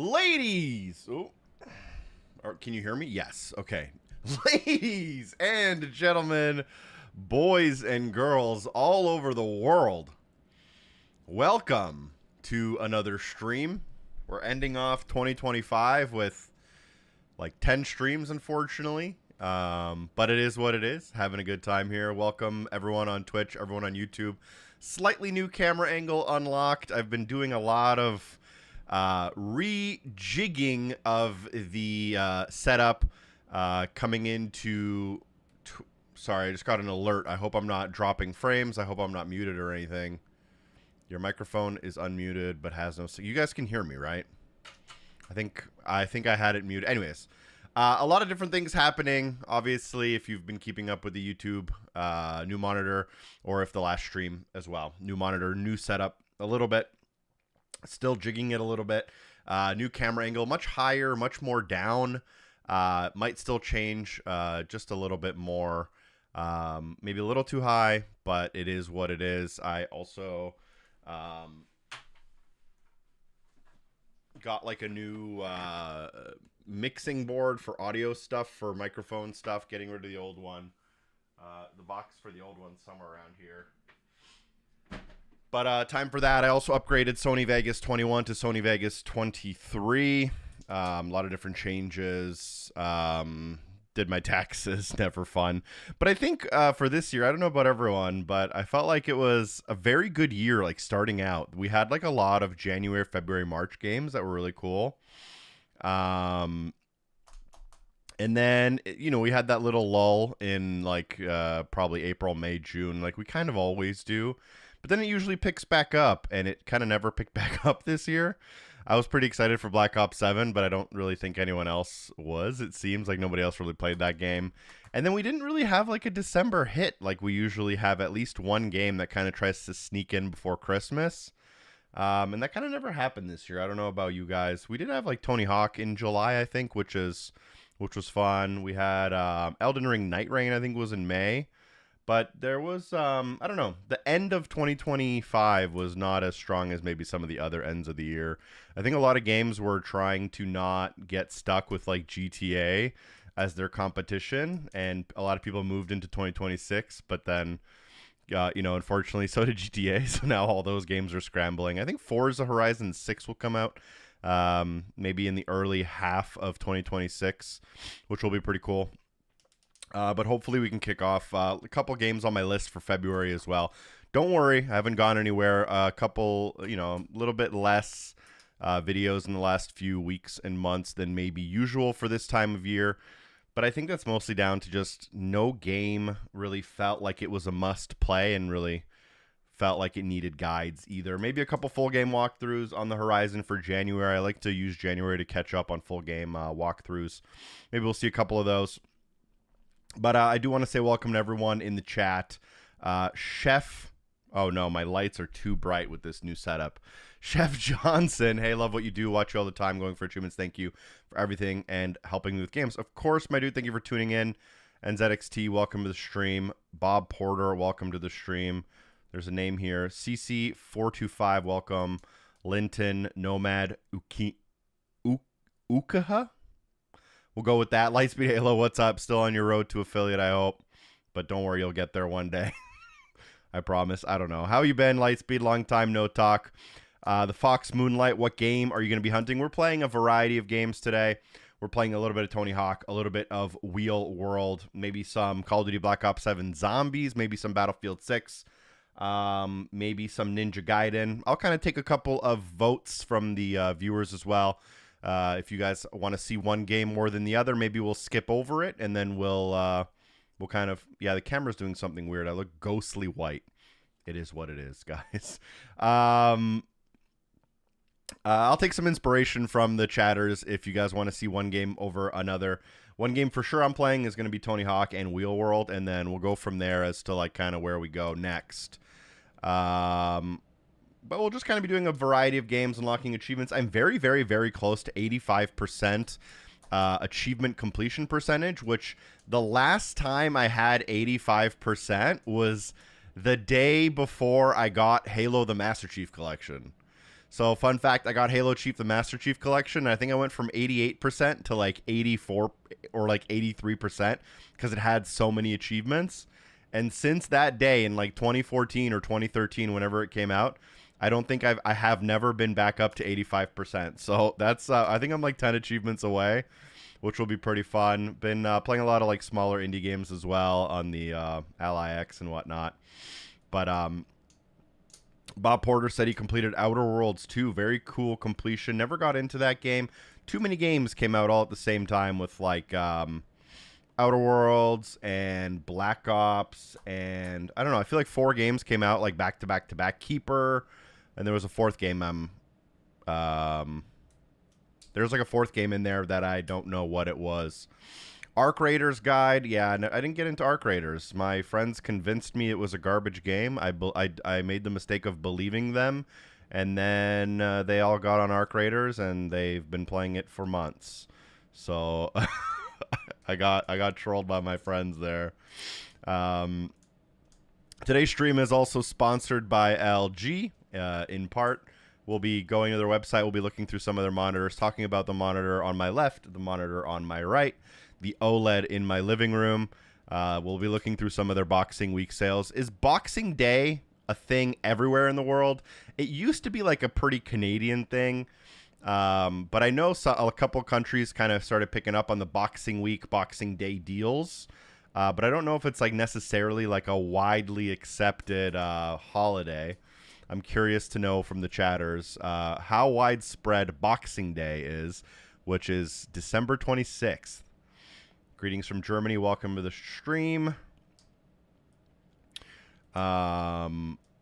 Ladies, can you hear me? Yes. Okay. Ladies and gentlemen, boys and girls all over the world, welcome to another stream. We're ending off 2025 with like 10 streams, unfortunately. But it is what it is. Having a good time here. Welcome everyone on Twitch, everyone on YouTube. Slightly new camera angle unlocked. I've been doing a lot of rejigging of the setup coming into... Sorry, I just got an alert. I hope I'm not dropping frames. I hope I'm not muted or anything. Your microphone is unmuted but has no... You guys can hear me, right? I think I had it muted. Anyways, a lot of different things happening. Obviously, if you've been keeping up with the YouTube, new monitor, or if the last stream as well. New monitor, new setup a little bit. Still jigging it a little bit. New camera angle, much higher, much more down. Might still change just a little bit more. Maybe a little too high, but it is what it is. I also got like a new mixing board for audio stuff, for microphone stuff, getting rid of the old one. The box for the old one somewhere around here. But time for that. I also upgraded Sony Vegas 21 to Sony Vegas 23. A lot of different changes. Did my taxes. Never fun. But I think for this year, I don't know about everyone, but I felt like it was a very good year, like starting out. We had like a lot of January, February, March games that were really cool. And then, you know, we had that little lull in like probably April, May, June, like we kind of always do. But then it usually picks back up, and it kind of never picked back up this year. I was pretty excited for Black Ops 7, but I don't really think anyone else was. It seems like nobody else really played that game. And then we didn't really have like a December hit like we usually have, at least one game that kind of tries to sneak in before Christmas. And that kind of never happened this year. I don't know about you guys. We did have like Tony Hawk in July, I think, which was fun. We had Elden Ring Night Rain, I think, was in May. But there was, I don't know, the end of 2025 was not as strong as maybe some of the other ends of the year. I think a lot of games were trying to not get stuck with like GTA as their competition, and a lot of people moved into 2026, but then, you know, unfortunately, so did GTA, so now all those games are scrambling. I think Forza Horizon 6 will come out maybe in the early half of 2026, which will be pretty cool. But hopefully we can kick off a couple games on my list for February as well. Don't worry, I haven't gone anywhere. A couple, you know, a little bit less videos in the last few weeks and months than maybe usual for this time of year. But I think that's mostly down to just no game really felt like it was a must play and really felt like it needed guides either. Maybe a couple full game walkthroughs on the horizon for January. I like to use January to catch up on full game walkthroughs. Maybe we'll see a couple of those. But I do want to say welcome to everyone in the chat. Chef, oh no, my lights are too bright with this new setup. Chef Johnson, hey, love what you do. Watch you all the time, going for achievements. Thank you for everything and helping me with games. Of course, my dude, thank you for tuning in. NZXT, welcome to the stream. Bob Porter, welcome to the stream. There's a name here. CC425, welcome. Linton, Nomad, Ukaha? We'll go with that. Lightspeed Halo, what's up? Still on your road to affiliate, I hope. But don't worry, you'll get there one day. I promise. I don't know. How you been, Lightspeed? Long time no talk. The Fox Moonlight, what game are you going to be hunting? We're playing a variety of games today. We're playing a little bit of Tony Hawk, a little bit of Wheel World, maybe some Call of Duty Black Ops 7 Zombies, maybe some Battlefield 6, maybe some Ninja Gaiden. I'll kind of take a couple of votes from the viewers as well. If you guys want to see one game more than the other, maybe we'll skip over it, and then we'll kind of... Yeah, the camera's doing something weird. I look ghostly white. It is what it is, guys. I'll take some inspiration from the chatters if you guys want to see one game over another. One game for sure I'm playing is going to be Tony Hawk and Wheel World, and then we'll go from there as to like kind of where we go next. But we'll just kind of be doing a variety of games, unlocking achievements. I'm very, very, very close to 85% achievement completion percentage, which the last time I had 85% was the day before I got Halo the Master Chief Collection. So, fun fact, I got Halo Chief, the Master Chief Collection, and I think I went from 88% to like 84 or like 83% because it had so many achievements. And since that day in like 2014 or 2013, whenever it came out, I don't think I have never been back up to 85%. So that's I think I'm like 10 achievements away, which will be pretty fun. Been playing a lot of like smaller indie games as well on the Ally X and whatnot. But Bob Porter said he completed Outer Worlds 2. Very cool completion. Never got into that game. Too many games came out all at the same time with like Outer Worlds and Black Ops, and I don't know. I feel like 4 games came out like back to back to back. Keeper, and there was a 4th game. There's like a 4th game in there that I don't know what it was. Arc Raiders guide, yeah, no, I didn't get into Arc Raiders. My friends convinced me it was a garbage game. I made the mistake of believing them, and then they all got on Arc Raiders, and they've been playing it for months. So I got trolled by my friends there. Today's stream is also sponsored by LG, in part. We'll be going to their website. We'll be looking through some of their monitors, talking about the monitor on my left, the monitor on my right, the OLED in my living room. We'll be looking through some of their Boxing Week sales. Is Boxing Day a thing everywhere in the world? It used to be like a pretty Canadian thing, but I know a couple countries kind of started picking up on the Boxing Week, Boxing Day deals. But I don't know if it's like necessarily like a widely accepted holiday. I'm curious to know from the chatters how widespread Boxing Day is, which is December 26th. Greetings from Germany. Welcome to the stream. My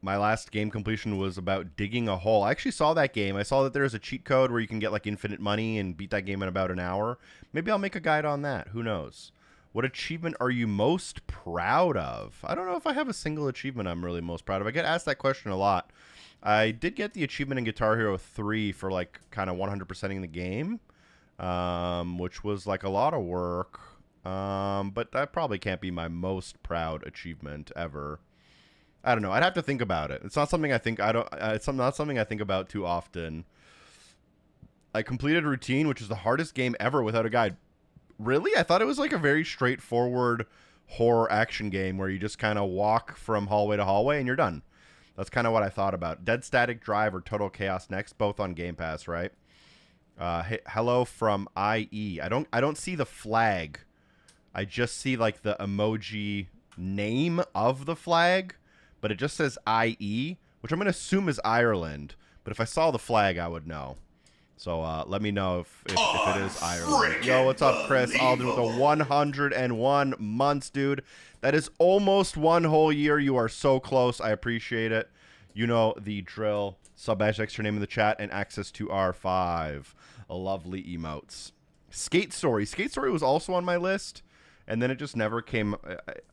last game completion was about digging a hole. I actually saw that game. I saw that there's a cheat code where you can get like infinite money and beat that game in about an hour. Maybe I'll make a guide on that. Who knows? What achievement are you most proud of? I don't know if I have a single achievement I'm really most proud of. I get asked that question a lot. I did get the achievement in Guitar Hero 3 for like kind of 100%ing the game, which was like a lot of work. But that probably can't be my most proud achievement ever. I don't know. I'd have to think about it. It's not something I think it's not something I think about too often. I completed Routine, which is the hardest game ever without a guide. Really? I thought it was like a very straightforward horror action game where you just kind of walk from hallway to hallway and you're done. That's kind of what I thought about. Dead Static Drive or Total Chaos Next, both on Game Pass, right? Hello from IE. I don't see the flag. I just see like the emoji name of the flag, but it just says IE, which I'm going to assume is Ireland. But if I saw the flag, I would know. So let me know if it is Ireland. Yo, what's up, Chris? Alden with the 101 months, dude. That is almost one whole year. You are so close. I appreciate it. You know the drill. Sub hashtag your name in the chat and access to R5. Lovely emotes. Skate Story. Skate Story was also on my list, and then it just never came.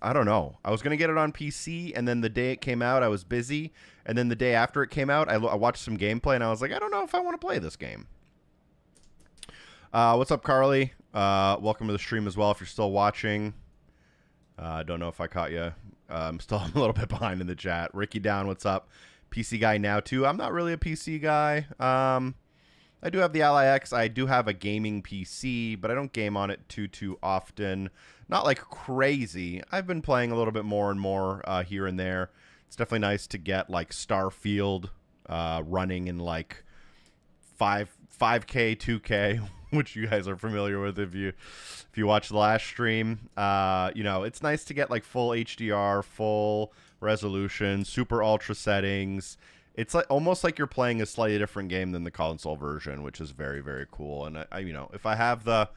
I don't know. I was going to get it on PC, and then the day it came out, I was busy. And then the day after it came out, I watched some gameplay, and I was like, I don't know if I want to play this game. What's up, Carly? Welcome to the stream as well if you're still watching. I don't know if I caught you. I'm still a little bit behind in the chat. Ricky Down, what's up? PC guy now, too. I'm not really a PC guy. I do have the Ally X. I do have a gaming PC, but I don't game on it too often. Not like crazy. I've been playing a little bit more and more here and there. It's definitely nice to get like Starfield running in like 5K, 2K, which you guys are familiar with if you watch the last stream. You know, it's nice to get like full HDR, full resolution, super ultra settings. It's like almost like you're playing a slightly different game than the console version, which is very, very cool. And I you know, if I have the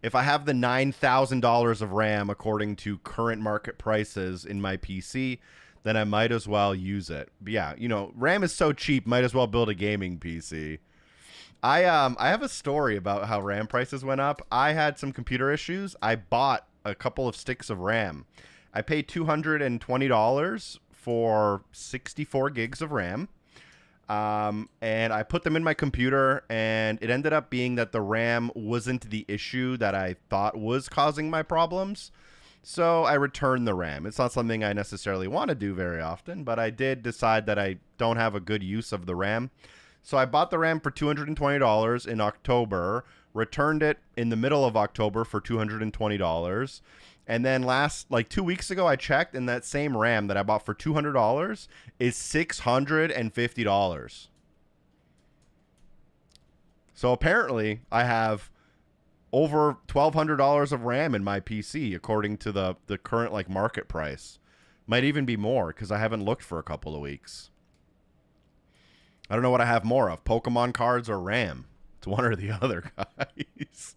$9,000 of RAM according to current market prices in my PC, then I might as well use it. But yeah, you know, RAM is so cheap, might as well build a gaming PC. I have a story about how RAM prices went up. I had some computer issues. I bought a couple of sticks of RAM. I paid $220 for 64 gigs of RAM. And I put them in my computer, and it ended up being that the RAM wasn't the issue that I thought was causing my problems. So I returned the RAM. It's not something I necessarily want to do very often, but I did decide that I don't have a good use of the RAM. So I bought the RAM for $220 in October, returned it in the middle of October for $220. And then like 2 weeks ago, I checked, and that same RAM that I bought for $200 is $650. So apparently I have over $1,200 of RAM in my PC, according to the current like market price. Might even be more because I haven't looked for a couple of weeks. I don't know what I have more of, Pokemon cards or RAM. It's one or the other, guys.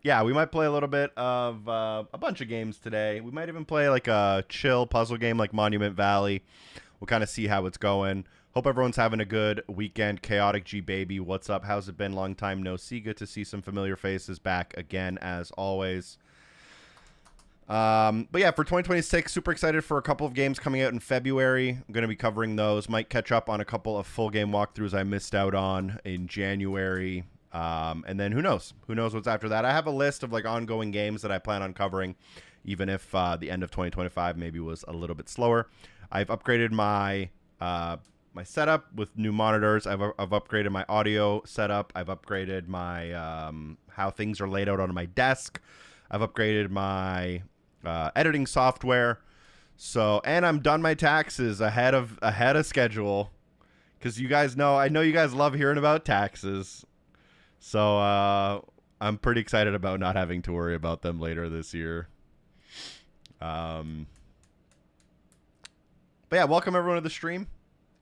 Yeah, we might play a little bit of a bunch of games today. We might even play like a chill puzzle game like Monument Valley. We'll kind of see how it's going. Hope everyone's having a good weekend. Chaotic G Baby, what's up? How's it been? Long time no see. Good to see some familiar faces back again, as always. But yeah, for 2026, super excited for a couple of games coming out in February. I'm going to be covering those. Might catch up on a couple of full game walkthroughs I missed out on in January. And then who knows? Who knows what's after that? I have a list of like ongoing games that I plan on covering, even if the end of 2025 maybe was a little bit slower. I've upgraded my my setup with new monitors. I've upgraded my audio setup. I've upgraded my how things are laid out on my desk. I've upgraded my editing software. So, and I'm done my taxes ahead of schedule, because you guys know, I know you guys love hearing about taxes. So I'm pretty excited about not having to worry about them later this year. But yeah, welcome everyone to the stream.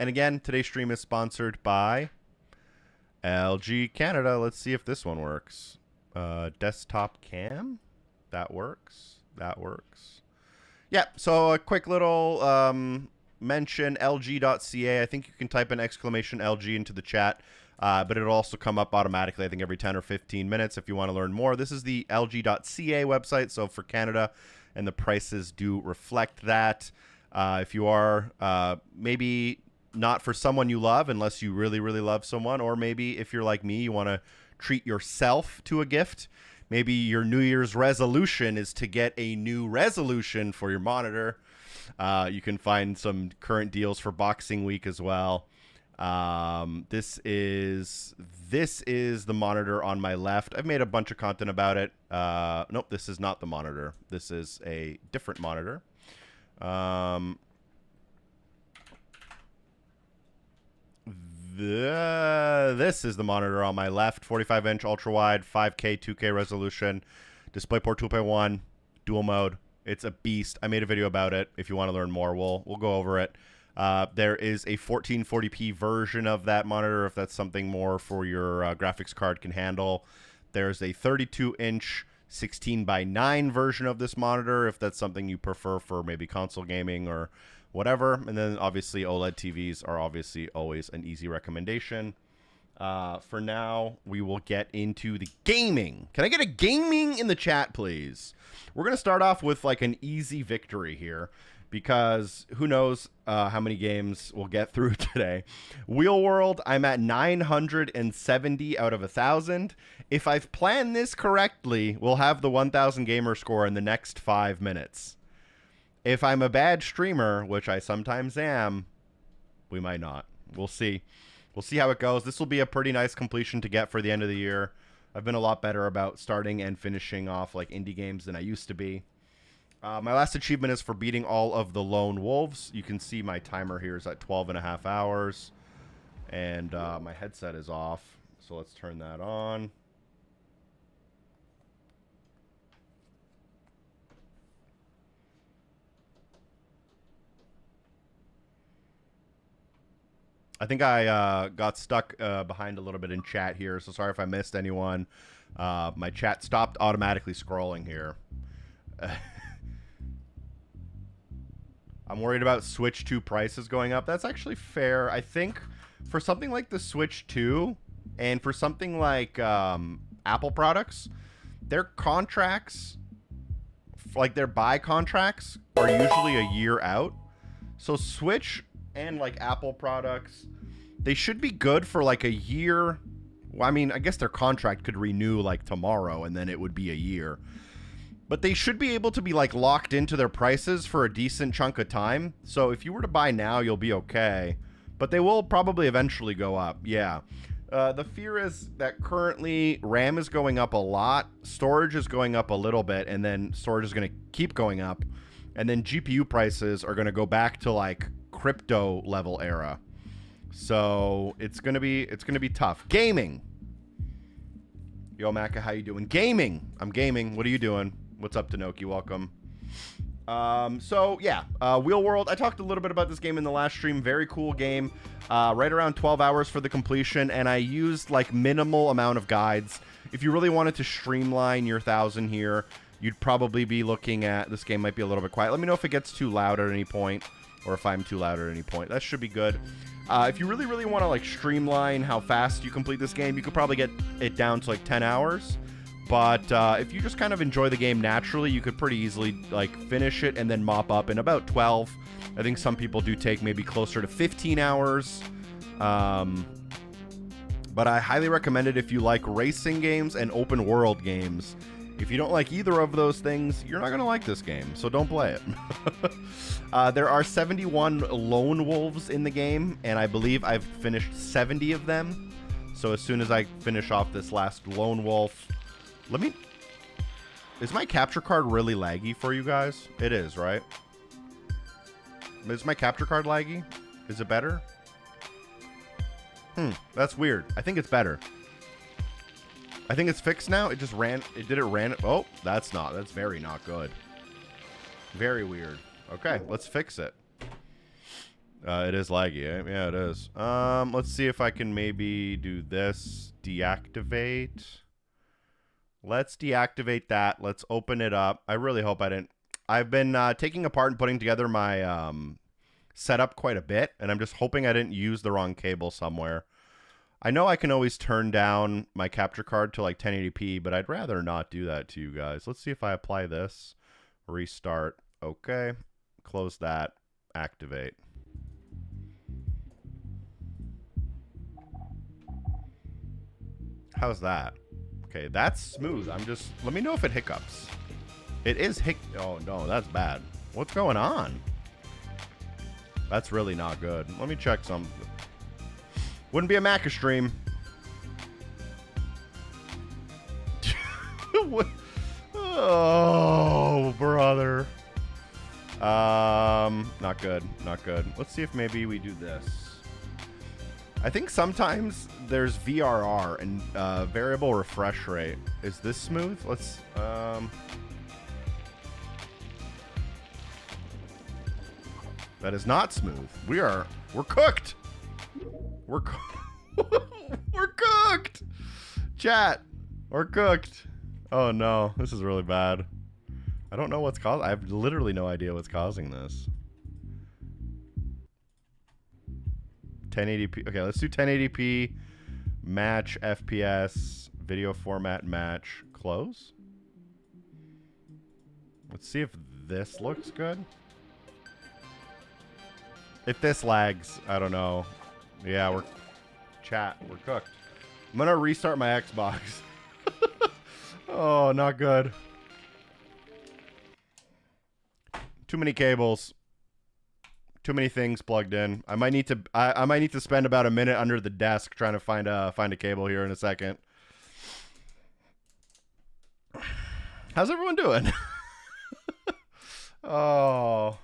And again, today's stream is sponsored by LG Canada. Let's see if this one works. Desktop cam. That works. That works. Yeah, so a quick little mention, LG.ca. I think you can type an exclamation LG into the chat, but it'll also come up automatically, I think, every 10 or 15 minutes if you want to learn more. This is the LG.ca website, so for Canada, and the prices do reflect that. If you are maybe not for someone you love, unless you really, really love someone, or maybe if you're like me, you want to treat yourself to a gift. Maybe your New Year's resolution is to get a new resolution for your monitor. You can find some current deals for Boxing Week as well. This is the monitor on my left. I've made a bunch of content about it. Nope, this is not the monitor. This is a different monitor. This is the monitor on my left, 45-inch ultra-wide, 5K, 2K resolution, DisplayPort 2.1, dual mode. It's a beast. I made a video about it. If you want to learn more, we'll go over it. There is a 1440p version of that monitor if that's something more for your graphics card can handle. There's a 32-inch 16:9 version of this monitor if that's something you prefer for maybe console gaming or whatever. And then obviously OLED TVs are obviously always an easy recommendation. For now, we will get into the gaming. Can I get a gaming in the chat, please? We're going to start off with like an easy victory here, because who knows how many games we'll get through today. Wheel World, I'm at 970 out of 1,000. If I've planned this correctly, we'll have the 1,000 gamer score in the next 5 minutes. If I'm a bad streamer, which I sometimes am, we might not. We'll see. We'll see how it goes. This will be a pretty nice completion to get for the end of the year. I've been a lot better about starting and finishing off like indie games than I used to be. My last achievement is for beating all of the Lone Wolves. You can see my timer here is at 12.5 hours. And my headset is off. So let's turn that on. I think I got stuck behind a little bit in chat here, so sorry if I missed anyone. My chat stopped automatically scrolling here. I'm worried about Switch 2 prices going up. That's actually fair. I think for something like the Switch 2 and for something like Apple products, their contracts, like their buy contracts, are usually a year out. So Switch and like Apple products, they should be good for like a year. Well, I mean, I guess their contract could renew like tomorrow and then it would be a year. But they should be able to be like locked into their prices for a decent chunk of time. So if you were to buy now, you'll be okay. but they will probably eventually go up. Yeah. The fear is that currently RAM is going up a lot, storage is going up a little bit, and then storage is going to keep going up, and then GPU prices are going to go back to like crypto level era. So it's gonna be tough. Gaming. Yo, Maka, how you doing? Gaming. I'm gaming. What are you doing? What's up, Tanoki? Welcome. So yeah, Wheel World. I talked a little bit about this game in the last stream. Very cool game. Right around 12 hours for the completion, and I used like minimal amount of guides. If you really wanted to streamline your 1,000 here, you'd probably be looking at this game. Might be a little bit quiet. Let me know if it gets too loud at any point, or if I'm too loud at any point. That should be good. If you really want to like streamline how fast you complete this game, you could probably get it down to like 10 hours. But if you just kind of enjoy the game naturally, you could pretty easily like finish it and then mop up in about 12. I think some people do take maybe closer to 15 hours. But I highly recommend it if you like racing games and open world games. If you don't like either of those things, you're not going to like this game, so don't play it. There are 71 lone wolves in the game, and I believe I've finished 70 of them. So as soon as I finish off this last lone wolf... Is my capture card really laggy for you guys? It is, right? Is my capture card laggy? Is it better? That's weird. I think it's better. I think it's fixed now. It just ran. Oh, that's very not good. Very weird. Okay, let's fix it. It is laggy. Eh? Yeah, it is. Let's see if I can maybe do this. Deactivate. Let's deactivate that. Let's open it up. I really hope I didn't. I've been taking apart and putting together my setup quite a bit, and I'm just hoping I didn't use the wrong cable somewhere. I know I can always turn down my capture card to like 1080p, but I'd rather not do that to you guys. Let's see if I apply this. Restart. Okay. Close that. Activate. How's that? Okay, that's smooth. Let me know if it hiccups. It is oh no, that's bad. What's going on? That's really not good. Let me check something. Wouldn't be a Maca stream. Oh, brother. Not good. Not good. Let's see if maybe we do this. I think sometimes there's VRR and variable refresh rate. Is this smooth? Let's that is not smooth. We're cooked. We're cooked. Chat. We're cooked. Oh no, this is really bad. I don't know what's causing. I have literally no idea what's causing this. 1080p. Okay, let's do 1080p. Match FPS. Video format match. Close. Let's see if this looks good. If this lags, I don't know. Yeah, we're cooked. I'm gonna restart my Xbox. Oh, not good. Too many cables. Too many things plugged in. I might need to spend about a minute under the desk trying to find a cable here in a second. How's everyone doing? Oh.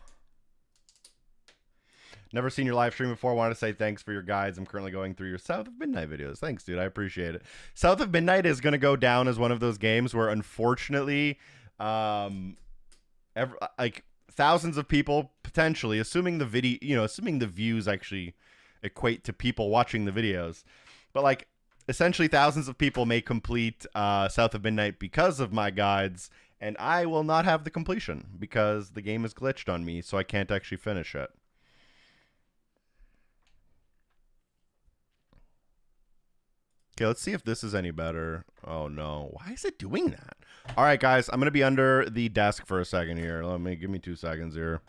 Never seen your live stream before. Wanted to say thanks for your guides. I'm currently going through your South of Midnight videos. Thanks, dude. I appreciate it. South of Midnight is going to go down as one of those games where, unfortunately, like thousands of people potentially, assuming the video, assuming the views actually equate to people watching the videos, but like essentially thousands of people may complete South of Midnight because of my guides, and I will not have the completion because the game is glitched on me, so I can't actually finish it. Okay, let's see if this is any better. Oh, no. Why is it doing that? All right, guys. I'm going to be under the desk for a second here. Give me 2 seconds here.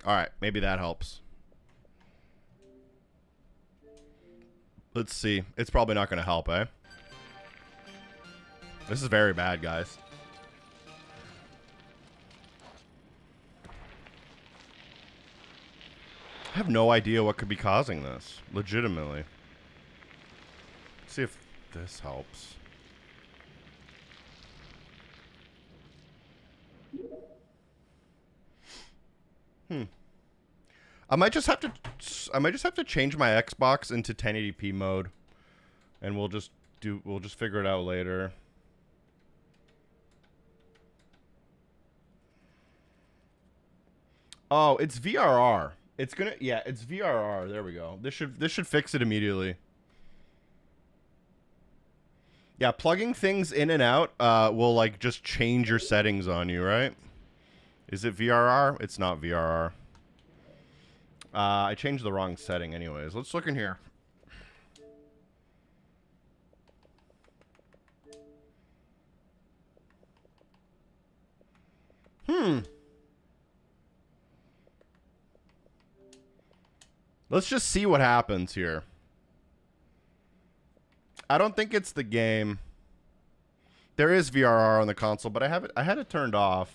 All right, maybe that helps. Let's see. It's probably not going to help, eh? This is very bad, guys. I have no idea what could be causing this. Legitimately. Let's see if this helps. I might just have to change my Xbox into 1080p mode, and we'll just figure it out later. Oh, it's VRR. It's VRR. There we go. This should fix it immediately. Yeah, plugging things in and out will like just change your settings on you, right? Is it VRR? It's not VRR. I changed the wrong setting anyways. Let's look in here. Let's just see what happens here. I don't think it's the game. There is VRR on the console, but I had it turned off.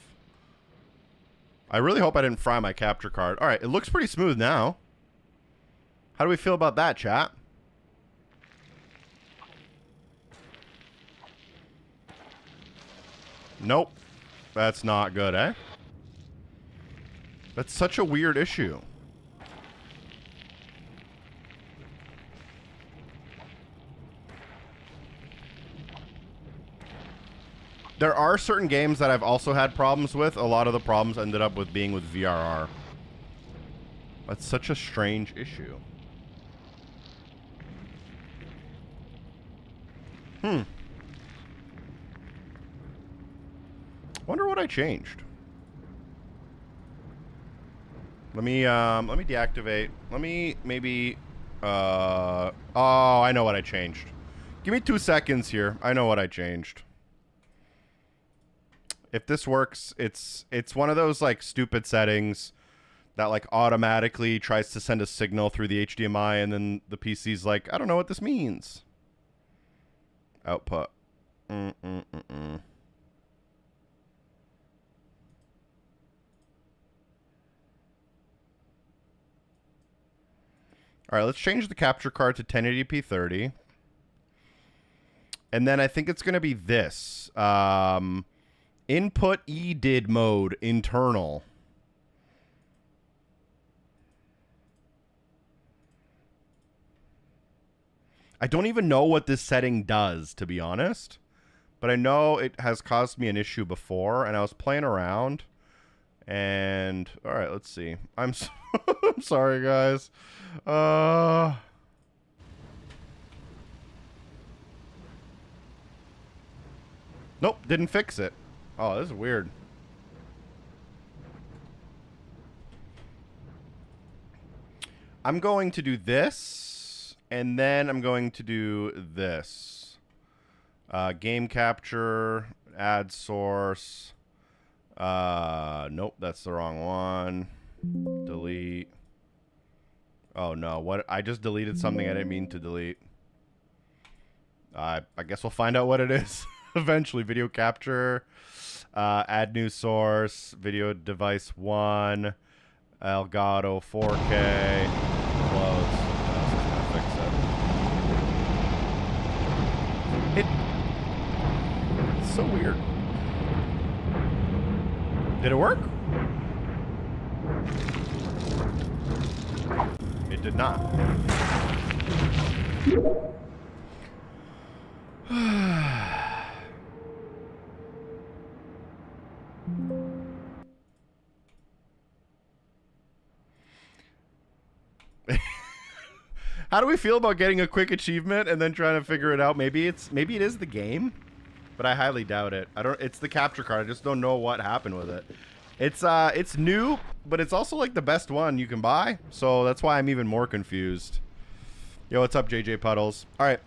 I really hope I didn't fry my capture card. All right, it looks pretty smooth now. How do we feel about that, chat? Nope. That's not good, eh? That's such a weird issue. There are certain games that I've also had problems with. A lot of the problems ended up with being with VRR. That's such a strange issue. Wonder what I changed. Let me deactivate. Let me maybe oh, I know what I changed. Give me 2 seconds here. I know what I changed. If this works, it's one of those like stupid settings that like automatically tries to send a signal through the HDMI, and then the PC's like, I don't know what this means. Output. All right, let's change the capture card to 1080p 30. And then I think it's going to be this. Input EDID mode internal. I don't even know what this setting does, to be honest. But I know it has caused me an issue before, and I was playing around. And, all right, let's see. I'm sorry, guys. Nope, didn't fix it. Oh, this is weird. I'm going to do this, and then I'm going to do this. Game capture, add source. Nope, that's the wrong one. Delete. Oh, no. What? I just deleted something I didn't mean to delete. I guess we'll find out what it is eventually. Video capture. Add new source. Video device 1. Elgato 4K. Close. This is gonna fix it. It's so weird. Did it work? It did not. How do we feel about getting a quick achievement and then trying to figure it out? Maybe it is the game, but I highly doubt it. It's the capture card. I just don't know what happened with it. It's new, but it's also like the best one you can buy, so that's why I'm even more confused. Yo, what's up, JJ Puddles? All right,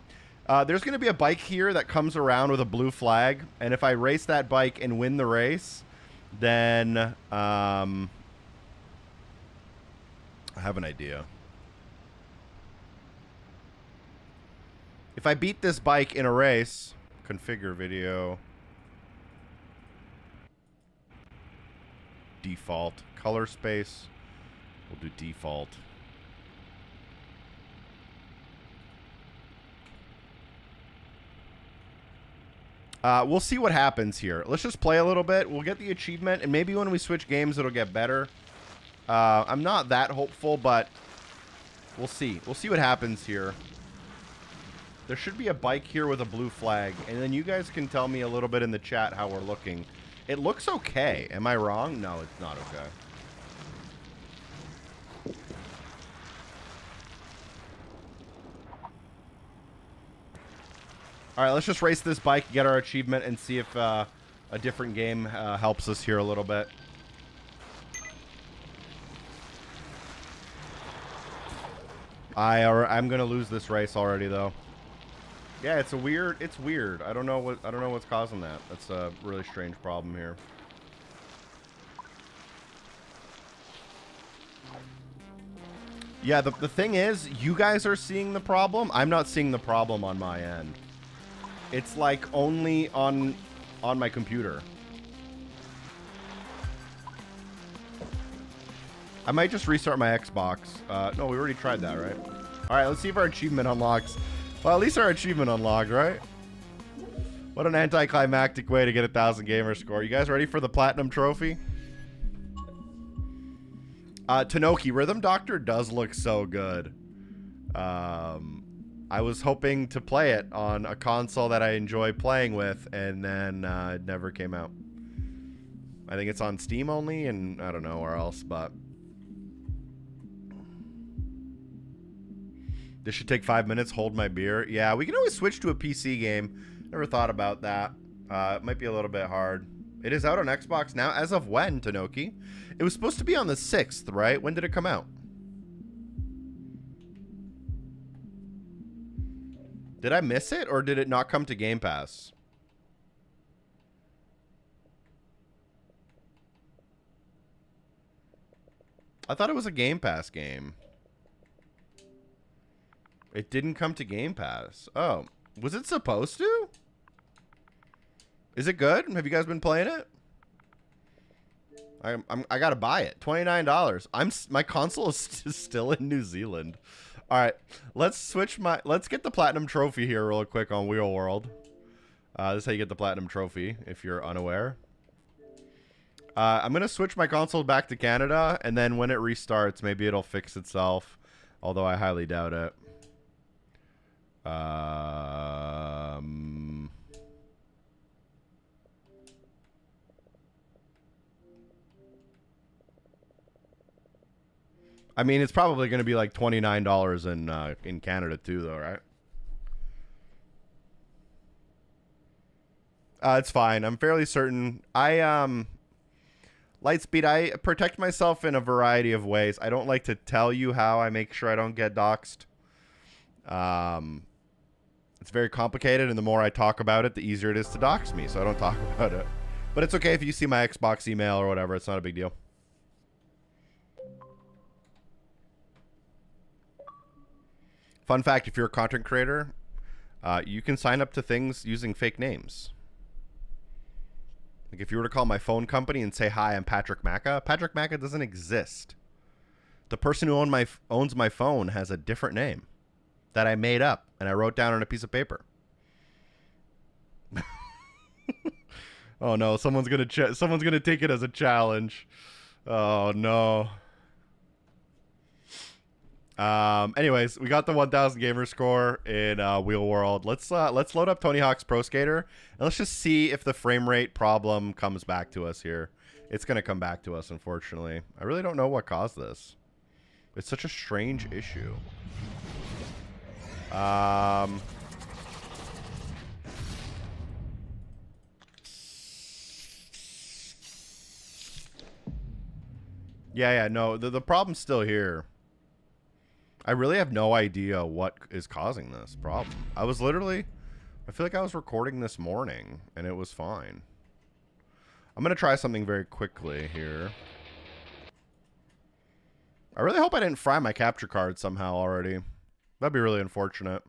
there's gonna be a bike here that comes around with a blue flag, and if I race that bike and win the race, then I have an idea. If I beat this bike in a race, configure video, default, color space, we'll do default. We'll see what happens here. Let's just play a little bit. We'll get the achievement, and maybe when we switch games, it'll get better. I'm not that hopeful, but we'll see. We'll see what happens here. There should be a bike here with a blue flag, and then you guys can tell me a little bit in the chat how we're looking. It looks okay. Am I wrong? No, it's not okay. All right, let's just race this bike, get our achievement, and see if a different game helps us here a little bit. I'm gonna lose this race already, though. Yeah, it's weird. I don't know what's causing that. That's a really strange problem here. Yeah, the thing is, you guys are seeing the problem. I'm not seeing the problem on my end. It's like only on my computer. I might just restart my Xbox. No, we already tried that, right? All right, let's see if our achievement unlocks. Well, at least our achievement unlocked, right? What an anticlimactic way to get 1,000 gamer score. You guys ready for the platinum trophy? Tanoki, Rhythm Doctor does look so good. I was hoping to play it on a console that I enjoy playing with, and then it never came out. I think it's on Steam only, and I don't know where else, but... This should take 5 minutes, hold my beer. Yeah, we can always switch to a PC game. Never thought about that. It might be a little bit hard. It is out on Xbox now. As of when, Tanoki? It was supposed to be on the 6th, right? When did it come out? Did I miss it, or did it not come to Game Pass? I thought it was a Game Pass game. It didn't come to Game Pass. Oh, was it supposed to? Is it good? Have you guys been playing it? I gotta buy it. $29. My console is still in New Zealand. All right, let's get the platinum trophy here real quick on Wheel World. This is how you get the platinum trophy if you're unaware. I'm gonna switch my console back to Canada, and then when it restarts, maybe it'll fix itself. Although I highly doubt it. I mean, it's probably going to be like $29 in Canada too, though, right? It's fine. I'm fairly certain. Lightspeed, I protect myself in a variety of ways. I don't like to tell you how I make sure I don't get doxxed. It's very complicated, and the more I talk about it, the easier it is to dox me, so I don't talk about it. But it's okay if you see my Xbox email or whatever. It's not a big deal. Fun fact, if you're a content creator, you can sign up to things using fake names. Like if you were to call my phone company and say, "Hi, I'm Patrick Macca," Patrick Macca doesn't exist. The person who owns my phone has a different name that I made up and I wrote down on a piece of paper. Oh no, someone's gonna take it as a challenge. Oh no. Anyways, we got the 1,000 gamer score in Wheel World. Let's load up Tony Hawk's Pro Skater, and let's just see if the frame rate problem comes back to us here. It's gonna come back to us, unfortunately. I really don't know what caused this. It's such a strange issue. Yeah, no, the problem's still here. I really have no idea what is causing this problem. I feel like I was recording this morning, and it was fine. I'm going to try something very quickly here. I really hope I didn't fry my capture card somehow already. That'd be really unfortunate.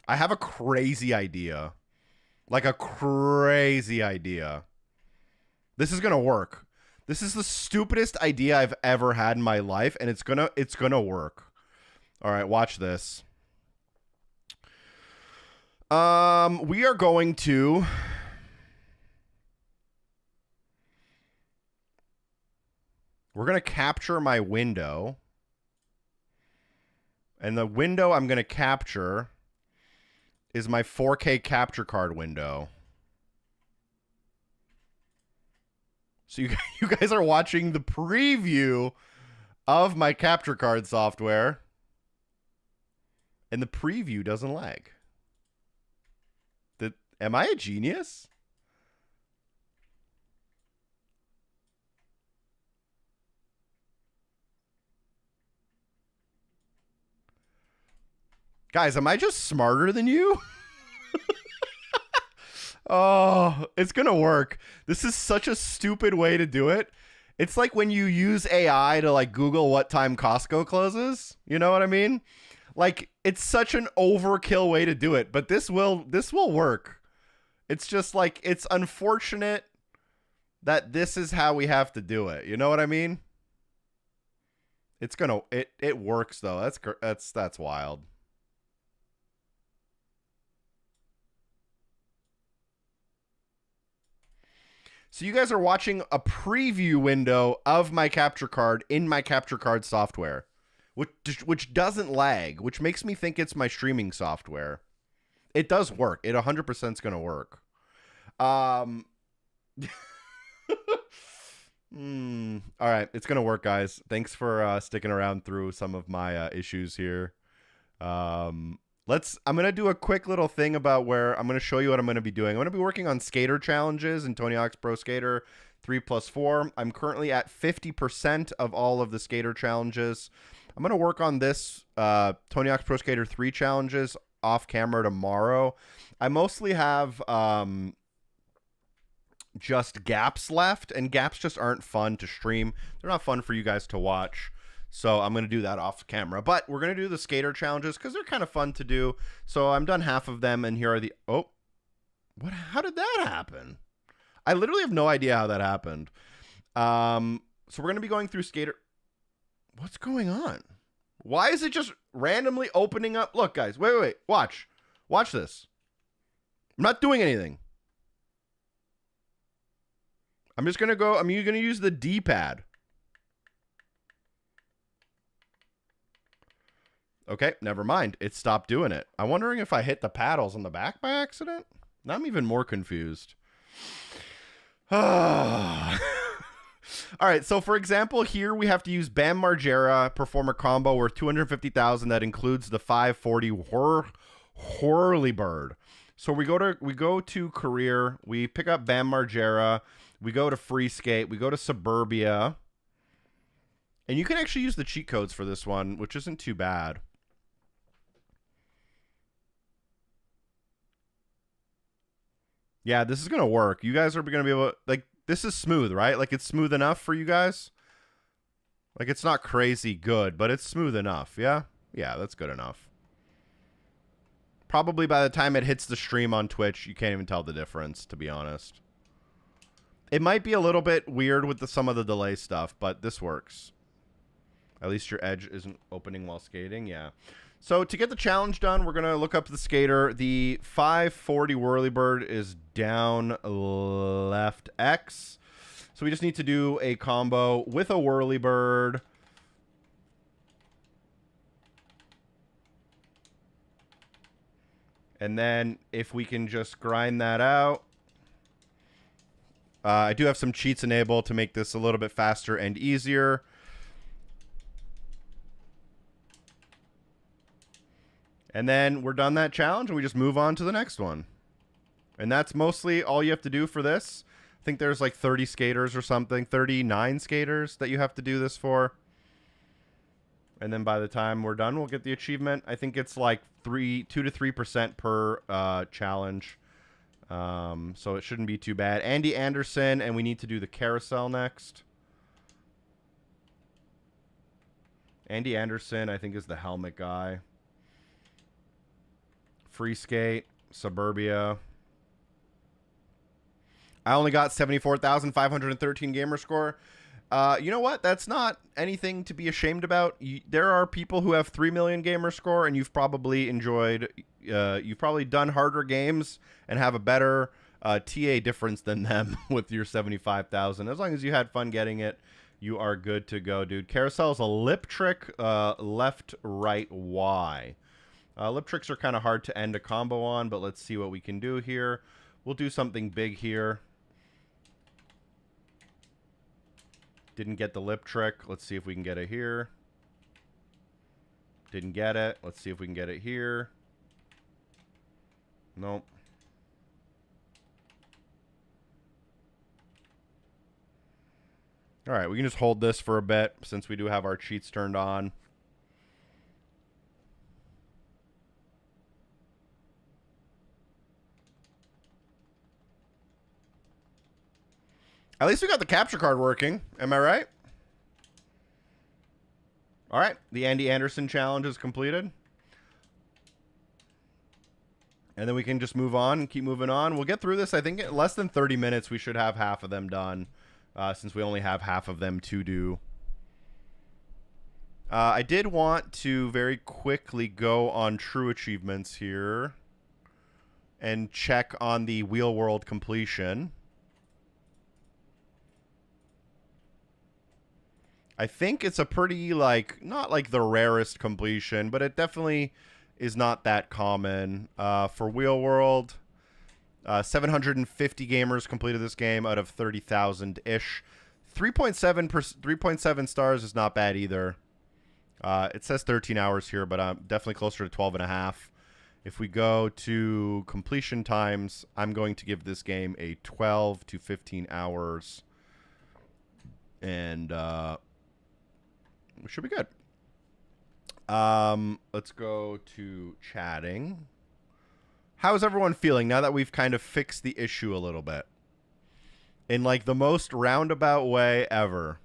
I have a crazy idea. Like a crazy idea. This is gonna work. This is the stupidest idea I've ever had in my life, and it's gonna work. All right, watch this. We are going to we're gonna capture my window, and the window I'm gonna capture is my 4K capture card window. So you guys are watching the preview of my capture card software, and the preview doesn't lag. Am I a genius? Guys, am I just smarter than you? Oh, it's going to work. This is such a stupid way to do it. It's like when you use AI to like Google what time Costco closes. You know what I mean? Like, it's such an overkill way to do it, but this will work. It's just like, it's unfortunate that this is how we have to do it. You know what I mean? It's going to it works though. That's wild. So you guys are watching a preview window of my capture card in my capture card software, which doesn't lag, which makes me think it's my streaming software. It does work. It 100% is going to work. All right, it's going to work, guys. Thanks for sticking around through some of my issues here. I'm going to do a quick little thing about where I'm going to show you what I'm going to be doing. I'm going to be working on skater challenges in Tony Hawk's Pro Skater 3+4. I'm currently at 50% of all of the skater challenges. I'm going to work on this Tony Hawk's Pro Skater 3 challenges off camera tomorrow. I mostly have just gaps left, and gaps just aren't fun to stream. They're not fun for you guys to watch. So I'm going to do that off camera. But we're going to do the skater challenges because they're kind of fun to do. So I'm done half of them, and here are the... Oh, what? How did that happen? I literally have no idea how that happened. So we're going to be going through skater... What's going on? Why is it just randomly opening up? Look, guys. Wait. Watch. Watch this. I'm not doing anything. I'm just going to go... I'm going to use the D-pad. Okay, never mind. It stopped doing it. I'm wondering if I hit the paddles on the back by accident. Now I'm even more confused. All right, so for example, here we have to use Bam Margera, perform a combo worth 250,000 that includes the 540 Whirly-Bird. So we go to career, we pick up Bam Margera, we go to free skate, we go to Suburbia. And you can actually use the cheat codes for this one, which isn't too bad. Yeah, this is going to work. You guys are going to be able to, like, this is smooth, right? Like, it's smooth enough for you guys? Like, it's not crazy good, but it's smooth enough, yeah? Yeah, that's good enough. Probably by the time it hits the stream on Twitch, you can't even tell the difference, to be honest. It might be a little bit weird with some of the delay stuff, but this works. At least your edge isn't opening while skating, yeah. So to get the challenge done, we're going to look up the skater. The 540 Whirly-Bird is down left X. So we just need to do a combo with a Whirly-Bird. And then if we can just grind that out. I do have some cheats enabled to make this a little bit faster and easier. And then we're done that challenge, and we just move on to the next one. And that's mostly all you have to do for this. I think there's like 30 skaters or something, 39 skaters that you have to do this for. And then by the time we're done, we'll get the achievement. I think it's like 2 to 3% per challenge. So it shouldn't be too bad. Andy Anderson, and we need to do the carousel next. Andy Anderson, I think, is the helmet guy. Free Skate, Suburbia. I only got 74,513 gamer score. You know what? That's not anything to be ashamed about. There are people who have 3 million gamer score, and you've probably enjoyed. You've probably done harder games and have a better TA difference than them with your 75,000. As long as you had fun getting it, you are good to go, dude. Carousel is a lip trick, left, right, Y. Lip tricks are kind of hard to end a combo on, but let's see what we can do here. We'll do something big here. Didn't get the lip trick. Let's see if we can get it here. Didn't get it. Let's see if we can get it here. Nope. All right, we can just hold this for a bit since we do have our cheats turned on. At least we got the capture card working. Am I right? All right. The Andy Anderson challenge is completed. And then we can just move on and keep moving on. We'll get through this. I think in less than 30 minutes, we should have half of them done, since we only have half of them to do. I did want to very quickly go on true achievements here and check on the Wheel World completion. I think it's a pretty, like, not like the rarest completion, but it definitely is not that common. For Wheel World, 750 gamers completed this game out of 30,000-ish. 3.7 stars is not bad either. It says 13 hours here, but I'm definitely closer to 12 and a half. If we go to completion times, I'm going to give this game a 12 to 15 hours. And we should be good. Let's go to chatting. How's everyone feeling now that we've kind of fixed the issue a little bit? In like the most roundabout way ever.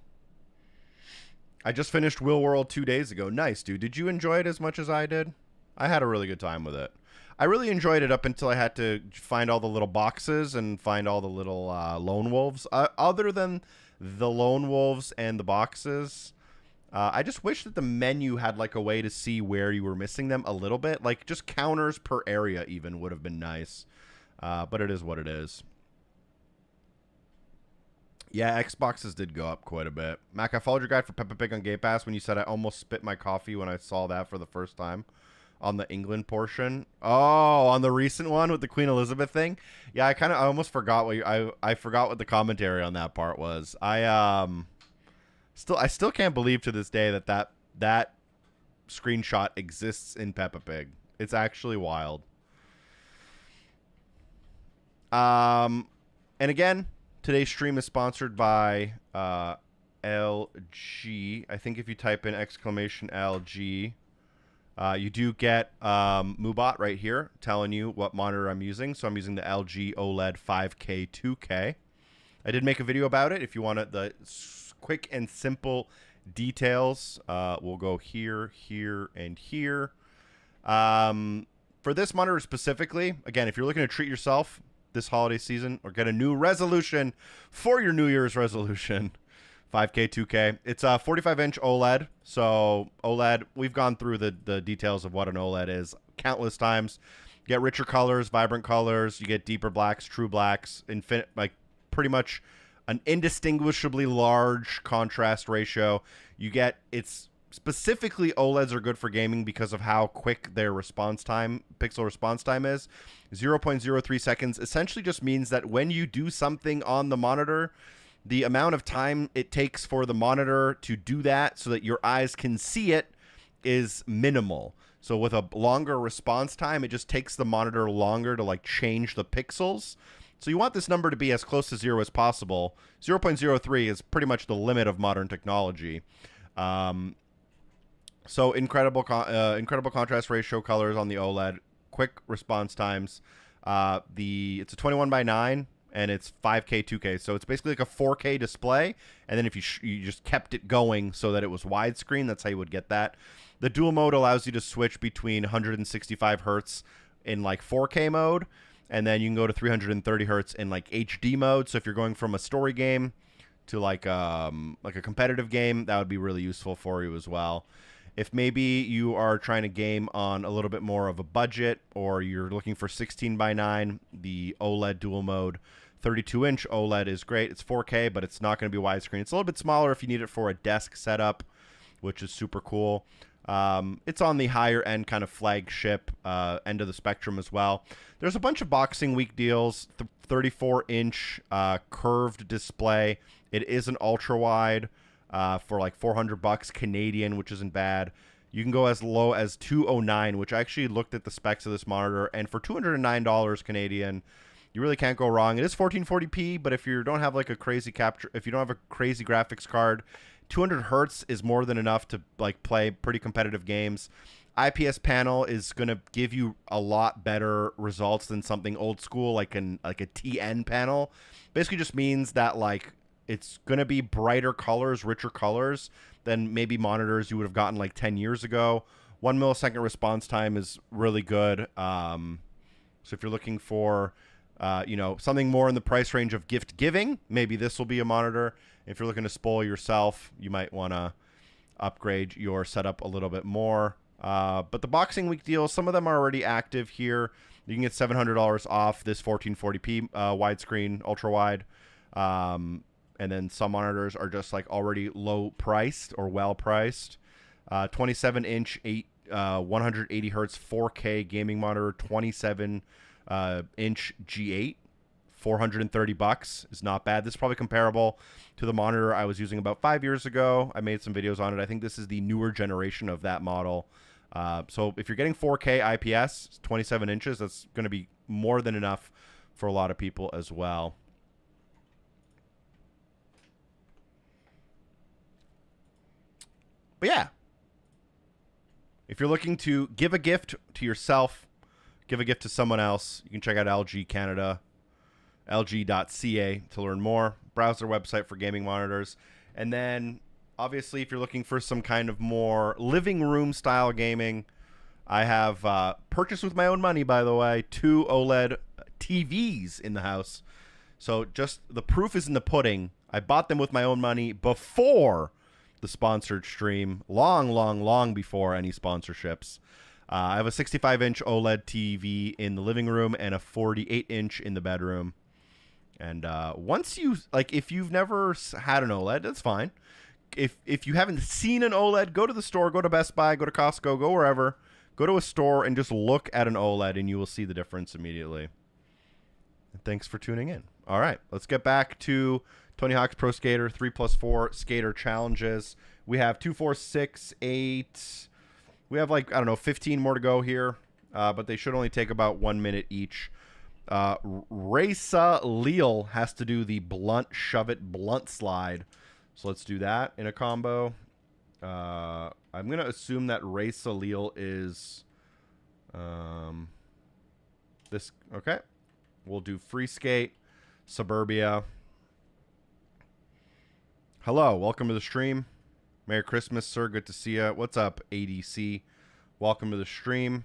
I just finished Wheel World 2 days ago. Nice, dude. Did you enjoy it as much as I did? I had a really good time with it. I really enjoyed it up until I had to find all the little boxes and find all the little lone wolves. Other than the lone wolves and the boxes, I just wish that the menu had like a way to see where you were missing them a little bit. Like just counters per area even would have been nice. But it is what it is. Yeah, Xboxes did go up quite a bit. Mac, I followed your guide for Peppa Pig on Game Pass when you said I almost spit my coffee when I saw that for the first time on the England portion. Oh, on the recent one with the Queen Elizabeth thing. Yeah, I almost forgot what I forgot what the commentary on that part was. I still can't believe to this day that screenshot exists in Peppa Pig. It's actually wild. And again, today's stream is sponsored by LG. I think if you type in !LG, you do get Moobot right here telling you what monitor I'm using. So I'm using the LG OLED 5K 2K. I did make a video about it. If you want the quick and simple details, we'll go here, here, and here. For this monitor specifically, again, if you're looking to treat yourself this holiday season or get a new resolution for your New Year's resolution, 5K, 2K. It's a 45-inch OLED. So OLED, we've gone through the details of what an OLED is countless times. You get richer colors, vibrant colors. You get deeper blacks, true blacks, like pretty much an indistinguishably large contrast ratio. You get, it's specifically OLEDs are good for gaming because of how quick their response time, pixel response time is. 0.03 seconds essentially just means that when you do something on the monitor, the amount of time it takes for the monitor to do that so that your eyes can see it is minimal. So with a longer response time, it just takes the monitor longer to like change the pixels. So you want this number to be as close to 0 as possible. 0.03 is pretty much the limit of modern technology. So incredible contrast ratio colors on the OLED, quick response times. It's a 21:9 and it's 5K, 2K. So it's basically like a 4K display, and then if you just kept it going so that it was widescreen, that's how you would get that. The dual mode allows you to switch between 165 hertz in like 4K mode, and then you can go to 330 hertz in like HD mode. So if you're going from a story game to like a competitive game, that would be really useful for you as well. If maybe you are trying to game on a little bit more of a budget, or you're looking for 16:9, the OLED dual mode 32-inch OLED is great. It's 4K, but it's not going to be widescreen. It's a little bit smaller if you need it for a desk setup, which is super cool. It's on the higher end kind of flagship end of the spectrum as well. There's a bunch of Boxing Week deals. 34-inch curved display. It is an ultra wide for like $400 Canadian, which isn't bad. You can go as low as 209, which I actually looked at the specs of this monitor, and for $209 Canadian, you really can't go wrong. It is 1440p, but if you don't have like a crazy if you don't have a crazy graphics card, 200 hertz is more than enough to like play pretty competitive games. IPS panel is going to give you a lot better results than something old school like a TN panel. Basically just means that like it's going to be brighter colors, richer colors than maybe monitors you would have gotten like 10 years ago. 1 millisecond response time is really good. So if you're looking for something more in the price range of gift giving, maybe this will be a monitor. If you're looking to spoil yourself, you might want to upgrade your setup a little bit more. But the Boxing Week deals, some of them are already active here. You can get $700 off this 1440p widescreen, ultra wide. And then some monitors are just like already low priced or well priced. 27-inch 180 hertz 4K gaming monitor, 27 inch G8, $430 is not bad. This is probably comparable to the monitor I was using about 5 years ago. I made some videos on it. I think this is the newer generation of that model. So if you're getting 4K IPS, 27 inches, that's going to be more than enough for a lot of people as well. But yeah, if you're looking to give a gift to yourself, give a gift to someone else, you can check out LG Canada, lg.ca to learn more. Browse their website for gaming monitors. And then, obviously, if you're looking for some kind of more living room style gaming, I have purchased with my own money, by the way, 2 OLED TVs in the house. So just the proof is in the pudding. I bought them with my own money before the sponsored stream, long before any sponsorships. I have a 65-inch OLED TV in the living room and a 48-inch in the bedroom. And once you, like, if you've never had an OLED, that's fine. If you haven't seen an OLED, go to the store, go to Best Buy, go to Costco, go wherever. Go to a store and just look at an OLED and you will see the difference immediately. Thanks for tuning in. All right, let's get back to Tony Hawk's Pro Skater 3+4 Skater Challenges. We have 2, 4, 6, 8. We have 15 more to go here, but they should only take about 1 minute each. Raysa Leal has to do the blunt shove it blunt slide. So let's do that in a combo. I'm going to assume that Raysa Leal is this. Okay. We'll do free skate, Suburbia. Hello, welcome to the stream. Merry Christmas, sir. Good to see you. What's up, ADC? Welcome to the stream.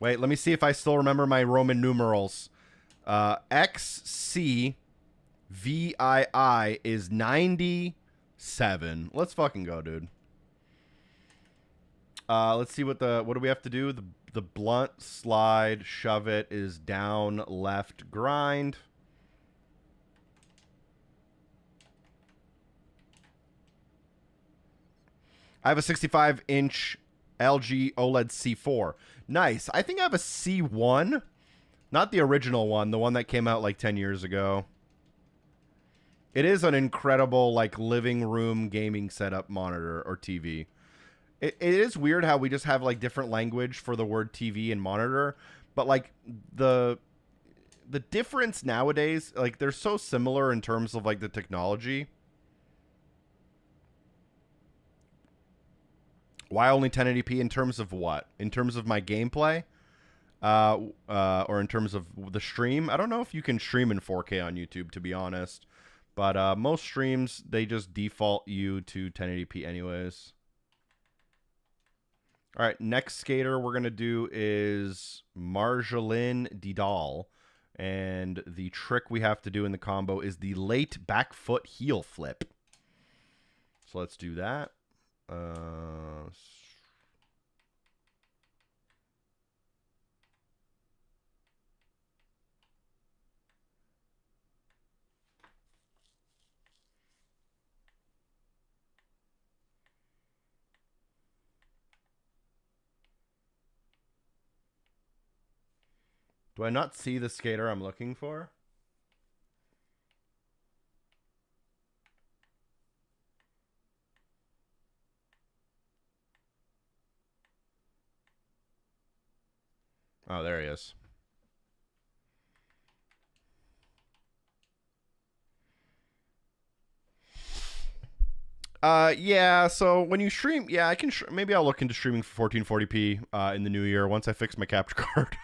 Wait, let me see if I still remember my Roman numerals. XCVII is 97. Let's fucking go, dude. Let's see what do we have to do? The blunt slide, shove it is down, left, grind. I have a 65-inch LG OLED C4. Nice. I think I have a C1. Not the original one, the one that came out like 10 years ago. It is an incredible like living room gaming setup monitor or TV. It is weird how we just have like different language for the word TV and monitor, but like the difference nowadays, like they're so similar in terms of like the technology. Why only 1080p in terms of what? In terms of my gameplay? or in terms of the stream. I don't know if you can stream in 4K on YouTube, to be honest. But most streams, they just default you to 1080p anyways. All right, next skater we're going to do is Marjolaine Didal. And the trick we have to do in the combo is the late back foot heel flip. So let's do that. Do I not see the skater I'm looking for? Oh, there he is. Yeah, so when you stream, yeah, I can maybe I'll look into streaming for 1440p in the new year once I fix my capture card.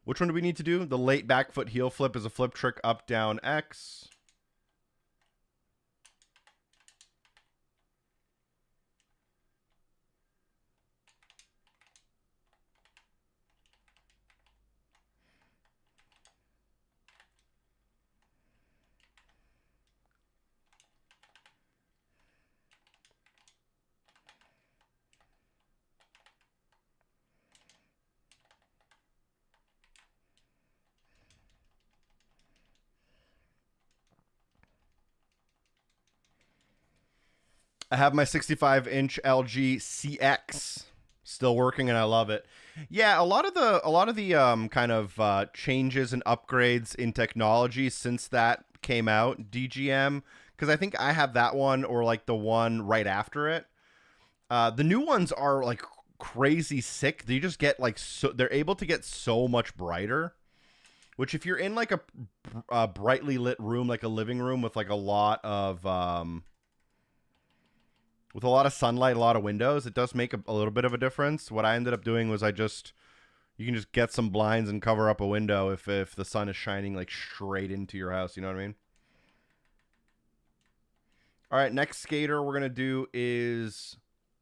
Which one do we need to do? The late back foot heel flip is a flip trick up, down, X. I have my 65-inch LG CX still working, and I love it. Yeah, a lot of the kind of changes and upgrades in technology since that came out, DGM, because I think I have that one or like the one right after it. The new ones are like crazy sick. They just get like they're able to get so much brighter. Which if you're in like a brightly lit room, like a living room with like a lot of sunlight, a lot of windows, it does make a little bit of a difference. What I ended up doing was you can just get some blinds and cover up a window if the sun is shining like straight into your house. You know what I mean? All right, next skater we're going to do is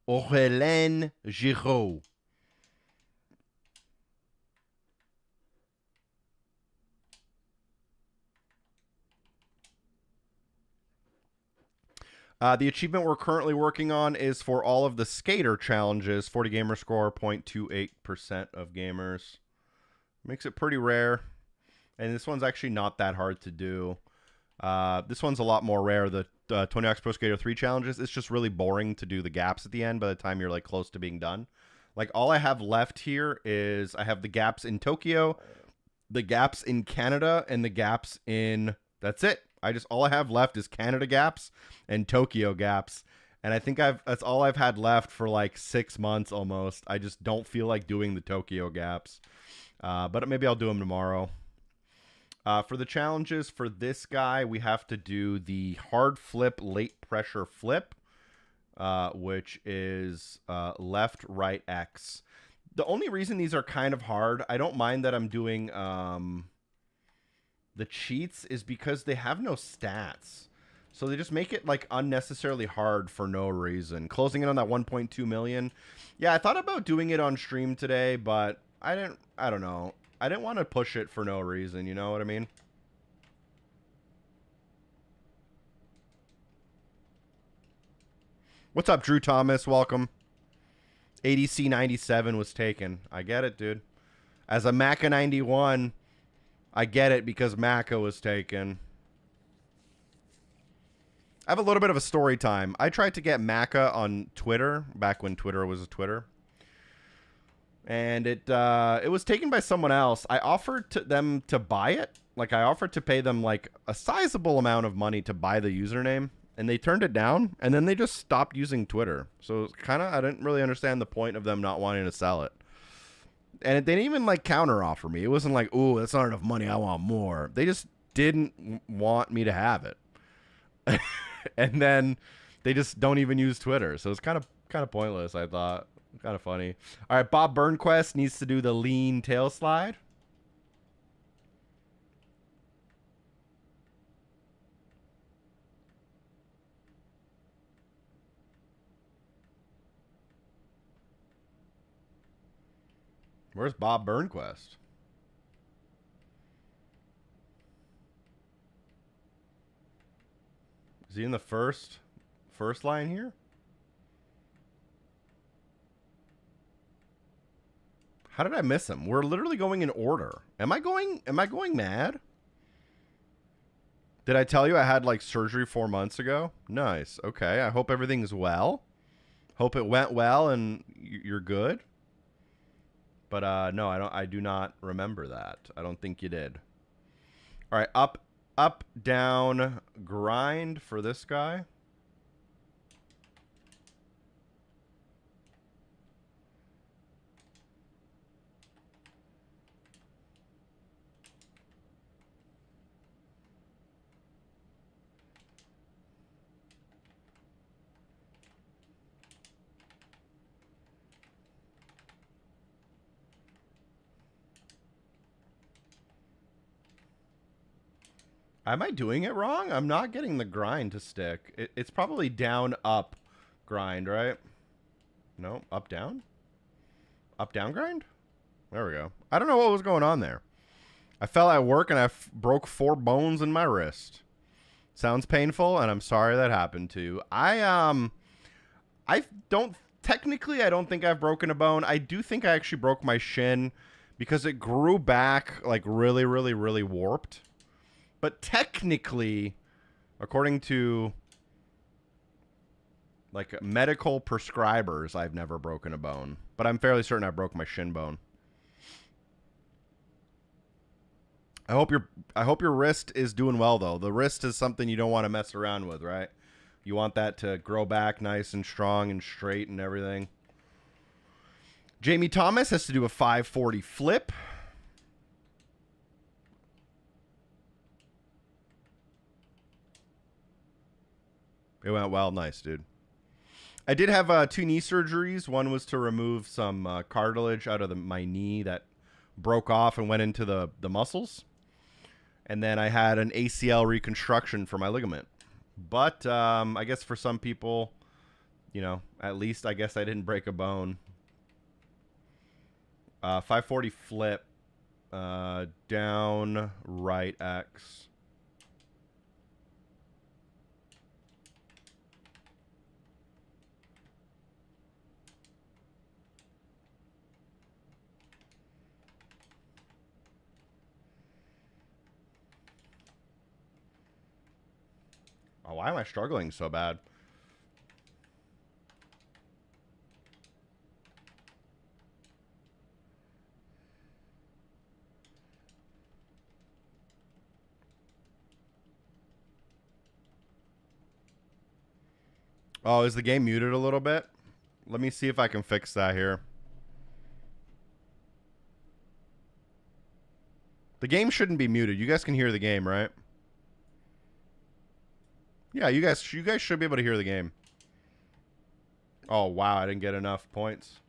Aurélien Giraud. The achievement we're currently working on is for all of the skater challenges. 40 gamer score, 0.28% of gamers. Makes it pretty rare. And this one's actually not that hard to do. This one's a lot more rare. The Tony Hawk's Pro Skater 3 challenges, it's just really boring to do the gaps at the end by the time you're like close to being done. Like all I have left here is I have the gaps in Tokyo, the gaps in Canada, and the gaps in... That's it. All I have left is Canada gaps and Tokyo gaps. And I think that's all I've had left for like 6 months almost. I just don't feel like doing the Tokyo gaps. But maybe I'll do them tomorrow. For the challenges for this guy, we have to do the hard flip, late pressure flip, which is left, right, X. The only reason these are kind of hard, I don't mind that I'm doing the cheats, is because they have no stats. So they just make it like unnecessarily hard for no reason. Closing in on that 1.2 million. Yeah, I thought about doing it on stream today, but I don't know. I didn't want to push it for no reason, you know what I mean? What's up, Drew Thomas? Welcome. ADC 97 was taken. I get it, dude. As a Maca 91, I get it because Maca was taken. I have a little bit of a story time. I tried to get Maca on Twitter back when Twitter was a Twitter. And it was taken by someone else. I offered them to buy it. Like, I offered to pay them, like, a sizable amount of money to buy the username. And they turned it down. And then they just stopped using Twitter. So, I didn't really understand the point of them not wanting to sell it. And they didn't even, like, counter-offer me. It wasn't like, ooh, that's not enough money. I want more. They just didn't want me to have it. And then they just don't even use Twitter. So it's kind Kind of pointless, I thought. Kind of funny. All right, Bob Burnquist needs to do the lean tail slide. Where's Bob Burnquist? Is he in the first line here? How did I miss him? We're literally going in order. Am I going mad? Did I tell you I had like surgery 4 months ago? Nice. Okay. I hope everything's well. Hope it went well and you're good. But no, I do not remember that. I don't think you did. All right, up, down, grind for this guy. Am I doing it wrong? I'm not getting the grind to stick. It's probably down, up, grind, right? No, up, down? Up, down, grind? There we go. I don't know what was going on there. I fell at work and I broke 4 bones in my wrist. Sounds painful, and I'm sorry that happened to you. I don't think I've broken a bone. I do think I actually broke my shin because it grew back like really, really, really warped. But technically, according to like medical prescribers, I've never broken a bone. But I'm fairly certain I broke my shin bone. I hope your wrist is doing well though. The wrist is something you don't want to mess around with, right? You want that to grow back nice and strong and straight and everything. Jamie Thomas has to do a 540 flip. It went well. Nice, dude. I did have 2 knee surgeries. One was to remove some cartilage out of my knee that broke off and went into the muscles. And then I had an ACL reconstruction for my ligament. But I guess for some people, you know, at least I guess I didn't break a bone. 540 flip. Down, right X. Oh, why am I struggling so bad? Oh, is the game muted a little bit? Let me see if I can fix that here. The game shouldn't be muted. You guys can hear the game, right? Yeah, you guys should be able to hear the game. Oh, wow, I didn't get enough points.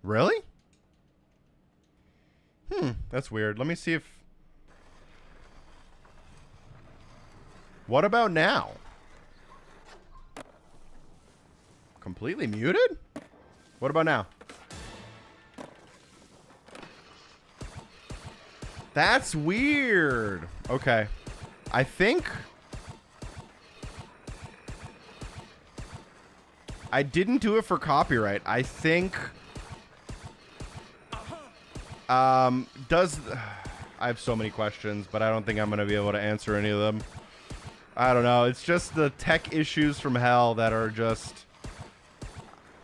Really? That's weird. Let me see if... What about now? Completely muted? What about now? That's weird. Okay. I think I didn't do it for copyright. I think does I have so many questions, but I don't think I'm going to be able to answer any of them. I don't know. It's just the tech issues from hell that are just...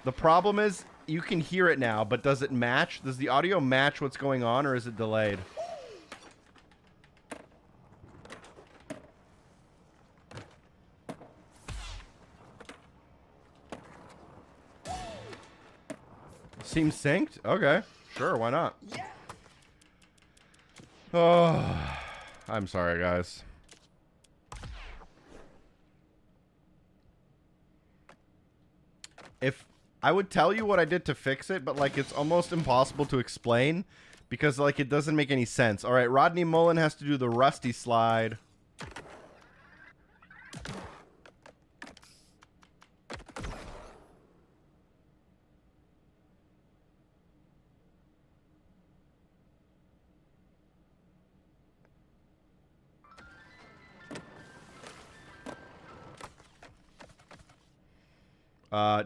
The problem is you can hear it now, but does it match? Does the audio match what's going on, or is it delayed? Seems synced? Okay, Sure, why not? Oh, I'm sorry, guys. If I would tell you what I did to fix it, but like it's almost impossible to explain because like it doesn't make any sense. All right, Rodney Mullen has to do the Rusty slide.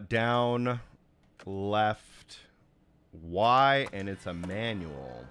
Down, left, Y, and it's a manual.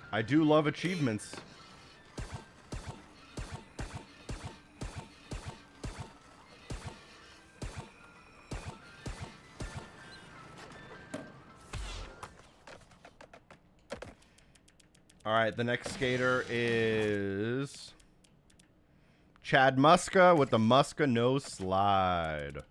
I do love achievements. All right, the next skater is Chad Muska with the Muska nose slide.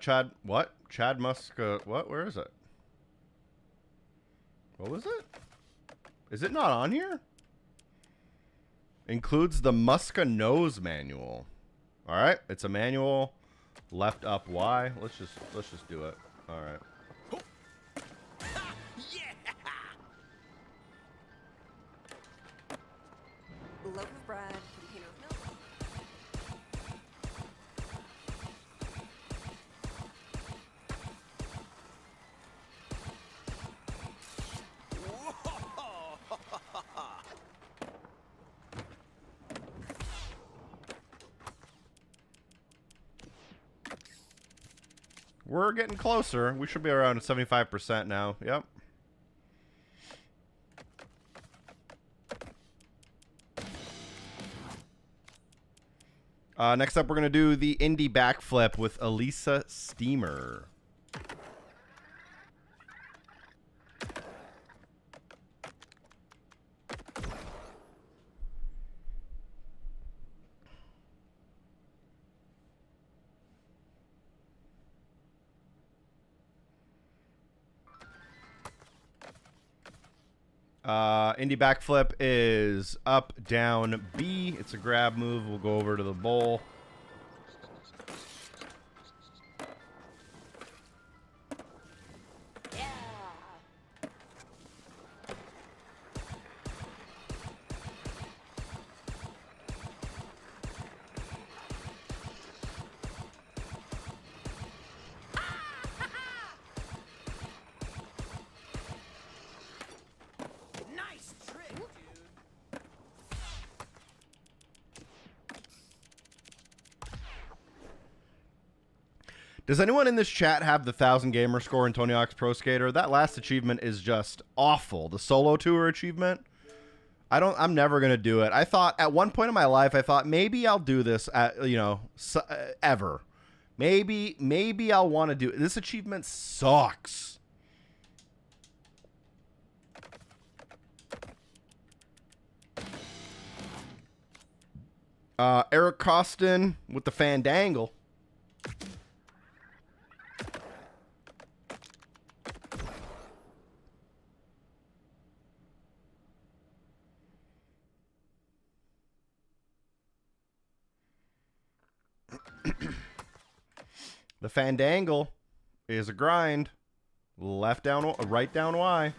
Chad, what? Chad Muska, what? Where is it? What was it? Is it not on here? Includes the Muska nose manual. All right, it's a manual. Left up Y. Let's just do it. All right. Loaf of bread, container of milk. We're getting closer. We should be around 75% now. Yep. Next up, we're going to do the Indy backflip with Elisa Steamer. Indy backflip is up, down, B. It's a grab move. We'll go over to the bowl. Does anyone in this chat have the 1,000 gamer score in Tony Hawk's Pro Skater? That last achievement is just awful. The solo tour achievement. I'm never going to do it. I thought at one point in my life, I thought maybe I'll do this ever. Maybe I'll want to do it. This achievement sucks. Eric Costin with the Fandangle. The Fandangle is a grind. Left down, right down Y.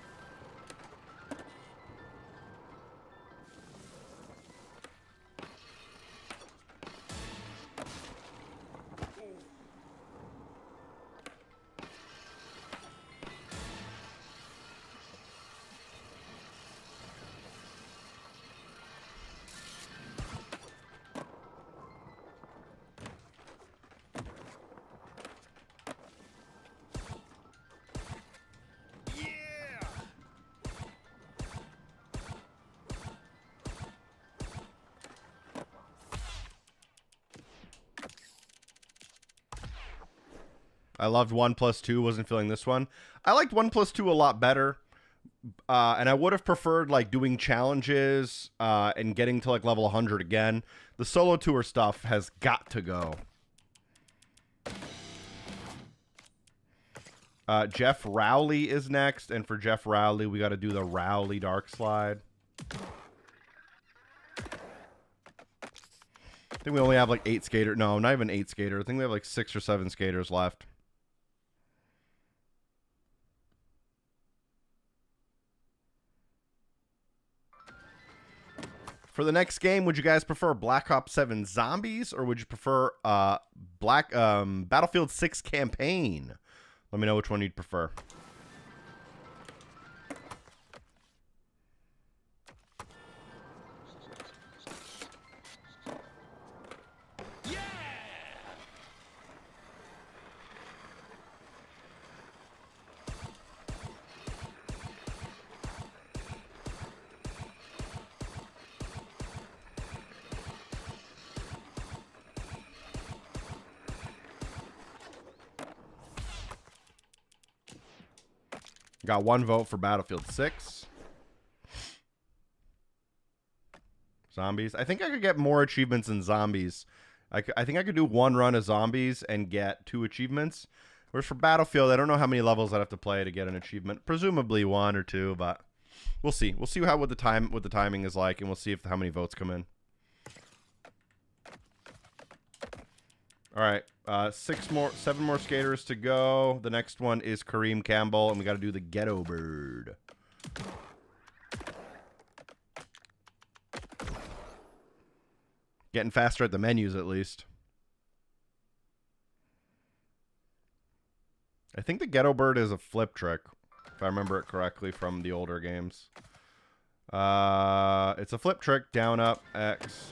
I loved 1+2. Wasn't feeling this one. I liked 1+2 a lot better. And I would have preferred like doing challenges and getting to like level 100 again. The solo tour stuff has got to go. Jeff Rowley is next, and for Jeff Rowley, we got to do the Rowley Dark Slide. I think we only have like 8 skaters. No, not even 8 skaters. I think we have like 6 or 7 skaters left. For the next game, would you guys prefer Black Ops 7 Zombies, or would you prefer Battlefield 6 Campaign? Let me know which one you'd prefer. Got 1 vote for Battlefield 6. Zombies. I think I could get more achievements in Zombies. I think I could do 1 run of Zombies and get 2 achievements. Whereas for Battlefield, I don't know how many levels I'd have to play to get an achievement. Presumably 1 or 2, but we'll see. We'll see what the timing is like, and we'll see how many votes come in. All right, 7 more skaters to go. The next one is Kareem Campbell, and we got to do the Ghetto Bird. Getting faster at the menus, at least. I think the Ghetto Bird is a flip trick, if I remember it correctly from the older games. It's a flip trick, down, up, X.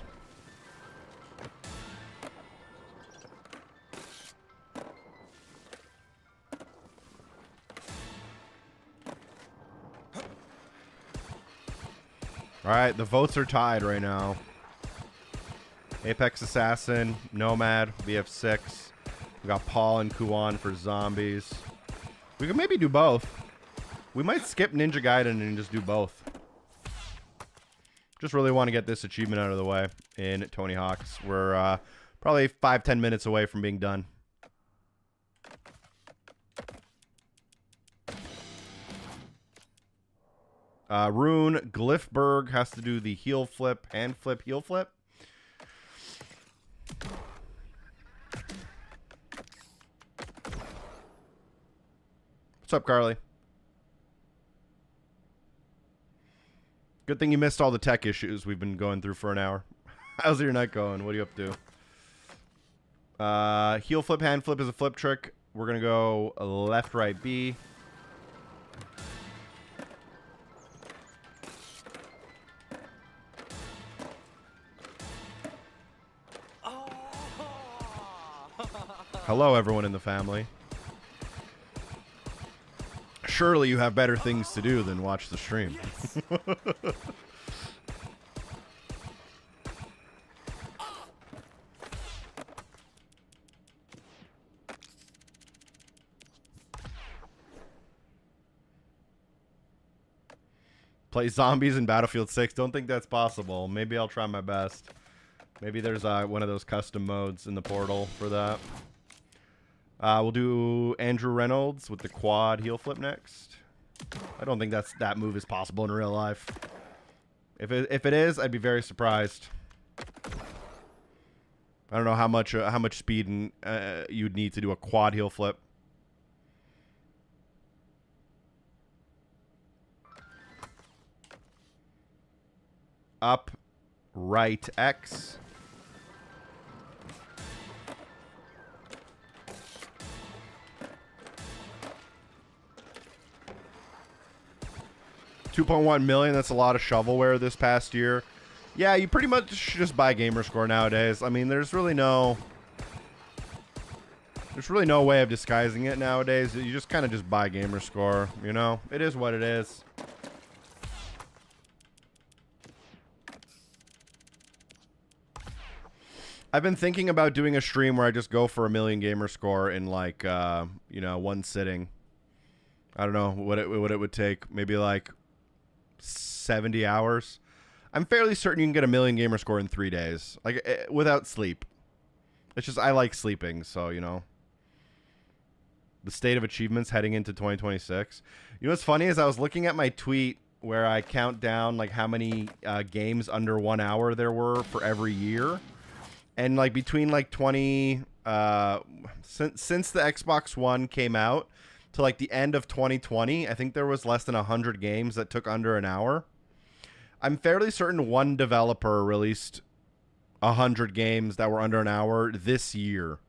All right, the votes are tied right now. Apex Assassin, Nomad, we have 6. We got Paul and Kuan for Zombies. We could maybe do both. We might skip Ninja Gaiden and just do both. Just really want to get this achievement out of the way in Tony Hawk's. We're probably 5-10 minutes away from being done. Rune Glyphberg has to do the heel flip, hand flip, heel flip. What's up, Carly? Good thing you missed all the tech issues we've been going through for an hour. How's your night going? What are you up to? Heel flip, hand flip is a flip trick. We're going to go left, right, B. Hello, everyone in the family. Surely you have better things to do than watch the stream. Yes. Play zombies in Battlefield 6. Don't think that's possible. Maybe I'll try my best. Maybe there's one of those custom modes in the portal for that. We'll do Andrew Reynolds with the quad heel flip next. I don't think that move is possible in real life. If it is, I'd be very surprised. I don't know how much speed and, you'd need to do a quad heel flip. Up, right, X. $2.1 million. That's a lot of shovelware this past year. Yeah, you pretty much should just buy Gamerscore nowadays. I mean, there's really no way of disguising it nowadays. You just kind of just buy Gamerscore, you know? It is what it is. I've been thinking about doing a stream where I just go for 1 million Gamerscore in like you know, one sitting. I don't know what it would take. Maybe like 70 hours. I'm fairly certain you can get 1 million Gamerscore in 3 days, like without sleep. It's just I like sleeping, so you know. The state of achievements heading into 2026. You know what's funny is I was looking at my tweet where I count down like how many games under 1 hour there were for every year, and like between like 20 since the Xbox One came out to like the end of 2020, I think there was less than 100 games that took under an hour. I'm fairly certain one developer released 100 games that were under an hour this year,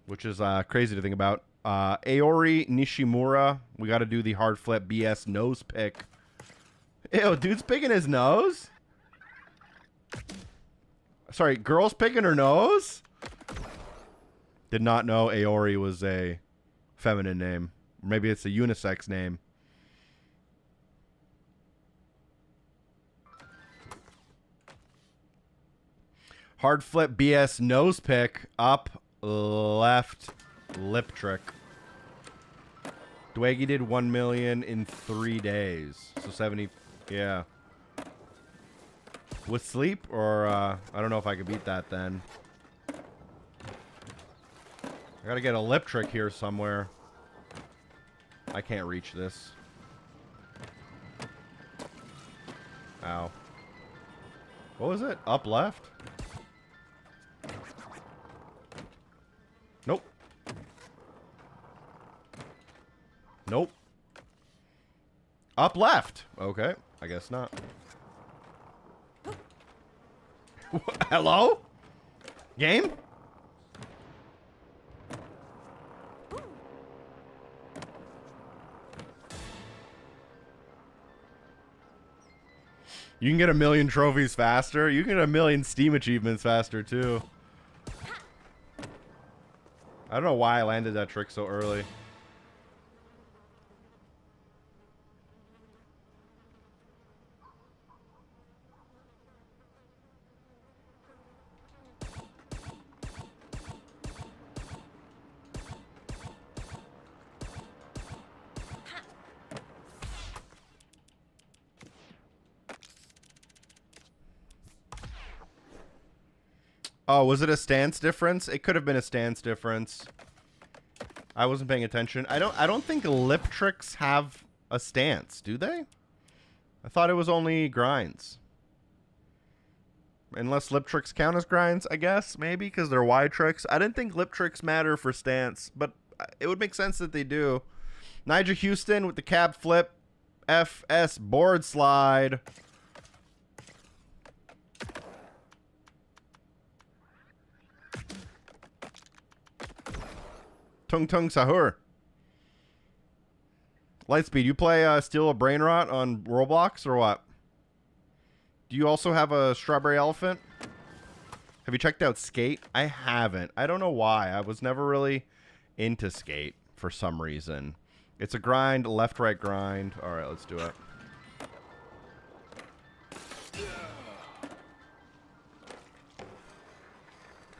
which is crazy to think about. Aori Nishimura, we got to do the hard flip BS nose pick. Ew, dude's picking his nose? Sorry, girl's picking her nose? Did not know Aori was a feminine name. Maybe it's a unisex name. Hard flip BS nose pick. Up, left, lip trick. Dwaggy did 1 million in 3 days. So 70, yeah. With sleep, or I don't know if I could beat that then. I gotta get a lip trick here somewhere. I can't reach this. Ow. What was it? Up left? Nope. Nope. Up left. Okay. I guess not. Hello? Game? You can get 1 million trophies faster. You can get 1 million Steam achievements faster, too. I don't know why I landed that trick so early. Oh, was it a stance difference? It could have been a stance difference. I wasn't paying attention. I don't think lip tricks have a stance, do they? I thought it was only grinds. Unless lip tricks count as grinds, I guess, maybe, because they're wide tricks. I didn't think lip tricks matter for stance, but it would make sense that they do. Nigel Houston with the cab flip. FS board slide. Tung Tung Sahur. Lightspeed, you play Steal a Brain Rot on Roblox or what? Do you also have a Strawberry Elephant? Have you checked out Skate? I haven't. I don't know why. I was never really into Skate for some reason. It's a grind, left-right grind. All right, let's do it.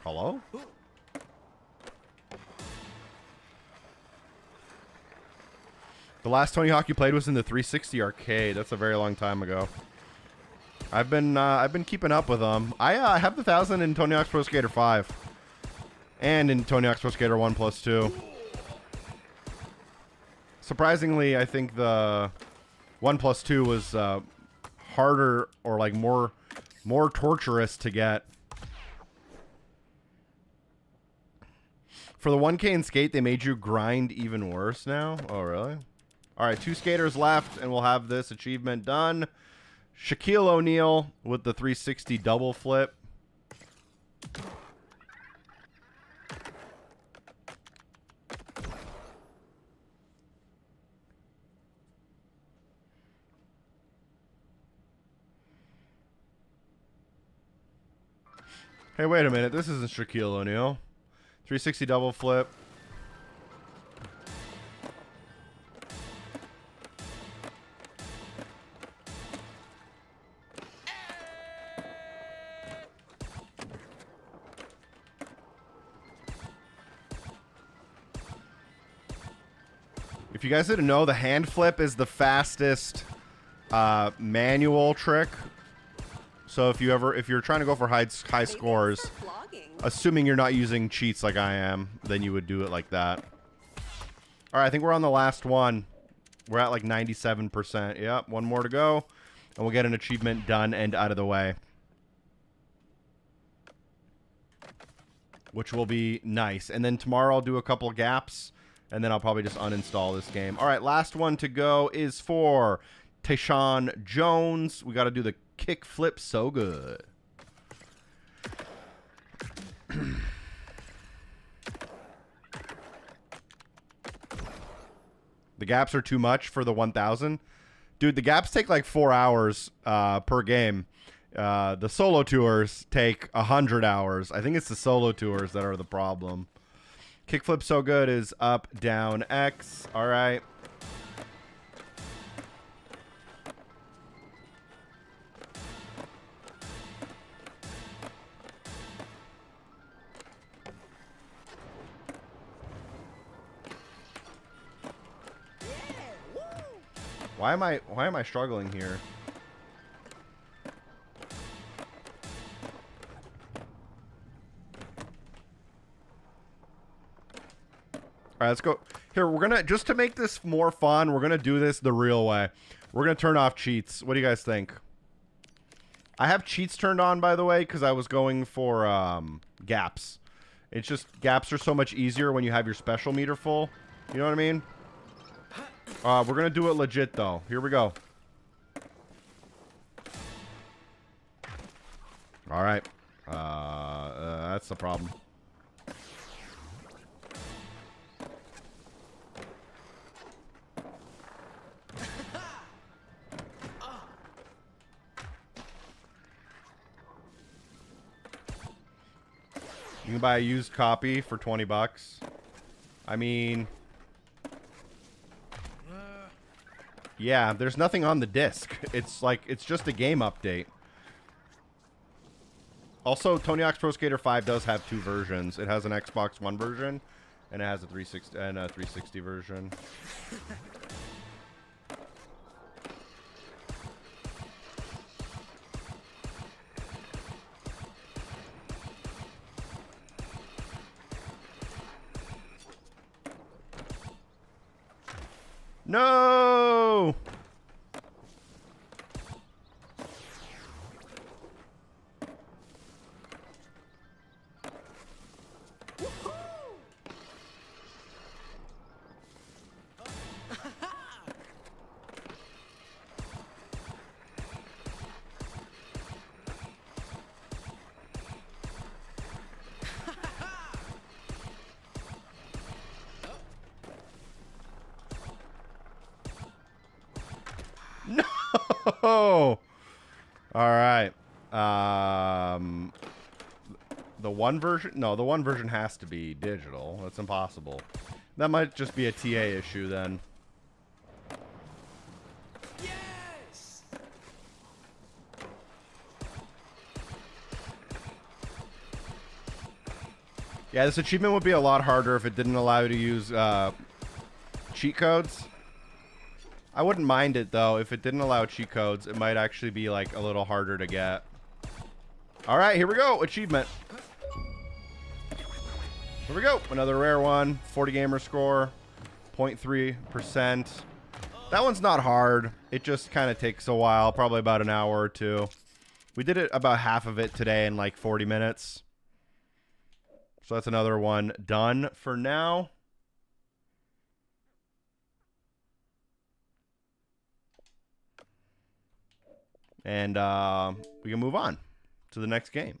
Hello? The last Tony Hawk you played was in the 360 arcade. That's a very long time ago. I've been keeping up with them. I have the 1000 in Tony Hawk's Pro Skater 5, and in Tony Hawk's Pro Skater 1+2. Surprisingly, I think the 1+2 was harder or like more torturous to get For the 1K in skate, they made you grind even worse now? Oh, really? All right, 2 skaters left, and we'll have this achievement done. Shaquille O'Neal with the 360 double flip. Hey, wait a minute. This isn't Shaquille O'Neal. 360 double flip. If you guys didn't know, the hand flip is the fastest manual trick. So if you're trying to go for high scores, assuming you're not using cheats like I am, then you would do it like that. All right, I think we're on the last one. We're at like 97%. Yep, one more to go, and we'll get an achievement done and out of the way, which will be nice. And then tomorrow I'll do a couple gaps, and then I'll probably just uninstall this game. All right, last one to go is for Tayshawn Jones. We got to do the kick flip so good. The gaps are too much for the 1,000. Dude, the gaps take like 4 hours per game. The solo tours take 100 hours. I think it's the solo tours that are the problem. Kickflip so good is up, down, X. All right. Why am I struggling here? All right, let's go. Here, we're gonna, just to make this more fun, we're gonna do this the real way. We're gonna turn off cheats. What do you guys think? I have cheats turned on, by the way, because I was going for gaps. It's just, gaps are so much easier when you have your special meter full. You know what I mean? We're gonna do it legit though. Here we go. All right. That's the problem. You can buy a used copy for 20 bucks. I mean, yeah, there's nothing on the disc. It's like, it's just a game update. Also, Tony Hawk's Pro Skater 5 does have 2 versions. It has an Xbox One version, and it has a 360 version. No! No! All right. The one version? No, the one version has to be digital. That's impossible. That might just be a TA issue then. Yes! Yeah, this achievement would be a lot harder if it didn't allow you to use cheat codes. I wouldn't mind it, though. If it didn't allow cheat codes, it might actually be, like, a little harder to get. All right, here we go. Achievement. Here we go. Another rare one. 40 gamer score. 0.3%. That one's not hard. It just kind of takes a while. Probably about an hour or two. We did it about half of it today in, like, 40 minutes. So that's another one done for now. And we can move on to the next game.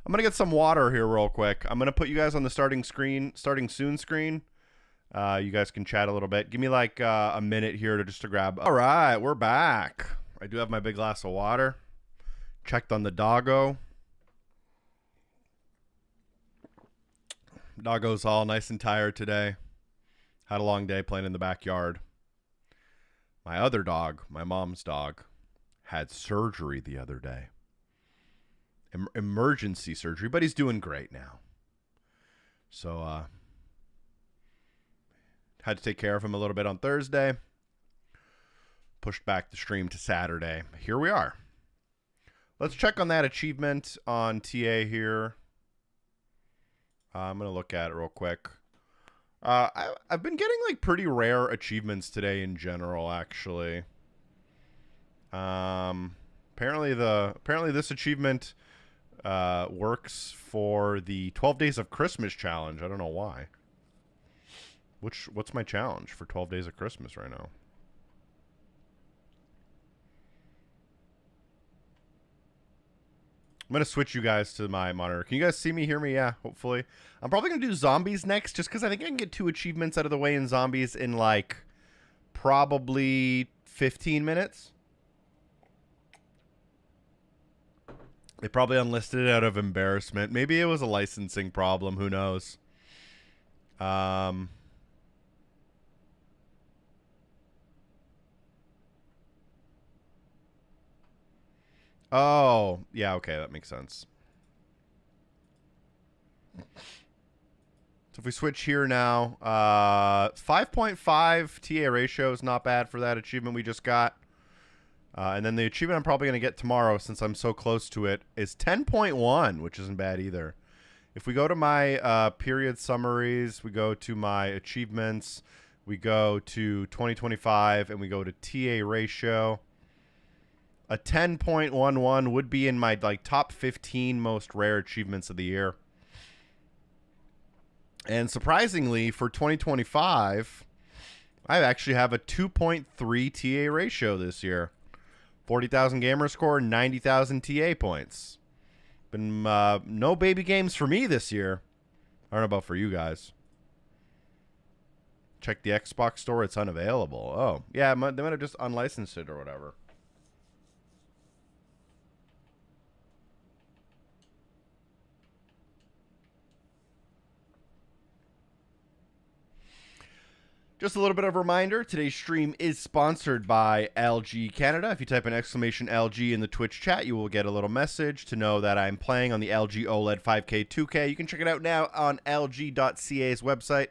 I'm going to get some water here real quick. I'm going to put you guys on the starting soon screen. You guys can chat a little bit. Give me like a minute here to grab. All right, we're back. I do have my big glass of water. Checked on the doggo. Doggo's all nice and tired today. Had a long day playing in the backyard. My other dog, my mom's dog, had surgery the other day. Emergency surgery, but he's doing great now. So, had to take care of him a little bit on Thursday. Pushed back the stream to Saturday. Here we are. Let's check on that achievement on TA here. I'm going to look at it real quick. I've been getting like pretty rare achievements today in general, actually. Apparently this achievement works for the 12 Days of Christmas challenge. I don't know why. What's my challenge for 12 Days of Christmas right now? I'm going to switch you guys to my monitor. Can you guys see me, hear me? Yeah, hopefully. I'm probably going to do zombies next just because I think I can get 2 achievements out of the way in zombies in like probably 15 minutes. They probably unlisted it out of embarrassment. Maybe it was a licensing problem. Who knows? Oh, yeah, okay, that makes sense. So if we switch here now, 5.5 TA ratio is not bad for that achievement we just got. And then the achievement I'm probably going to get tomorrow, since I'm so close to it, is 10.1, which isn't bad either. If we go to my period summaries, we go to my achievements, we go to 2025, and we go to TA ratio. A 10.11 would be in my like top 15 most rare achievements of the year. And surprisingly, for 2025, I actually have a 2.3 TA ratio this year. 40,000 gamer score, 90,000 TA points. Been no baby games for me this year. I don't know about for you guys. Check the Xbox store. It's unavailable. Oh, yeah, they might have just unlicensed it or whatever. Just a little bit of a reminder, today's stream is sponsored by LG Canada. If you type an exclamation LG in the Twitch chat, you will get a little message to know that I'm playing on the LG OLED 5K 2K. You can check it out now on LG.ca's website.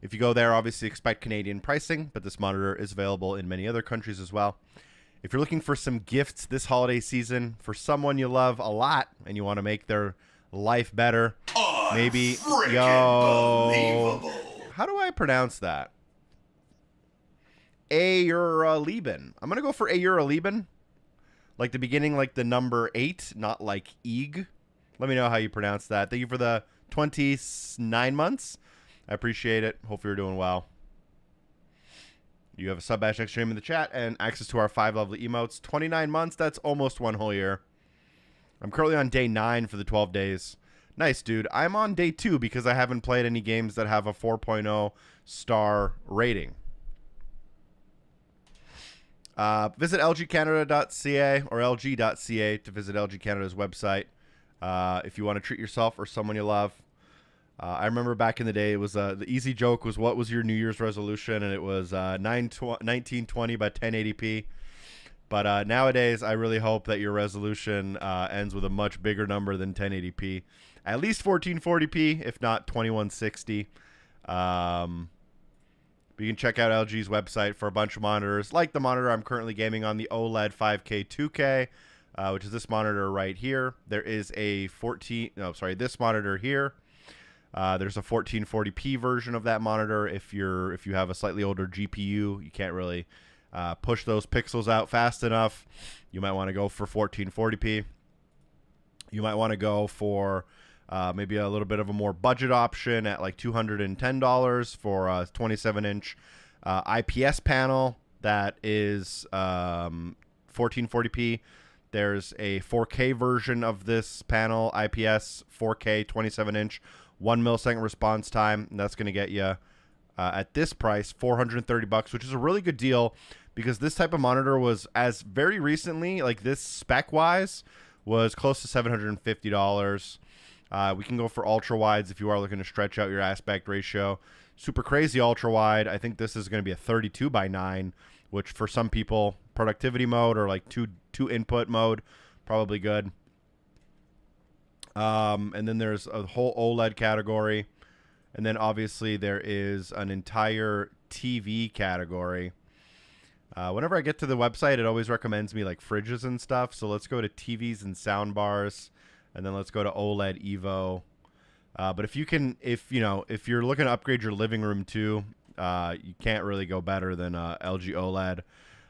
If you go there, obviously expect Canadian pricing, but this monitor is available in many other countries as well. If you're looking for some gifts this holiday season for someone you love a lot and you want to make their life better, maybe, how do I pronounce that? Eyuraliban. I'm going to go for Eyuraliban. Like the beginning, like the number 8, not like Eeg. Let me know how you pronounce that. Thank you for the 29 months. I appreciate it. Hope you're doing well. You have a sub bash next stream in the chat and access to our 5 lovely emotes. 29 months, that's almost 1 whole year. I'm currently on day 9 for the 12 days. Nice, dude. I'm on day 2 because I haven't played any games that have a 4.0 star rating. Visit lgcanada.ca or lg.ca to visit LG Canada's website if you want to treat yourself or someone you love. I remember back in the day, it was the easy joke was, what was your New Year's resolution? And it was 1920 by 1080p. But nowadays, I really hope that your resolution ends with a much bigger number than 1080p. At least 1440p, if not 2160. You can check out LG's website for a bunch of monitors, like the monitor I'm currently gaming on, the OLED 5K 2K, which is this monitor right here. There is a this monitor here. There's a 1440p version of that monitor. If you have a slightly older GPU, you can't really push those pixels out fast enough. You might want to go for 1440p. You might want to go for Maybe a little bit of a more budget option at like $210 for a 27-inch IPS panel that is 1440p. There's a 4K version of this panel, IPS 4K 27-inch, 1 millisecond response time. And that's going to get you at this price $430, which is a really good deal because this type of monitor was, as very recently, like this spec wise, was close to $750. We can go for ultra wides if you are looking to stretch out your aspect ratio. Super crazy ultra wide. I think this is going to be a 32:9, which for some people, productivity mode or like two input mode, probably good. And then there's a whole OLED category. And then obviously there is an entire TV category. Whenever I get to the website, it always recommends me like fridges and stuff. So let's go to TVs and sound bars, and then let's go to OLED Evo. But if you're looking to upgrade your living room too, you can't really go better than LG OLED.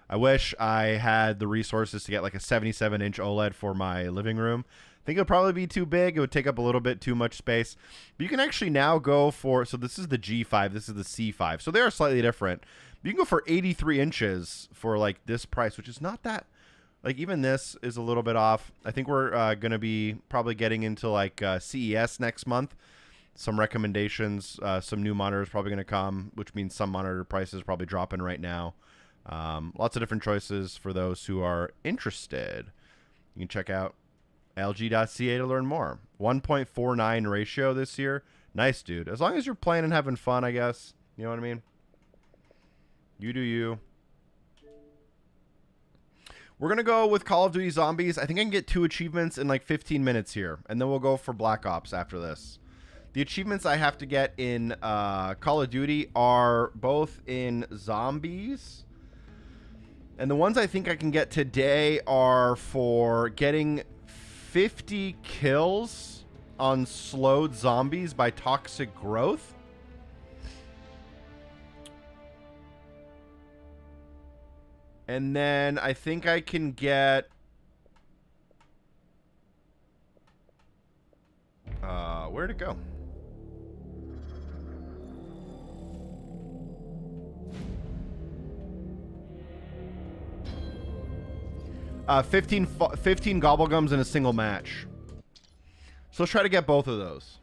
I wish I had the resources to get like a 77-inch OLED for my living room. I think it would probably be too big. It would take up a little bit too much space. But you can actually now go for, so this is the G5, this is the C5. So they are slightly different. But you can go for 83 inches for like this price, which is not that, like even this is a little bit off. I think we're going to be probably getting into like CES next month. Some recommendations, some new monitors probably going to come, which means some monitor prices probably dropping right now. Lots of different choices for those who are interested. You can check out LG.ca to learn more. 1.49 ratio this year. Nice, dude. As long as you're playing and having fun, I guess. You know what I mean? You do you. We're going to go with Call of Duty Zombies. I think I can get 2 achievements in like 15 minutes here. And then we'll go for Black Ops after this. The achievements I have to get in Call of Duty are both in Zombies. And the ones I think I can get today are for getting 50 kills on slowed zombies by toxic growth. And then I think I can get... where'd it go? Uh, 15 gobblegums in a single match. So let's try to get both of those.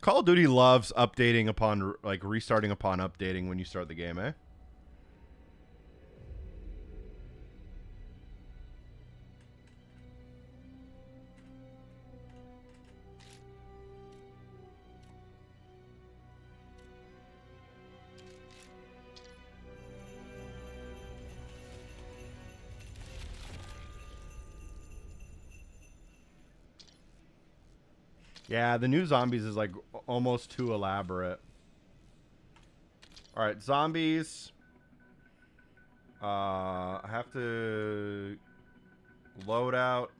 Call of Duty loves updating upon, like, restarting upon updating when you start the game, eh? Yeah, the new Zombies is like almost too elaborate. All right, Zombies. I have to load out.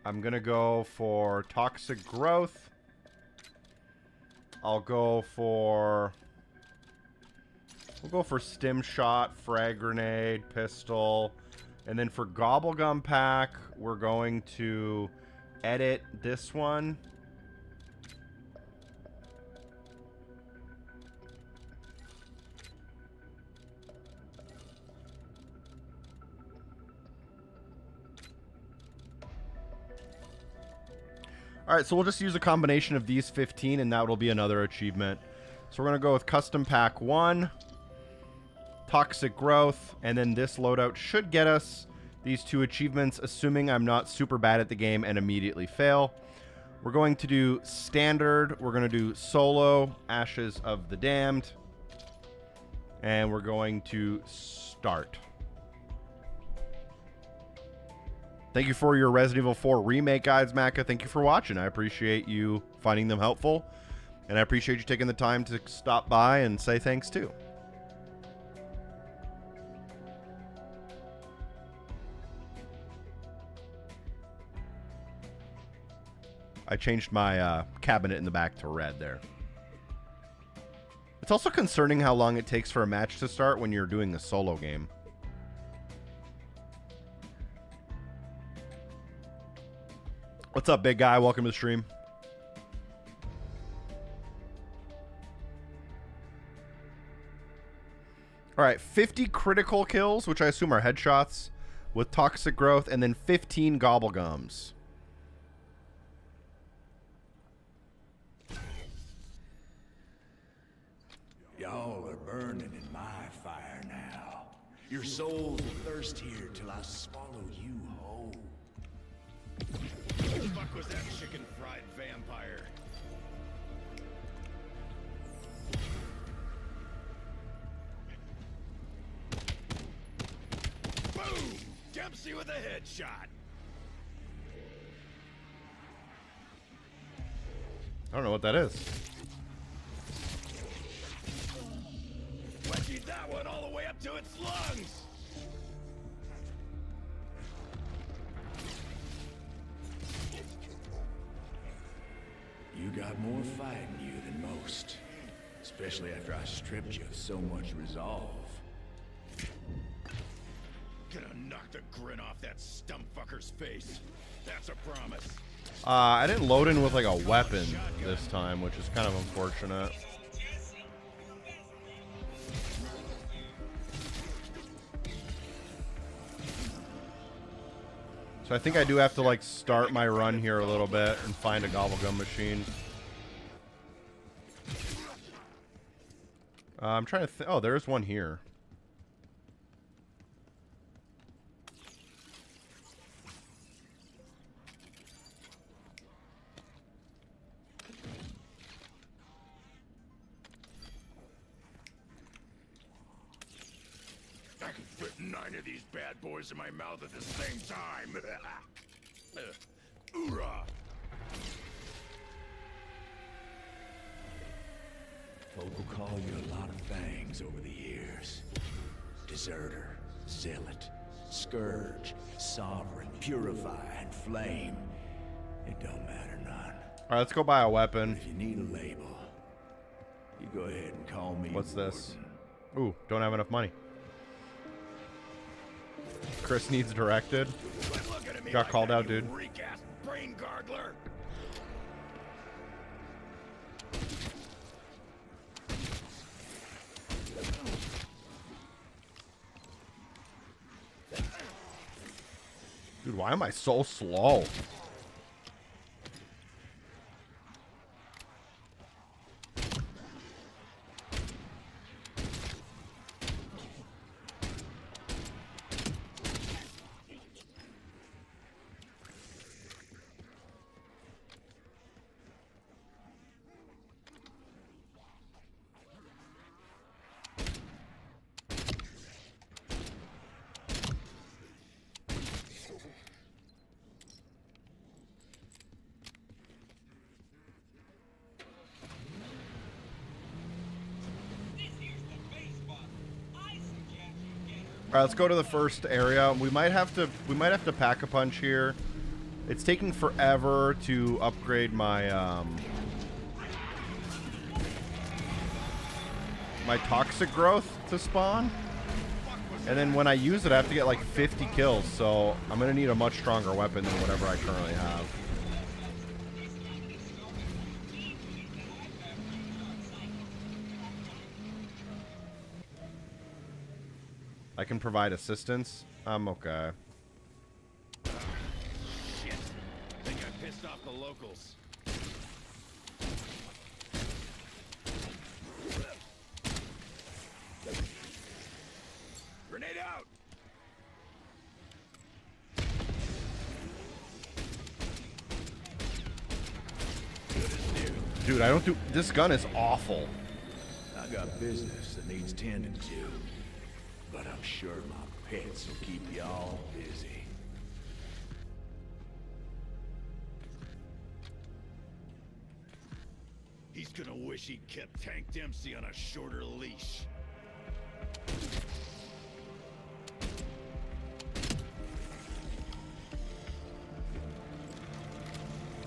I'm going to go for Toxic Growth. I'll go for... We'll go for Stim Shot, Frag Grenade, Pistol. And then for Gobblegum Pack, we're going to edit this one. Alright, so we'll just use a combination of these 15, and that will be another achievement. So we're going to go with Custom Pack 1. Toxic Growth, and then this loadout should get us these 2 achievements, assuming I'm not super bad at the game and immediately fail. We're going to do Standard, we're going to do Solo, Ashes of the Damned, and we're going to start. Thank you for your Resident Evil 4 remake guides, Macca. Thank you for watching. I appreciate you finding them helpful, and I appreciate you taking the time to stop by and say thanks too. I changed my cabinet in the back to red there. It's also concerning how long it takes for a match to start when you're doing a solo game. What's up, big guy? Welcome to the stream. All right, 50 critical kills, which I assume are headshots, with toxic growth, and then 15 gobblegums. Y'all are burning in my fire now. Your souls will thirst here till I swallow you whole. What the fuck was that chicken fried vampire? Boom! Dempsey with a headshot. I don't know what that is. Wedgied that one all the way up to its lungs. You got more fight in you than most. Especially after I stripped you of so much resolve. Gonna knock the grin off that stump fucker's face. That's a promise. I didn't load in with like a weapon this time, which is kind of unfortunate. So I think I do have to like start my run here a little bit and find a gobblegum machine. I'm trying to oh, there's one here. I can fit 9 of these bad boys in my mouth at the same time. Hoorah! Folk will call you a lot of things over the years. Deserter, zealot, scourge, sovereign, purify, and flame. It don't matter none. All right, let's go buy a weapon. If you need a label, you go ahead and call me. What's this? Warden. Ooh, don't have enough money. Chris needs directed. Quit looking at me Got like called that, out, you dude. Reek-ass brain gargler. Dude, why am I so slow? All right, let's go to the first area. We might have to pack a punch here. It's taking forever to upgrade my my toxic growth to spawn. And then when I use it, I have to get like 50 kills. So I'm gonna need a much stronger weapon than whatever I currently have. I can provide assistance. I'm okay. Shit. Think I pissed off the locals. Grenade out! Dude, I don't do... This gun is awful. I got business that needs tending to. But I'm sure my pets will keep y'all busy. He's gonna wish he kept Tank Dempsey on a shorter leash.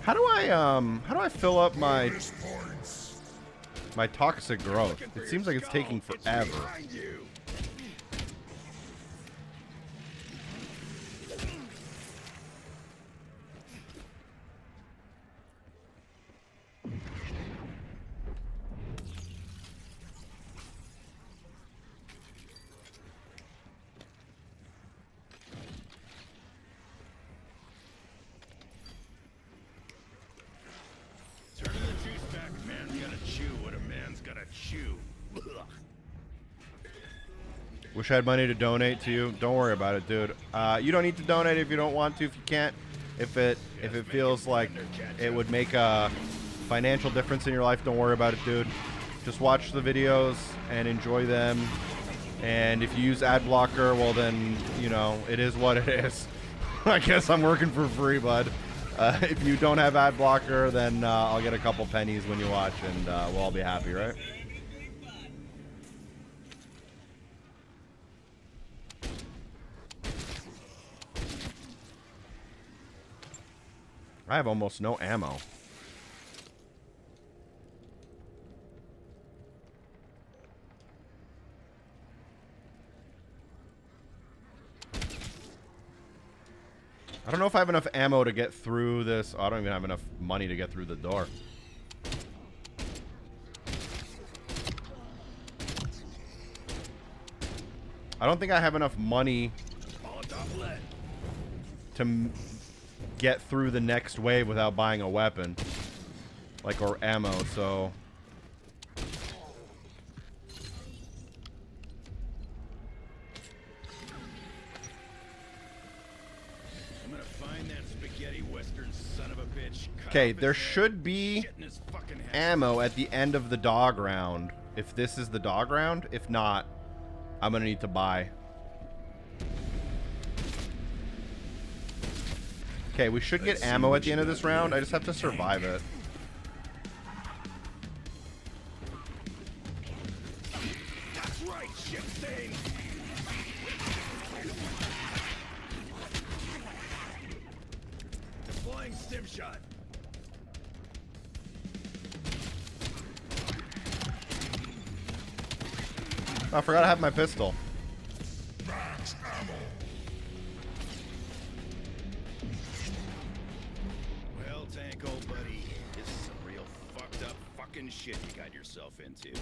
How do I fill up my toxic growth? It seems like it's taking forever. Wish I had money to donate to you. Don't worry about it, dude. You don't need to donate if you don't want to. If you can't, if it feels like it would make a financial difference in your life, don't worry about it, dude. Just watch the videos and enjoy them. And if you use ad blocker, well then, you know, it is what it is. I guess I'm working for free, bud. If you don't have ad blocker, then I'll get a couple pennies when you watch, and we'll all be happy, right? I have almost no ammo. I don't know if I have enough ammo to get through this. Oh, I don't even have enough money to get through the door. I don't think I have enough money to get through the next wave without buying a weapon, like, or ammo, so I'm gonna find that spaghetti western son of a bitch. okay, there should be ammo at the end of the dog round if this is the dog round. If not, I'm gonna need to buy. Okay, we should get ammo at the end of this round. I just have to survive it. That's right, shit stain. Deploying stim shot. Oh, I forgot to have my pistol. Well, Tank, old buddy, this is some real fucked up fucking shit you got yourself into.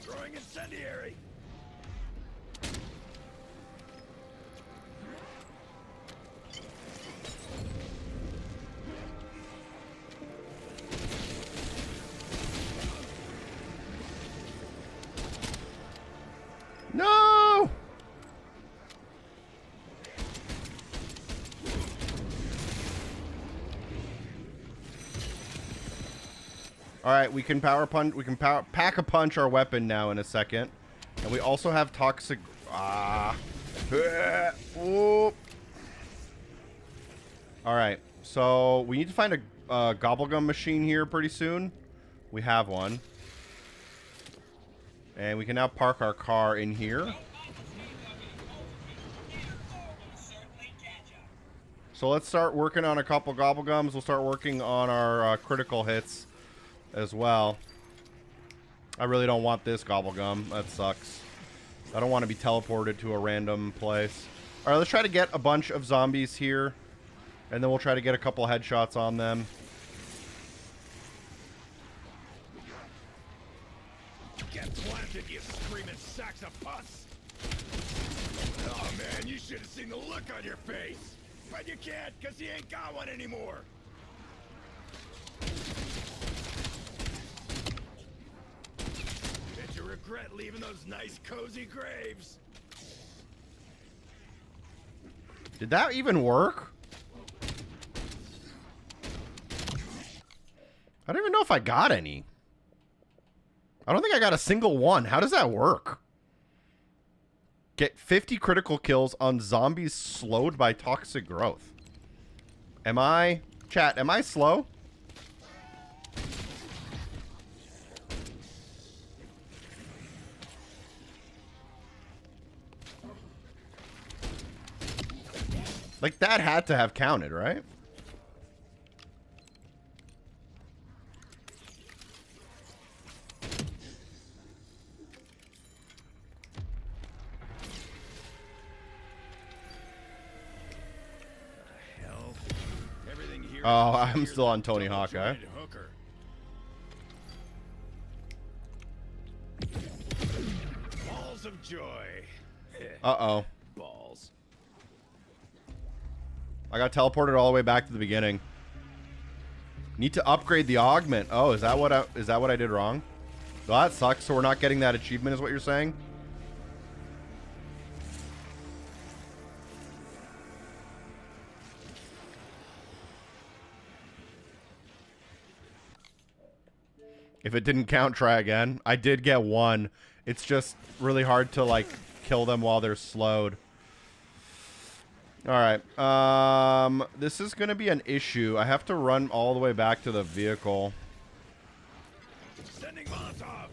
Throwing incendiary. No! All right, we can power punch. We can pack a punch our weapon now in a second, and we also have toxic. All right, so we need to find a gobblegum machine here pretty soon. We have one, and we can now park our car in here. So let's start working on a couple gobblegums. We'll start working on our critical hits as well. I really don't want this gobblegum. That sucks. I don't want to be teleported to a random place. All right, let's try to get a bunch of zombies here, and then we'll try to get a couple headshots on them. Get planted, you screaming sacks of pus! Oh man, you should have seen the look on your face! But you can't, because he ain't got one anymore! Bet you regret leaving those nice cozy graves! Did that even work? I don't even know if I got any. I don't think I got a single one. How does that work? Get 50 critical kills on zombies slowed by toxic growth. Am I... Chat, am I slow? Like, that had to have counted, right? Hell, everything here. Oh, I'm still on Tony Hawk, eh? Hooker. Balls of joy. Uh-oh. Balls. I got teleported all the way back to the beginning. Need to upgrade the augment. Oh, is that what I did wrong? Well, that sucks. So we're not getting that achievement, is what you're saying? If it didn't count, try again. I did get one. It's just really hard to, like, kill them while they're slowed. Alright. This is going to be an issue. I have to run all the way back to the vehicle. Sending Molotov.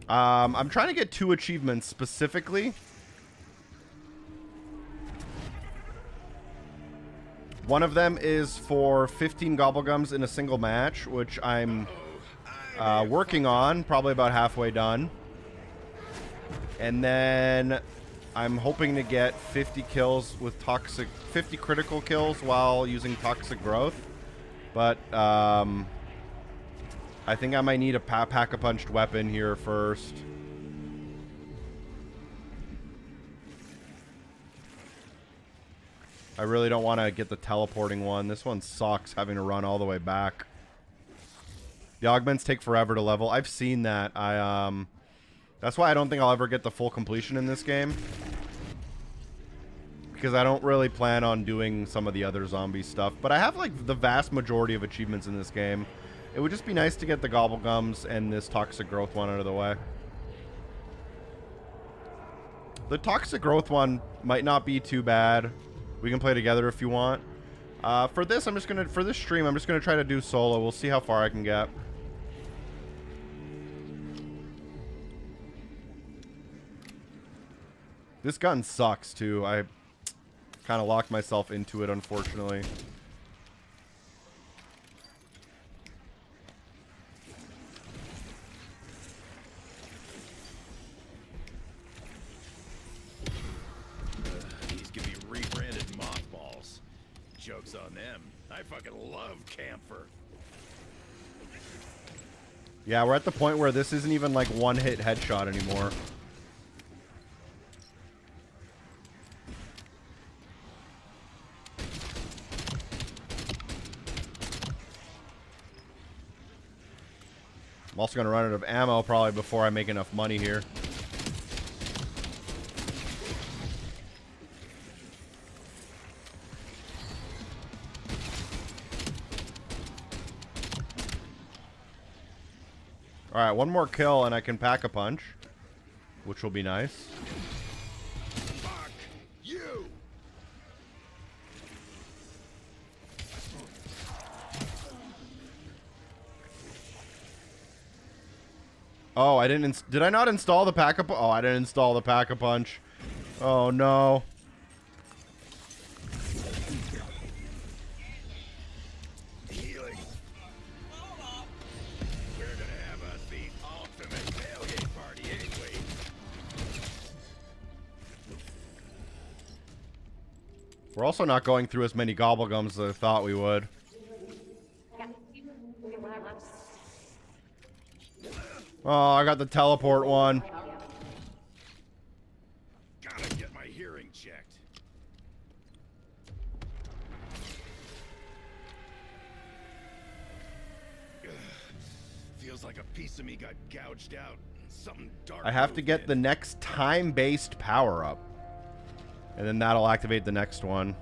I'm trying to get 2 achievements specifically. One of them is for 15 Gobblegums in a single match, which I'm working on, probably about halfway done. And then I'm hoping to get 50 kills with 50 critical kills while using Toxic Growth. But I think I might need a pack-a-punched weapon here first. I really don't want to get the teleporting one. This one sucks, having to run all the way back. The augments take forever to level. I've seen that. That's why I don't think I'll ever get the full completion in this game. Because I don't really plan on doing some of the other zombie stuff. But I have, like, the vast majority of achievements in this game. It would just be nice to get the Gobblegums and this Toxic Growth one out of the way. The Toxic Growth one might not be too bad. We can play together if you want. For this, for this stream, I'm just gonna try to do solo. We'll see how far I can get. This gun sucks too. I kind of locked myself into it, unfortunately. These can be rebranded mothballs. Joke's on them. I fucking love camphor. Yeah, we're at the point where this isn't even like one-hit headshot anymore. I'm also going to run out of ammo probably before I make enough money here. Alright, one more kill and I can pack a punch, which will be nice. Fuck you! Oh, I didn't. Did I not install the pack-a-punch? Oh, I didn't install the pack-a-punch. Oh no. Healing. We're gonna have us the ultimate tailgate party, ain't we? We're also not going through as many Gobblegums as I thought we would. Oh, I got the teleport one. Gotta get my hearing checked. Ugh. Feels like a piece of me got gouged out. Something dark. I have to moved get in. the next time-based power-up. And then that'll activate the next one.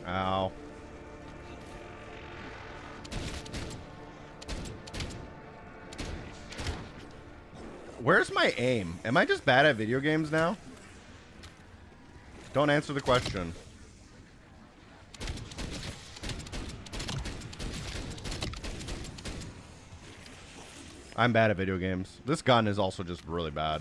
Ow. Where's my aim? Am I just bad at video games now? Don't answer the question. I'm bad at video games. This gun is also just really bad.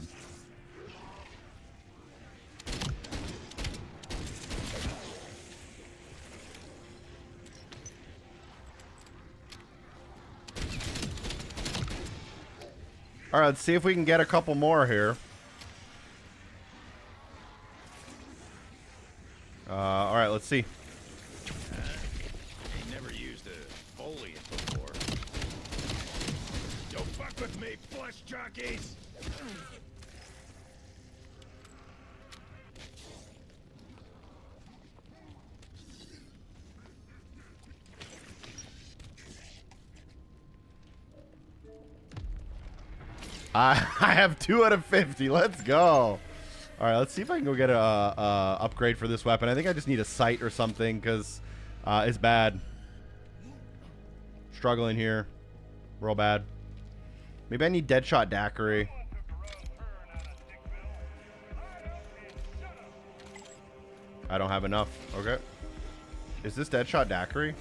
All right, let's see if we can get a couple more here. All right, let's see. Ain't never used a foliant before. Don't fuck with me, flesh jockeys! I have 2 out of 50. Let's go. All right, let's see if I can go get a upgrade for this weapon. I think I just need a sight or something because it's bad. Struggling here. Real bad. Maybe I need Deadshot Daiquiri. I don't have enough. Okay. Is this Deadshot Daiquiri?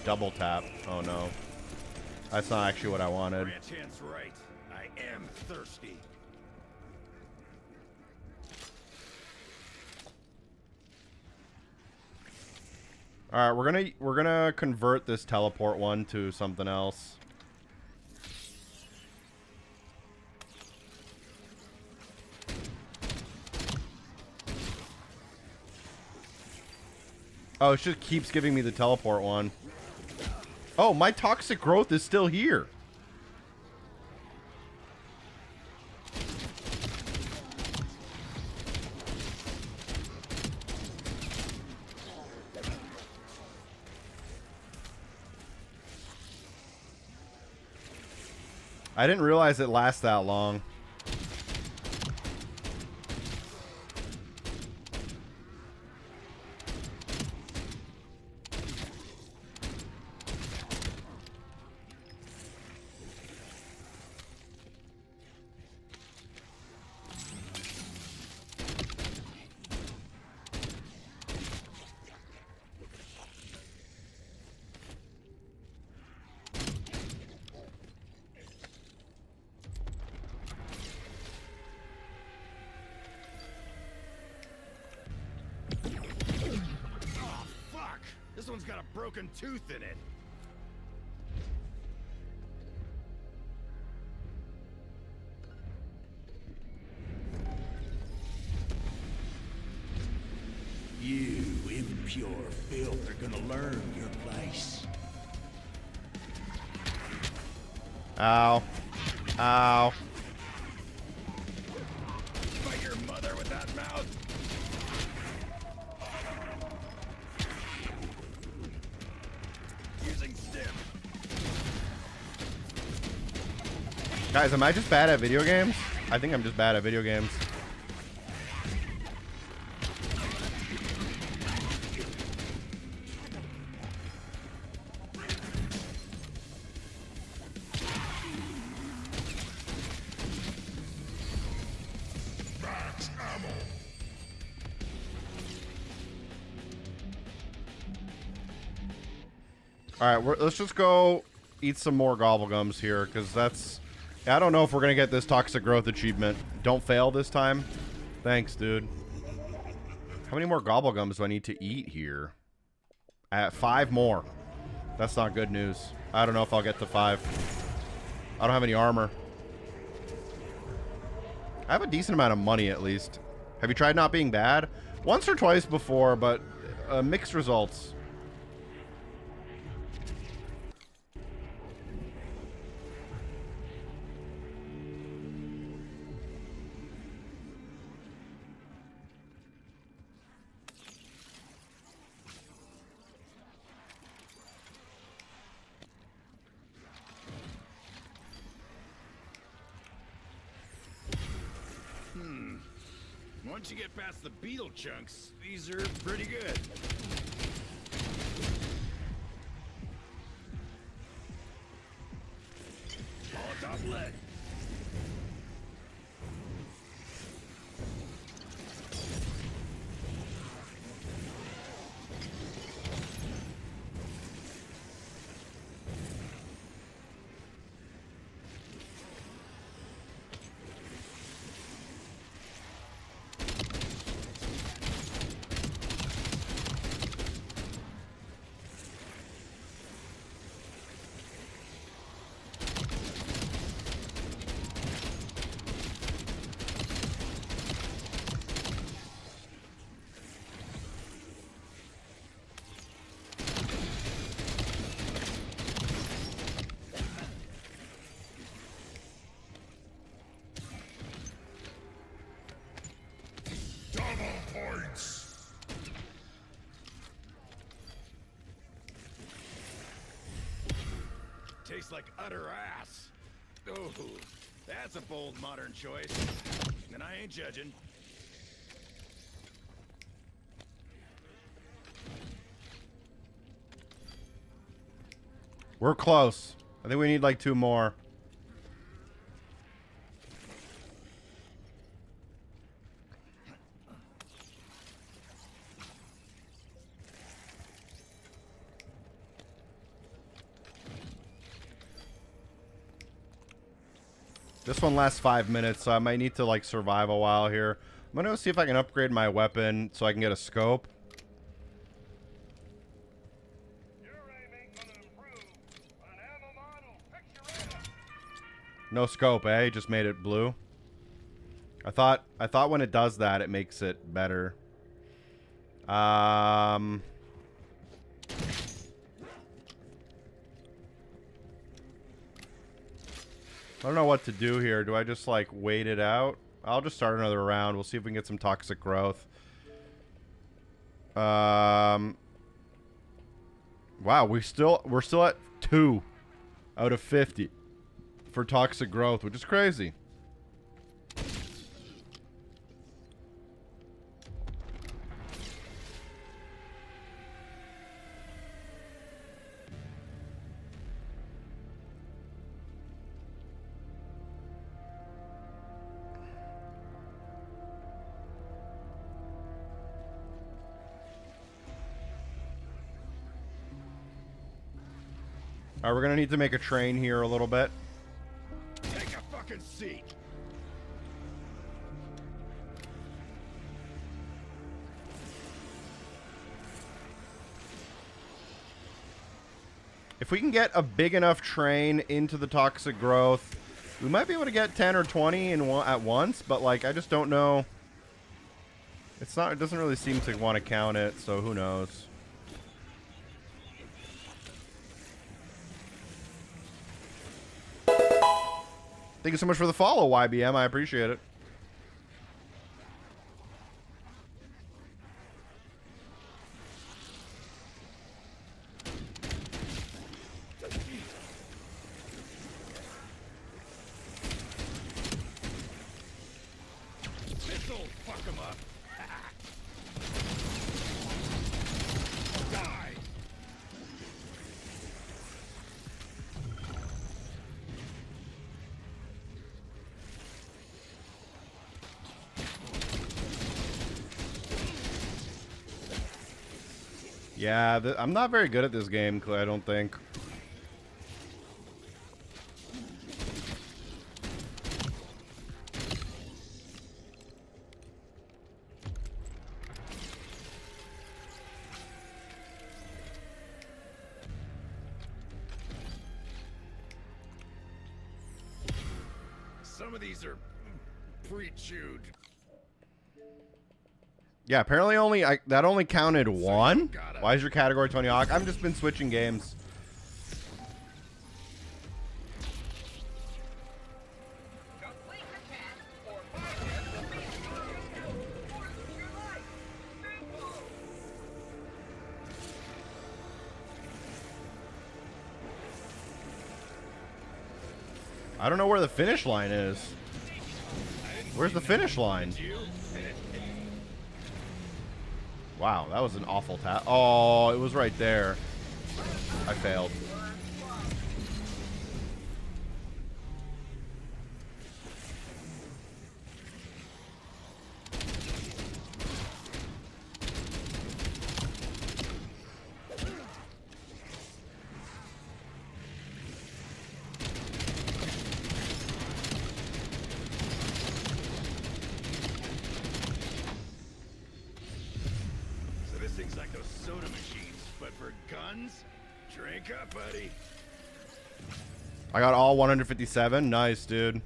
Double tap. Oh, no. That's not actually what I wanted. Chance right. I am thirsty. All right, we're gonna convert this teleport one to something else. Oh, it just keeps giving me the teleport one. Oh, my toxic growth is still here. I didn't realize it lasts that long. This one's got a broken tooth in it. You impure filth are gonna learn your place. Ow. Ow. Fight your mother with that mouth. Using stim. Guys, am I just bad at video games? I think I'm just bad at video games. All right, let's just go eat some more gobblegums here, because that's... I don't know if we're going to get this toxic growth achievement. Don't fail this time. Thanks, dude. How many more gobblegums do I need to eat here? 5 more. That's not good news. I don't know if I'll get to 5. I don't have any armor. I have a decent amount of money, at least. Have you tried not being bad? Once or twice before, but mixed results. Once you get past the beetle chunks, these are pretty good. Molotov lead. tastes like utter ass. Oh, that's a bold modern choice. And I ain't judging. We're close. I think we need like 2 more. This one lasts 5 minutes, so I might need to like survive a while here. I'm gonna go see if I can upgrade my weapon so I can get a scope. No scope, eh? Just made it blue. I thought when it does that, it makes it better. I don't know what to do here. Do I just like wait it out? I'll just start another round. We'll see if we can get some toxic growth. Wow, we're still at 2 out of 50 for toxic growth, which is crazy. Alright, we're gonna need to make a train here a little bit. Take a fucking seat. If we can get a big enough train into the toxic growth, we might be able to get 10 or 20 at once, but like I just don't know. It doesn't really seem to want to count it, so who knows. Thank you so much for the follow, YBM. I appreciate it. This'll fuck him up. Die. Yeah, I'm not very good at this game, I don't think. Some of these are pre-chewed. Yeah, apparently that only counted 1. Why is your category Tony Hawk? I've just been switching games. I don't know where the finish line is. Where's the finish line? Wow, that was an awful tap. Oh, it was right there. I failed. Things like those soda machines, but for guns? Drink up, buddy. I got all 157. Nice, dude.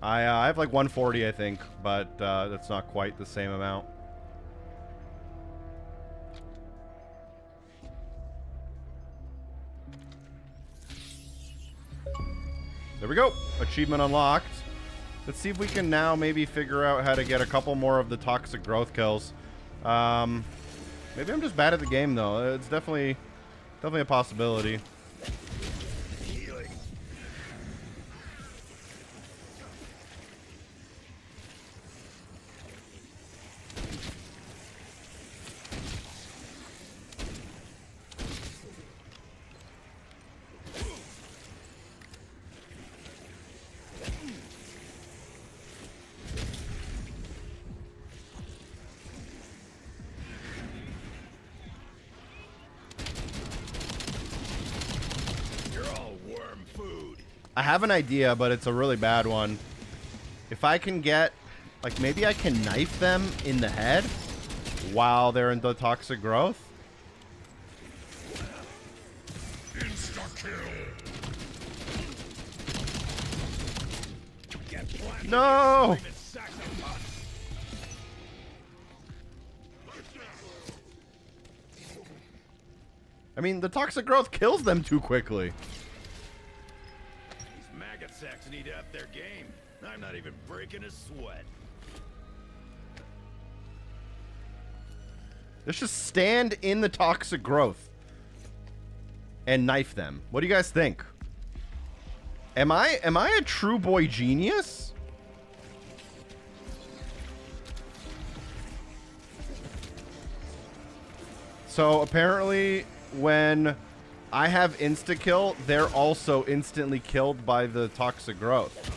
I have like 140, I think, but that's not quite the same amount. There we go. Achievement unlocked. Let's see if we can now maybe figure out how to get a couple more of the toxic growth kills. Maybe I'm just bad at the game, though. It's definitely a possibility. I have an idea, but it's a really bad one. If I can get, like, maybe I can knife them in the head while they're in the toxic growth. No! I mean, the toxic growth kills them too quickly. These maggot sacks need to up their game. I'm not even breaking a sweat. Let's just stand in the toxic growth and knife them. What do you guys think? Am I a true boy genius? So apparently when I have insta-kill, they're also instantly killed by the toxic growth.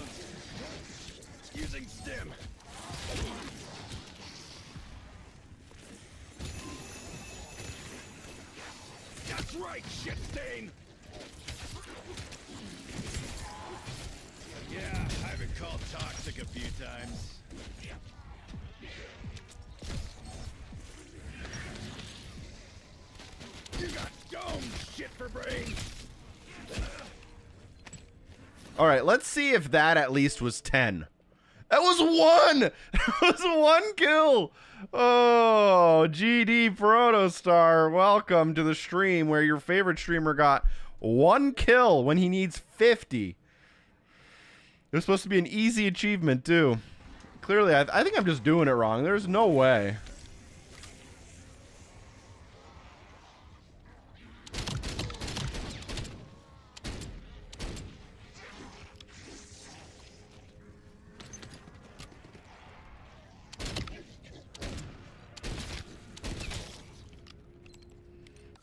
Using stim. That's right, shit stain. Yeah, I've been called toxic a few times. You got dome shit for brains. All right, let's see if that at least was 10. That was 1. That was 1 kill. Oh, GD Protostar, welcome to the stream where your favorite streamer got 1 kill when he needs 50. It was supposed to be an easy achievement too. Clearly, I think I'm just doing it wrong. There's no way.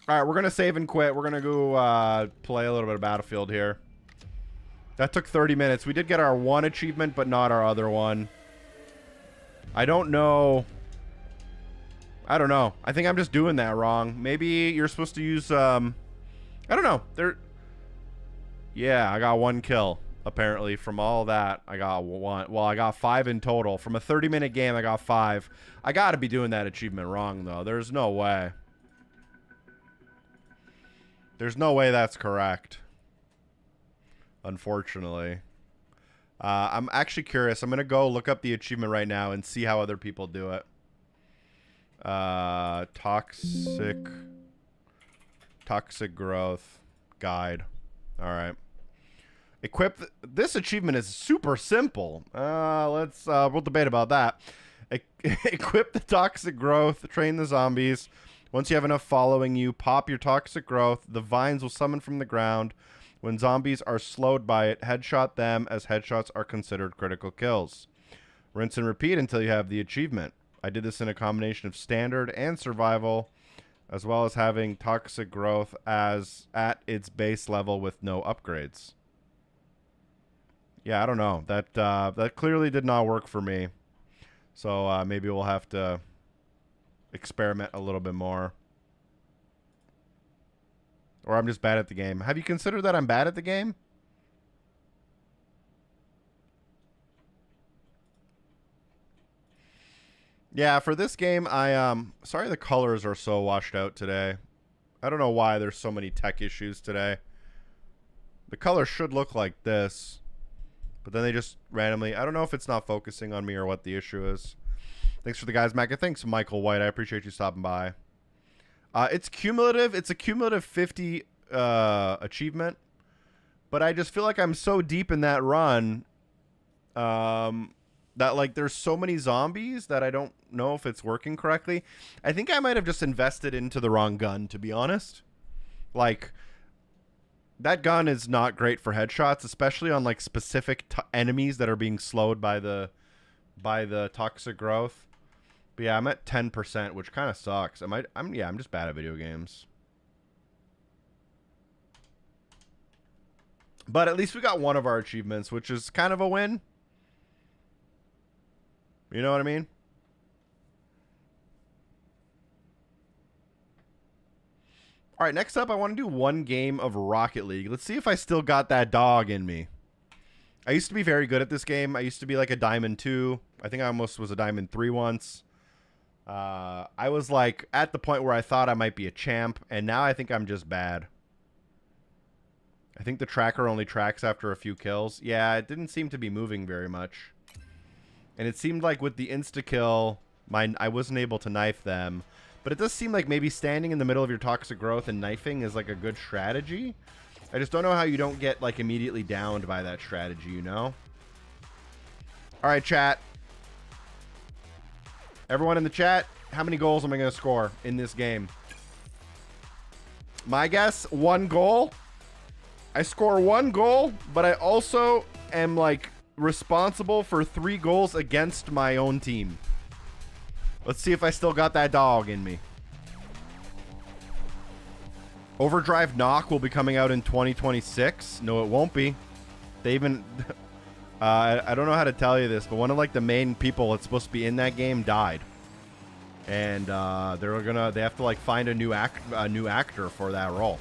All right, we're going to save and quit. We're going to go play a little bit of Battlefield here. That took 30 minutes. We did get our 1 achievement, but not our other one. I don't know. I don't know. I think I'm just doing that wrong. Maybe you're supposed to use... I don't know. Yeah, I got 1 kill, apparently. From all that, I got 1. Well, I got 5 in total. From a 30-minute game, I got 5. I got to be doing that achievement wrong, though. There's no way. There's no way that's correct. Unfortunately. I'm actually curious. I'm going to go look up the achievement right now and see how other people do it. Toxic growth guide. All right. This achievement is super simple. We'll debate about that. Equip the toxic growth, train the zombies. Once you have enough following you, pop your toxic growth. The vines will summon from the ground. When zombies are slowed by it, headshot them, as headshots are considered critical kills. Rinse and repeat until you have the achievement. I did this in a combination of standard and survival, as well as having toxic growth as at its base level with no upgrades. Yeah, I don't know. That clearly did not work for me. So maybe we'll have to experiment a little bit more. Or I'm just bad at the game. Have you considered that I'm bad at the game? Yeah, for this game, sorry the colors are so washed out today. I don't know why there's so many tech issues today. The color should look like this, but then they just randomly, I don't know if it's not focusing on me or what the issue is. Thanks for the guys, Mac. Thanks, Michael White. I appreciate you stopping by. It's cumulative. It's a cumulative 50 achievement, but I just feel like I'm so deep in that run that like there's so many zombies that I don't know if it's working correctly. I think I might have just invested into the wrong gun, to be honest. Like, that gun is not great for headshots, especially on like specific enemies that are being slowed by the toxic growth. But yeah, I'm at 10%, which kind of sucks. I'm just bad at video games. But at least we got one of our achievements, which is kind of a win. You know what I mean? All right, next up, I want to do one game of Rocket League. Let's see if I still got that dog in me. I used to be very good at this game. I used to be like a Diamond 2. I think I almost was a Diamond 3 once. I was like at the point where I thought I might be a champ, and now I think I'm just bad. I think the tracker only tracks after a few kills. Yeah, it didn't seem to be moving very much. And it seemed like with the insta-kill, I wasn't able to knife them. But it does seem like maybe standing in the middle of your toxic growth and knifing is like a good strategy. I just don't know how you don't get like immediately downed by that strategy, you know? Alright, chat. Everyone in the chat, how many goals am I going to score in this game? My guess, 1 goal. I score 1 goal, but I also am like responsible for 3 goals against my own team. Let's see if I still got that dog in me. Overdrive Knock will be coming out in 2026. No, it won't be. They even... I don't know how to tell you this, but one of like the main people that's supposed to be in that game died. And they have to like find a new actor for that role.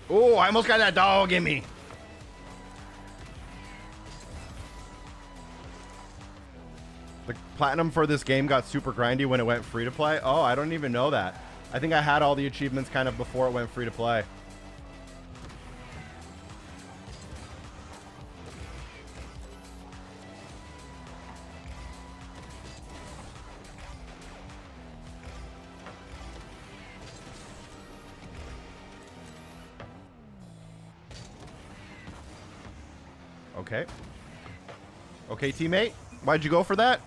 Oh, I almost got that dog in me. The platinum for this game got super grindy when it went free to play. Oh, I don't even know that. I think I had all the achievements kind of before it went free to play. Okay. Okay, teammate. Why'd you go for that?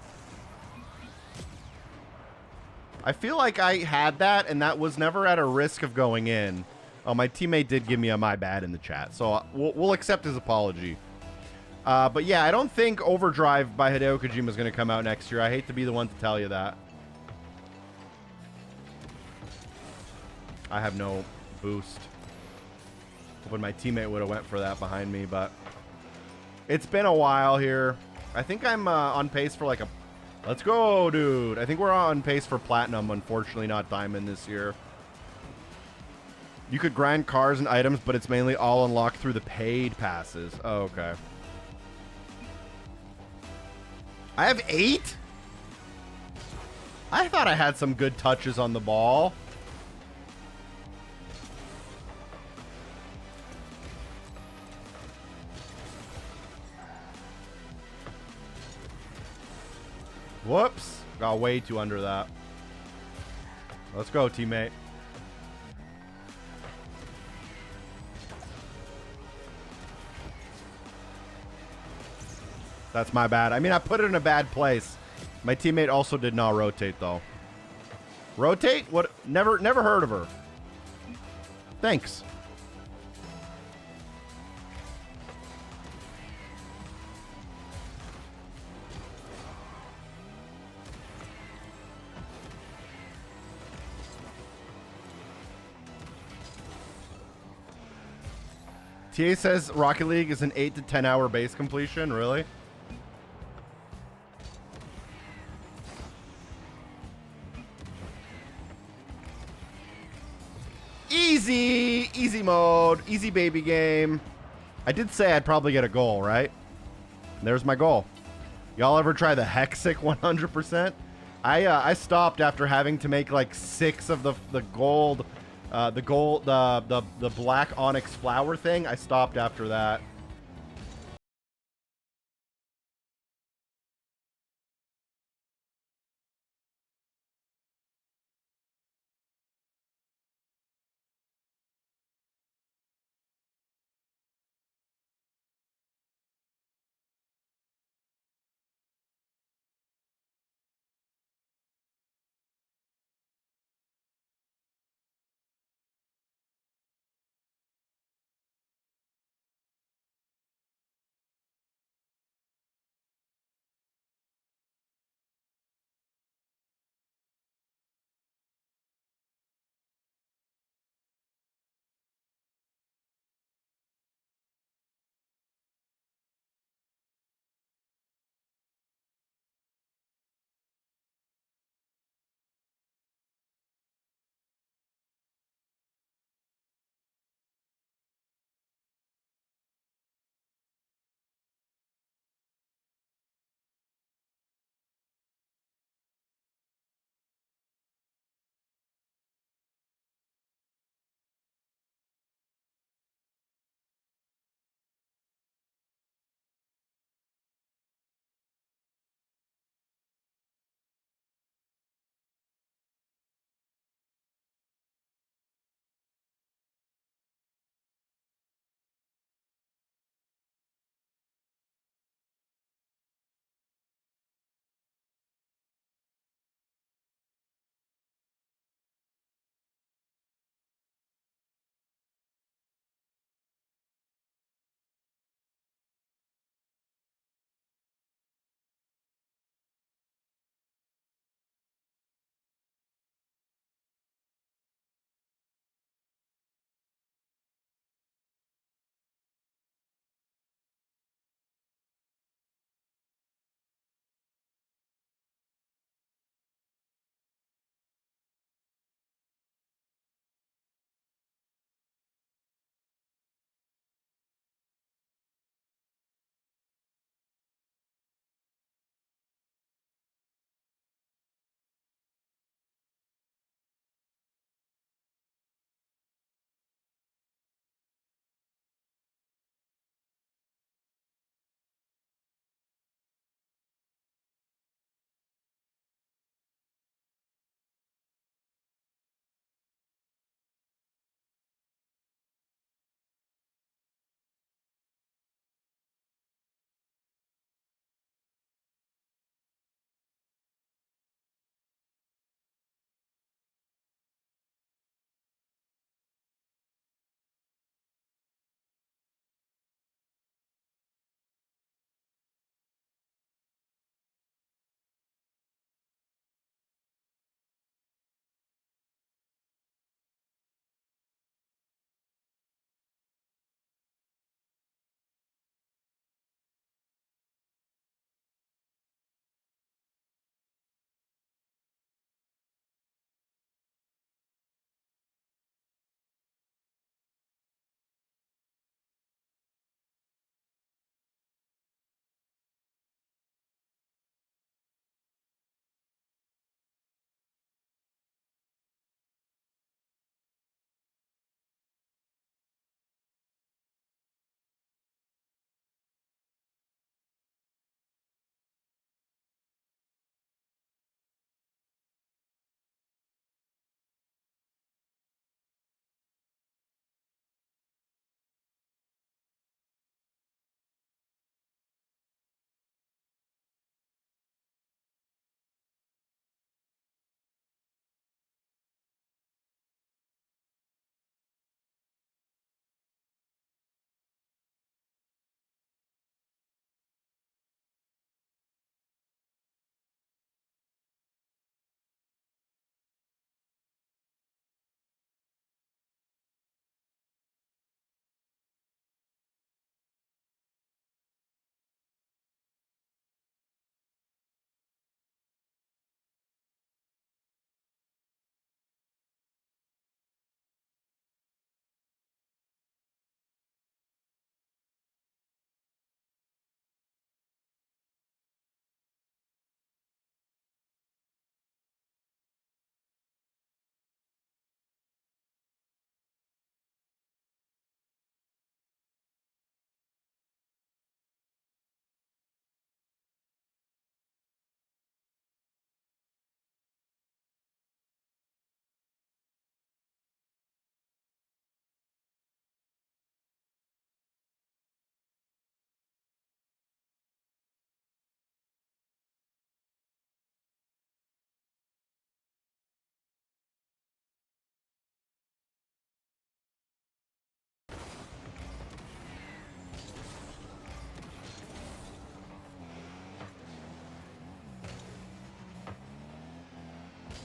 I feel like I had that, and that was never at a risk of going in. Oh, my teammate did give me a my bad in the chat, so we'll accept his apology. But yeah, I don't think Overdrive by Hideo Kojima is going to come out next year. I hate to be the one to tell you that. I have no boost. Hoping my teammate would have went for that behind me, but it's been a while here. I think I'm on pace for like a... Let's go, dude. I think we're on pace for platinum, unfortunately not diamond this year. You could grind cars and items, but it's mainly all unlocked through the paid passes. Oh, okay. I have 8? I thought I had some good touches on the ball. Whoops. Got way too under that. Let's go, teammate. That's my bad. I mean, I put it in a bad place. My teammate also did not rotate, though. Rotate? What? Never heard of her. Thanks. TA says Rocket League is an 8 to 10 hour base completion. Really? Easy mode, easy baby game. I did say I'd probably get a goal, right? There's my goal. Y'all ever try the Hexic 100%? I stopped after having to make like 6 of the black onyx flower thing. I stopped after that.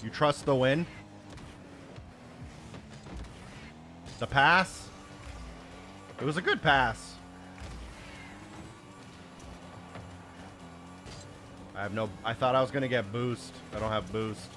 You trust the win? The pass? It was a good pass. I thought I was gonna get boost. I don't have boost.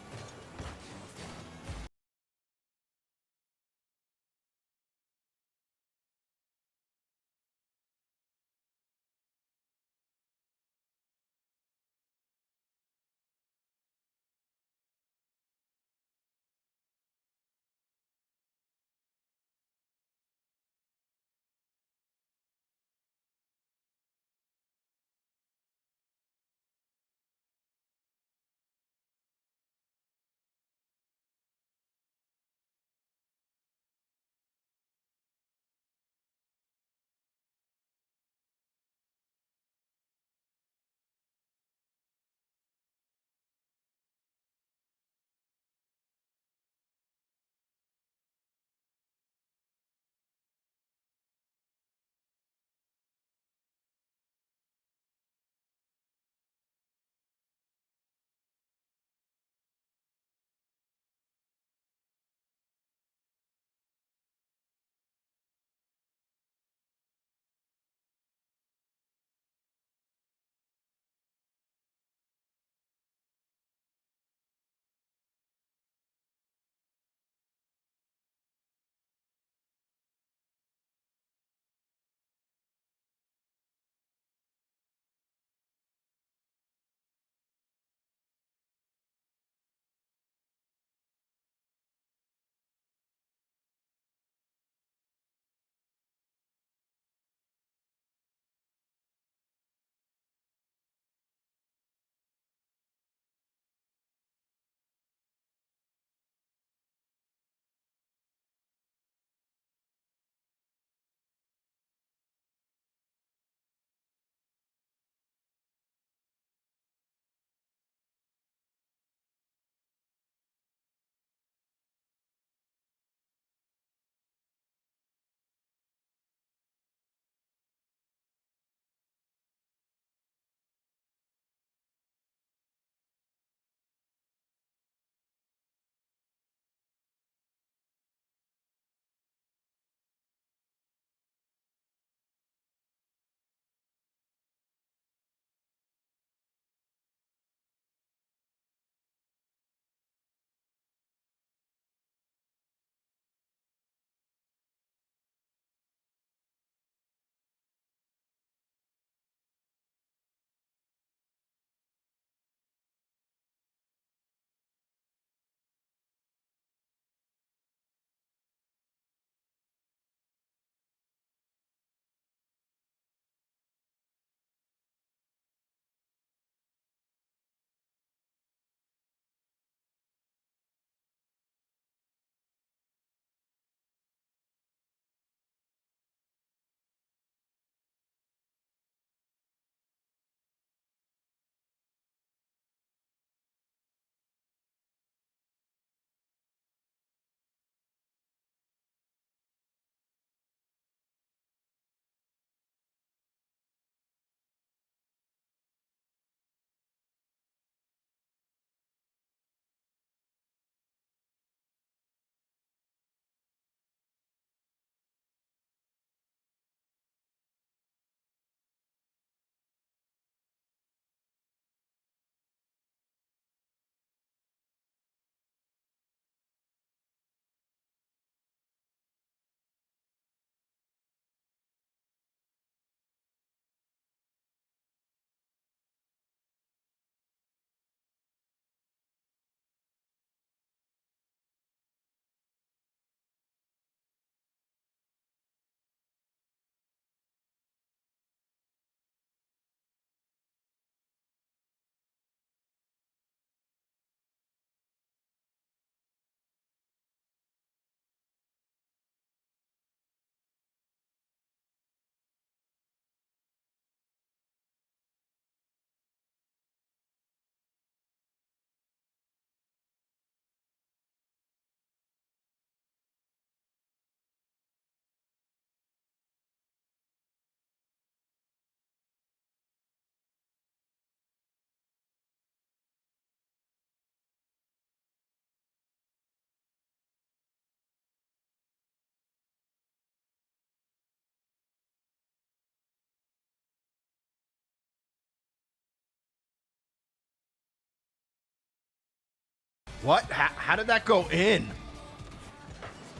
What? How did that go in?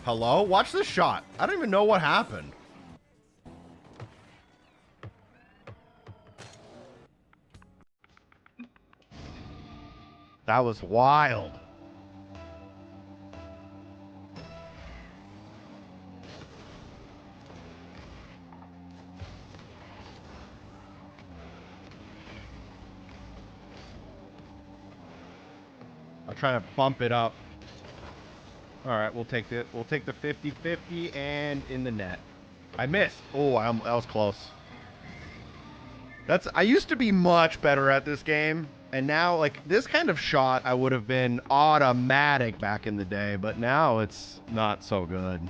Hello? Watch this shot. I don't even know what happened. That was wild. I'm trying to bump it up. All right, we'll take the 50-50 and in the net. I missed. Oh, that was close. I used to be much better at this game, and now like this kind of shot I would have been automatic back in the day, but now it's not so good.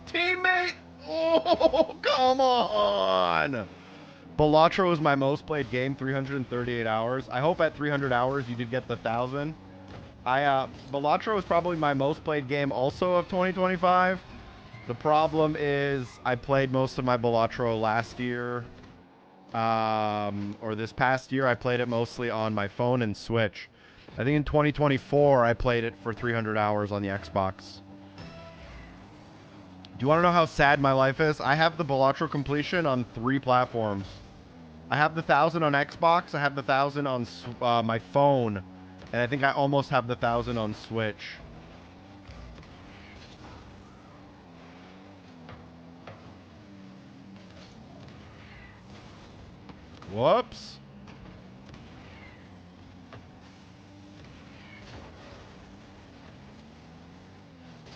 Teammate! Oh, come on! Balatro is my most played game, 338 hours. I hope at 300 hours you did get the 1,000. Balatro is probably my most played game also of 2025. The problem is I played most of my Balatro last year. Or this past year, I played it mostly on my phone and Switch. I think in 2024, I played it for 300 hours on the Xbox. Do you want to know how sad my life is? I have the Balatro completion on 3 platforms. I have the 1,000 on Xbox, I have the 1,000 on my phone, and I think I almost have the 1,000 on Switch. Whoops.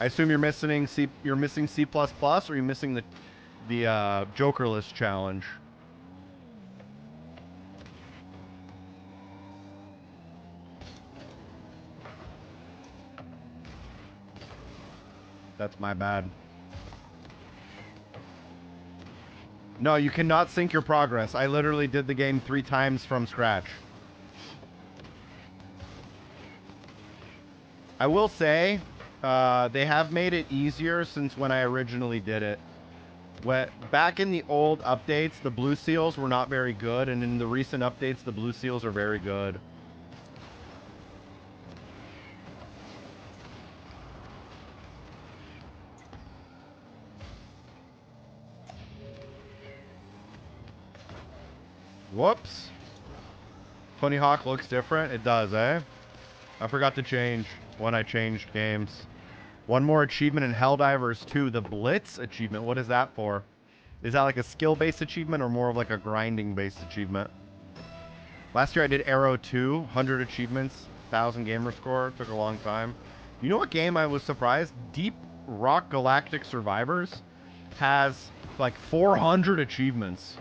I assume you're missing C++, or you're missing the Jokerless challenge. That's my bad. No, you cannot sync your progress. I literally did the game 3 times from scratch. I will say, they have made it easier since when I originally did it. Back in the old updates, the blue seals were not very good, and in the recent updates, the blue seals are very good. Whoops. Tony Hawk looks different. It does, eh? I forgot to change when I changed games. One more achievement in Helldivers 2, the Blitz achievement. What is that for? Is that like a skill-based achievement or more of like a grinding-based achievement? Last year I did Arrow 2, 100 achievements, 1,000 gamer score. Took a long time. You know what game I was surprised? Deep Rock Galactic Survivors has like 400 achievements.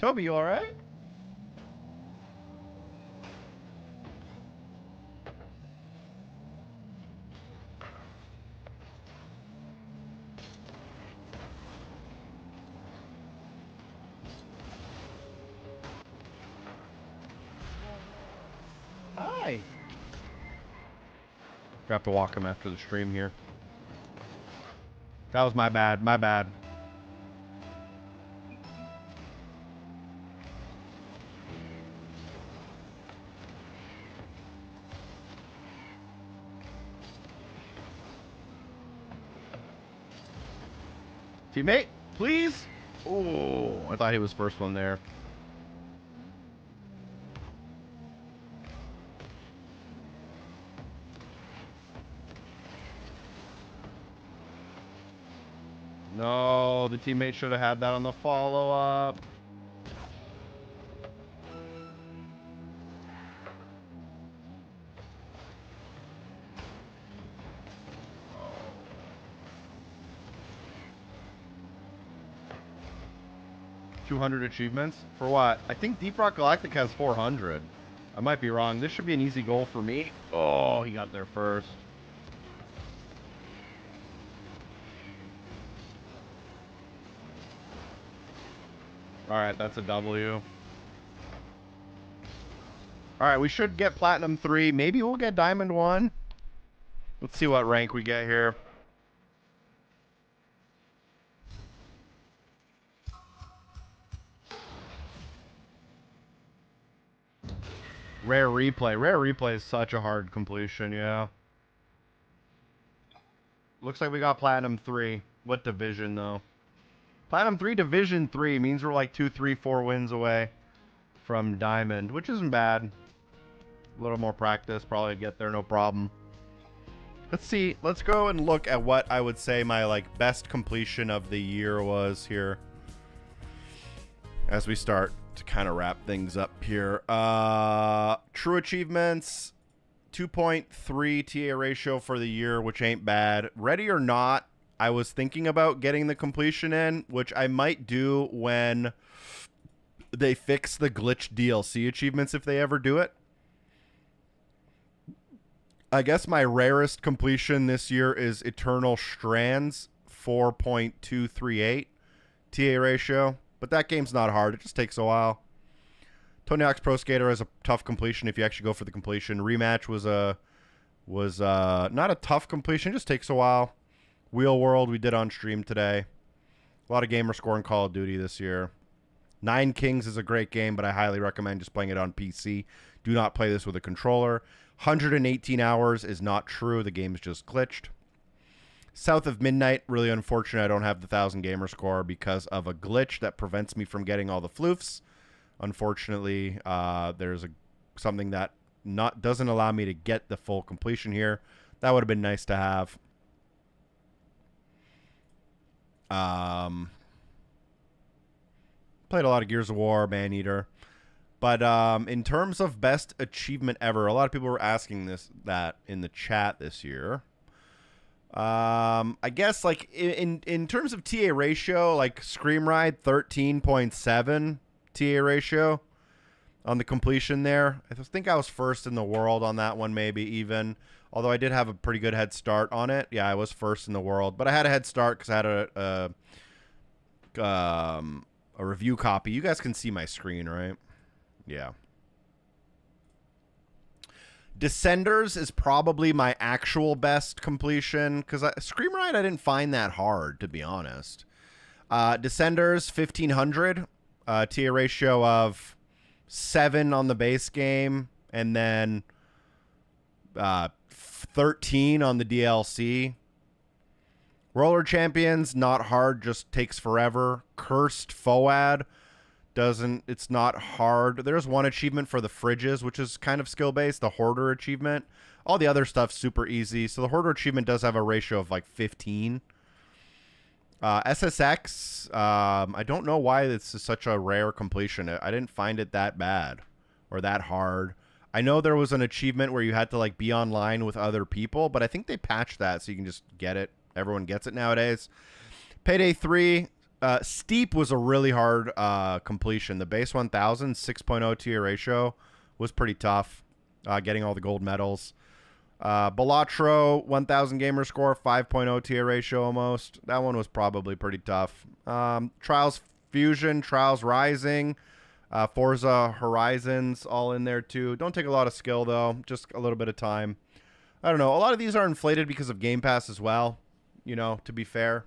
Toby, you alright? Hi. I have to walk him after the stream here. That was my bad. My bad. Teammate, please. Oh, I thought he was first one there. No, the teammate should have had that on the follow-up. Oh. 200 achievements? For what? I think Deep Rock Galactic has 400. I might be wrong. This should be an easy goal for me. Oh, he got there first. Alright, that's a W. Alright, we should get Platinum 3. Maybe we'll get Diamond 1. Let's see what rank we get here. Rare Replay. Rare Replay is such a hard completion, yeah. Looks like we got Platinum 3. What division, though? Platinum 3, Division 3 means we're like 2, 3, 4 wins away from Diamond, which isn't bad. A little more practice, probably get there, no problem. Let's see. Let's go and look at what I would say my like best completion of the year was here. As we start to kind of wrap things up here. True achievements, 2.3 TA ratio for the year, which ain't bad. Ready or Not, I was thinking about getting the completion in, which I might do when they fix the glitch DLC achievements if they ever do it. I guess my rarest completion this year is Eternal Strands, 4.238 TA ratio. But that game's not hard. It just takes a while. Tony Hawk's Pro Skater has a tough completion if you actually go for the completion. Rematch was not a tough completion. It just takes a while. Wheel World we did on stream today. A lot of gamer score in Call of Duty this year. Nine Kings is a great game, but I highly recommend just playing it on PC. Do not play this with a controller. 118 hours is not true. The game is just glitched. South of Midnight, really unfortunate I don't have the 1,000 gamer score because of a glitch that prevents me from getting all the floofs. Unfortunately, there's something that doesn't allow me to get the full completion here. That would have been nice to have. Played a lot of Gears of War, Maneater. But in terms of best achievement ever, a lot of people were asking that in the chat this year. I guess like in terms of TA ratio, like Scream Ride 13.7 TA ratio on the completion there. I think I was first in the world on that one, maybe even. Although I did have a pretty good head start on it. Yeah, I was first in the world, but I had a head start because I had a review copy. You guys can see my screen, right? Yeah. Descenders is probably my actual best completion because Scream Ride I didn't find that hard, to be honest. Descenders 1500 TA ratio of 7 on the base game and then 13 on the DLC. Roller Champions not hard, just takes forever. Cursed Foad it's not hard. There's one achievement for the fridges, which is kind of skill based, the Hoarder achievement. All the other stuff's super easy. So the Hoarder achievement does have a ratio of like 15. SSX, I don't know why this is such a rare completion. I didn't find it that bad or that hard. I know there was an achievement where you had to like be online with other people, but I think they patched that so you can just get it. Everyone gets it nowadays. Payday 3, Steep was a really hard completion. The base 1000 6.0 TA ratio was pretty tough, getting all the gold medals. Balatro 1000 gamer score 5.0 TA ratio almost. That one was probably pretty tough. Trials Fusion, Trials Rising, Forza Horizons all in there too. Don't take a lot of skill though, just a little bit of time. I don't know. A lot of these are inflated because of Game Pass as well, you know, to be fair.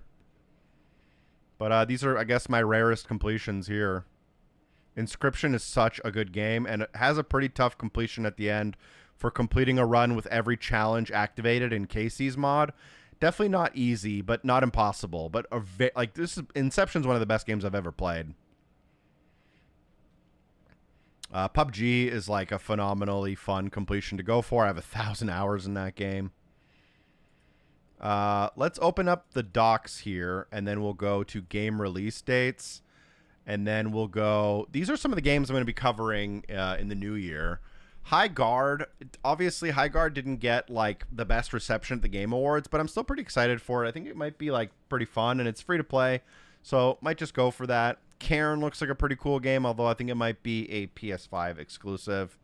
But these are, I guess, my rarest completions here. Inscription is such a good game, and it has a pretty tough completion at the end for completing a run with every challenge activated in Casey's mod. Definitely not easy, but not impossible. But like Inception's one of the best games I've ever played. PUBG is like a phenomenally fun completion to go for. I have 1,000 hours in that game. Let's open up the docs here, and then we'll go to game release dates, and then we'll go. These are some of the games I'm going to be covering in the new year. High Guard, obviously High Guard didn't get like the best reception at the Game Awards, but I'm still pretty excited for it. I think it might be like pretty fun, and it's free to play, so might just go for that. Cairn looks like a pretty cool game, although I think it might be a PS5 exclusive,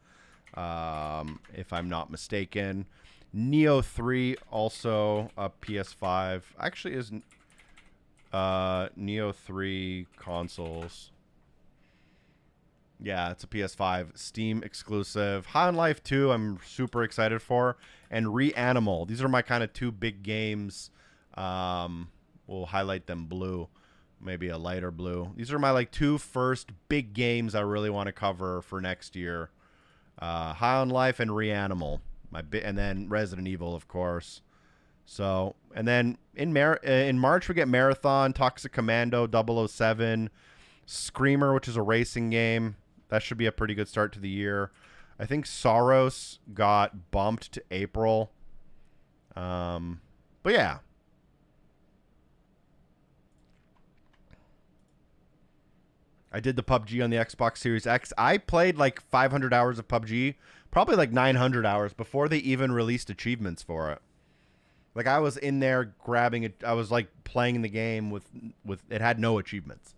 if I'm not mistaken. Neo 3, also a PS5. Actually, is Neo 3 consoles. Yeah, it's a PS5 Steam exclusive. High on Life 2, I'm super excited for, and Reanimal. These are my kind of two big games. We'll highlight them blue, maybe a lighter blue. These are my like two first big games I really want to cover for next year. High on Life and Reanimal. And then Resident Evil, of course. So, and then in March we get Marathon, Toxic Commando, 007, Screamer, which is a racing game. That should be a pretty good start to the year. I think Soros got bumped to April. But yeah. I did the PUBG on the Xbox Series X. I played like 500 hours of PUBG, probably like 900 hours before they even released achievements for it. Like I was in there grabbing it. I was like playing the game with it had no achievements.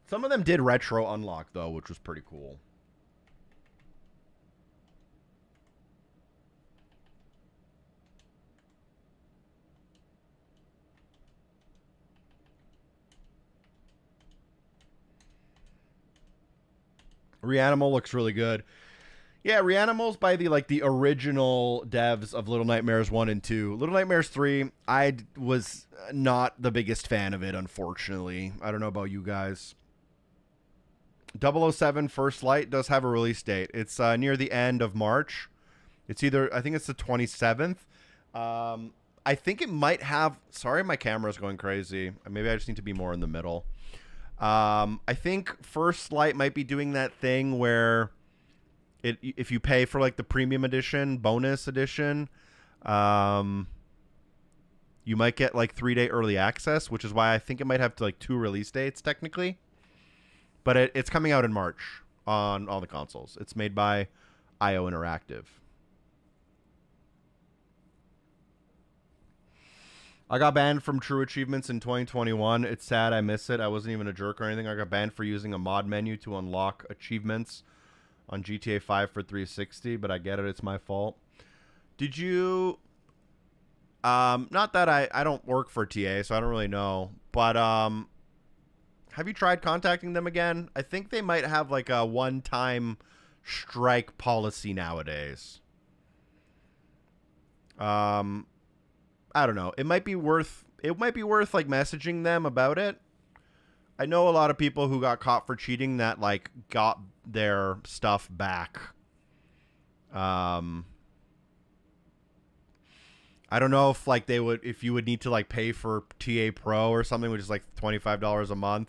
Some of them did retro unlock though, which was pretty cool. Reanimal looks really good. Yeah, Reanimal's by the original devs of Little Nightmares 1 and 2. Little Nightmares 3, I was not the biggest fan of it, unfortunately. I don't know about you guys. 007 First Light does have a release date. It's near the end of March. It's I think it's the 27th. I think it might have, sorry, my camera's going crazy. Maybe I just need to be more in the middle. I think First Light might be doing that thing where if you pay for like the premium edition, bonus edition, you might get like 3-day early access, which is why I think it might have to like 2 release dates technically. But it's coming out in March on all the consoles. It's made by IO Interactive. I got banned from True Achievements in 2021. It's sad. I miss it. I wasn't even a jerk or anything. I got banned for using a mod menu to unlock achievements on GTA 5 for 360, but I get it. It's my fault. Did you... not that I don't work for TA, so I don't really know. But have you tried contacting them again? I think they might have like a one-time strike policy nowadays. I don't know. It might be worth like messaging them about it. I know a lot of people who got caught for cheating that like got their stuff back. I don't know if like if you would need to like pay for TA Pro or something, which is like $25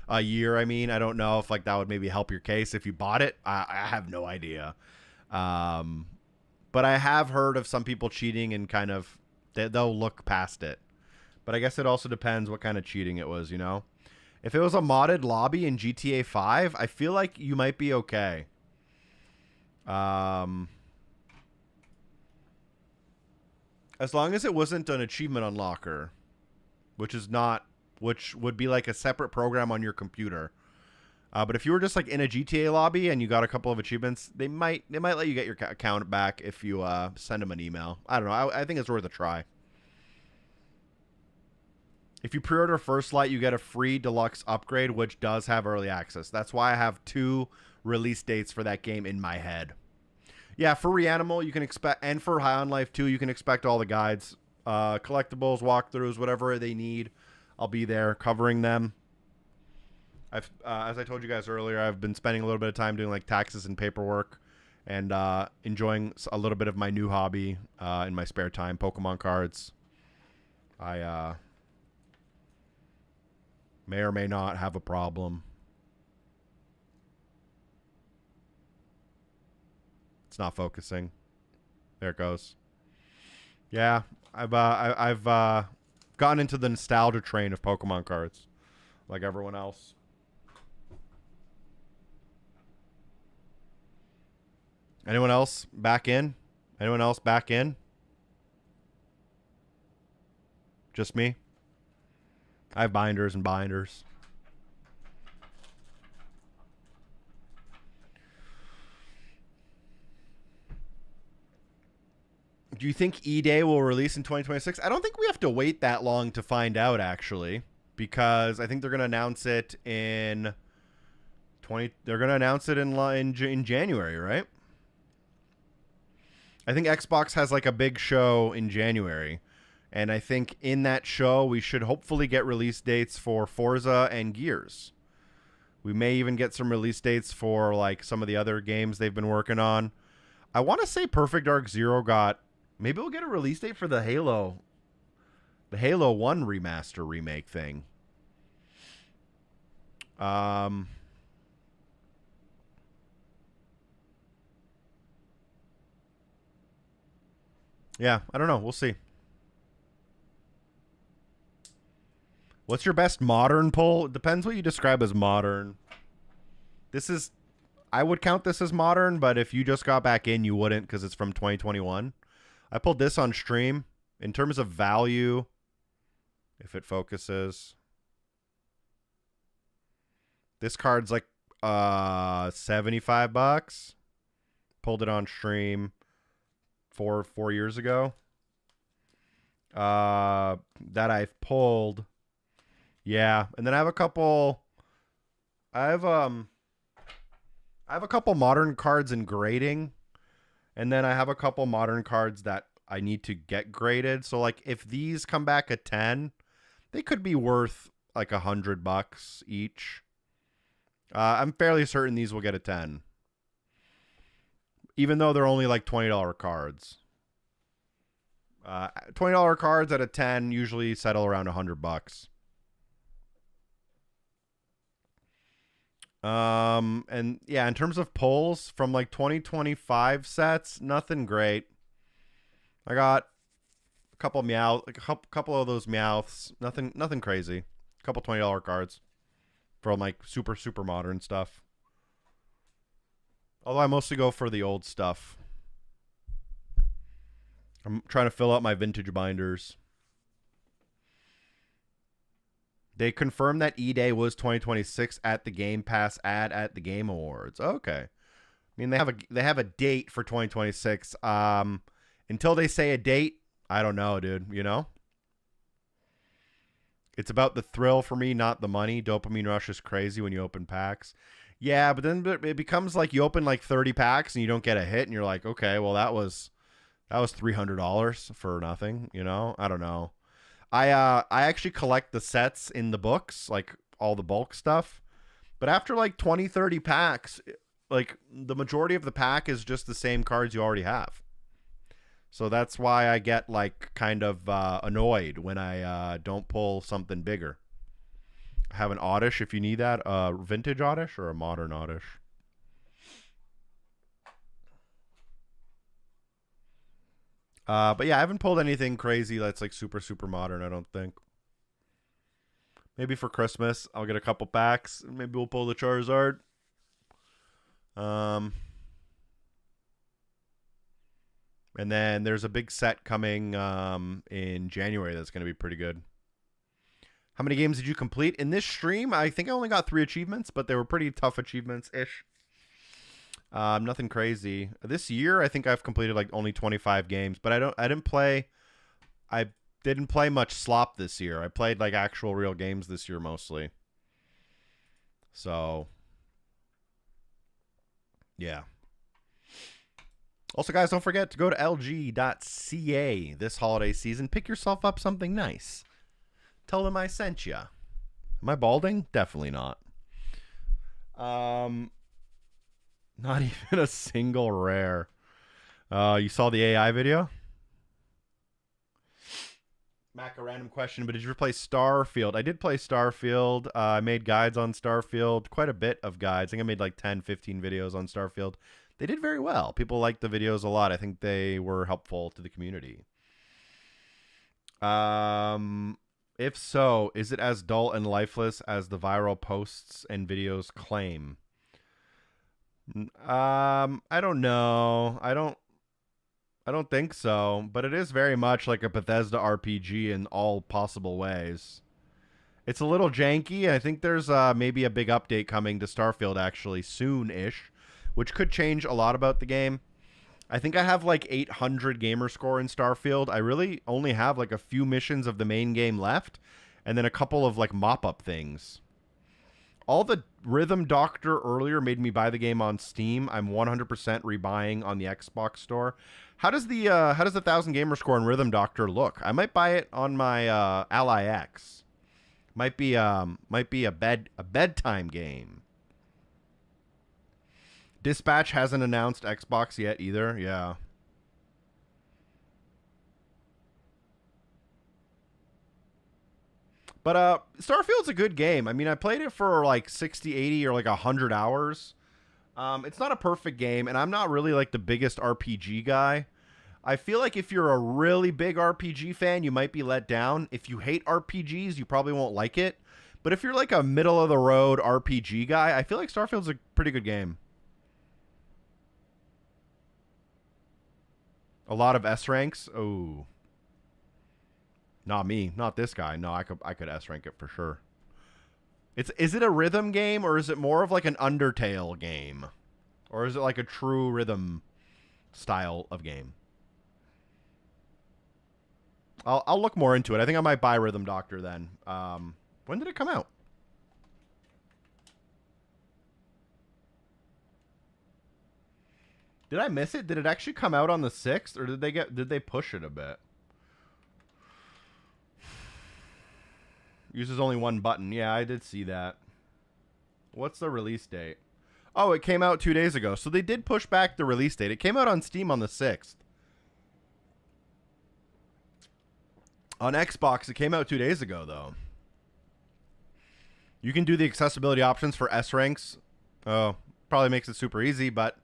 a year. I mean, I don't know if like that would maybe help your case if you bought it. I have no idea. But I have heard of some people cheating and kind of they'll look past it. But I guess it also depends what kind of cheating it was, you know? If it was a modded lobby in GTA 5, I feel like you might be okay. As long as it wasn't an achievement unlocker, which would be like a separate program on your computer. But if you were just like in a GTA lobby and you got a couple of achievements, they might let you get your account back if you send them an email. I don't know. I think it's worth a try. If you pre-order First Light, you get a free deluxe upgrade, which does have early access. That's why I have 2 release dates for that game in my head. Yeah, for Reanimal, you can expect, and for High on Life 2, you can expect all the guides, collectibles, walkthroughs, whatever they need. I'll be there covering them. As I told you guys earlier, I've been spending a little bit of time doing like taxes and paperwork and enjoying a little bit of my new hobby in my spare time, Pokemon cards. I may or may not have a problem. It's not focusing. There it goes. Yeah, I've gotten into the nostalgia train of Pokemon cards, like everyone else. Anyone else back in? Anyone else back in? Just me? I have binders and binders. Do you think E-Day will release in 2026? I don't think we have to wait that long to find out, actually, because I think they're going to announce it in They're gonna announce it in January, right? I think Xbox has like a big show in January, and I think in that show we should hopefully get release dates for Forza and Gears. We may even get some release dates for like some of the other games they've been working on. I want to say Perfect Dark Zero got... Maybe we'll get a release date for the Halo 1 remaster remake thing. Yeah, I don't know. We'll see. What's your best modern pull? It depends what you describe as modern. I would count this as modern, but if you just got back in, you wouldn't because it's from 2021. I pulled this on stream. In terms of value, if it focuses, this card's like $75. Pulled it on stream 4 years ago. That I've pulled. Yeah, and then I have a couple. I have a couple modern cards in grading, and then I have a couple modern cards that I need to get graded. So like, if these come back at 10, they could be worth like $100 each. I'm fairly certain these will get a 10, even though they're only like $20 cards. $20 cards at a 10 usually settle around $100. And yeah, in terms of pulls from like 2025 sets, nothing great. I got a couple couple of those Meowths. Nothing crazy. A couple $20 cards from like super modern stuff. Although I mostly go for the old stuff. I'm trying to fill out my vintage binders. They confirmed that E-Day was 2026 at the Game Pass ad at the Game Awards. Okay. I mean, they have a date for 2026. Until they say a date, I don't know, dude, you know? It's about the thrill for me, not the money. Dopamine rush is crazy when you open packs. Yeah, but then it becomes like you open like 30 packs and you don't get a hit and you're like, "Okay, well that was $300 for nothing," you know? I don't know. I actually collect the sets in the books, like all the bulk stuff. But after like 20, 30 packs, like the majority of the pack is just the same cards you already have. So that's why I get like kind of annoyed when I don't pull something bigger. I have an Oddish if you need that. Vintage Oddish or a modern Oddish? But yeah, I haven't pulled anything crazy that's like super modern, I don't think. Maybe for Christmas, I'll get a couple packs. Maybe we'll pull the Charizard. And then there's a big set coming in January that's going to be pretty good. How many games did you complete? In this stream, I think I only got 3 achievements, but they were pretty tough achievements-ish. Nothing crazy. This year, I think I've completed like only 25 games, but I didn't play much slop this year. I played like actual real games this year mostly. So, yeah. Also, guys, don't forget to go to lg.ca this holiday season. Pick yourself up something nice. Tell them I sent you. Am I balding? Definitely not. Not even a single rare. You saw the AI video? Mac, a random question, but did you ever play Starfield? I did play Starfield. I made guides on Starfield. Quite a bit of guides. I think I made like 10, 15 videos on Starfield. They did very well. People liked the videos a lot. I think they were helpful to the community. If so, is it as dull and lifeless as the viral posts and videos claim? I don't know. I don't think so, but it is very much like a Bethesda RPG in all possible ways. It's a little janky. I think there's maybe a big update coming to Starfield actually soon-ish, which could change a lot about the game. I think I have like 800 gamer score in Starfield. I really only have like a few missions of the main game left, and then a couple of like mop-up things. All the Rhythm Doctor earlier made me buy the game on Steam. I'm 100% rebuying on the Xbox store. How does the 1000 gamer score on Rhythm Doctor look? I might buy it on my Ally X. Might be a bedtime game. Dispatch hasn't announced Xbox yet either. Yeah. But Starfield's a good game. I mean, I played it for like 60, 80, or like 100 hours. It's not a perfect game, and I'm not really like the biggest RPG guy. I feel like if you're a really big RPG fan, you might be let down. If you hate RPGs, you probably won't like it. But if you're like a middle-of-the-road RPG guy, I feel like Starfield's a pretty good game. A lot of S ranks. Oh. Not me. Not this guy. No, I could S rank it for sure. Is it a rhythm game, or is it more of like an Undertale game? Or is it like a true rhythm style of game? I'll look more into it. I think I might buy Rhythm Doctor then. When did it come out? Did I miss it? Did it actually come out on the 6th, or did they push it a bit? Uses only one button. Yeah, I did see that. What's the release date? Oh, it came out 2 days ago. So they did push back the release date. It came out on Steam on the 6th. On Xbox, it came out 2 days ago, though. You can do the accessibility options for S ranks. Oh, probably makes it super easy, but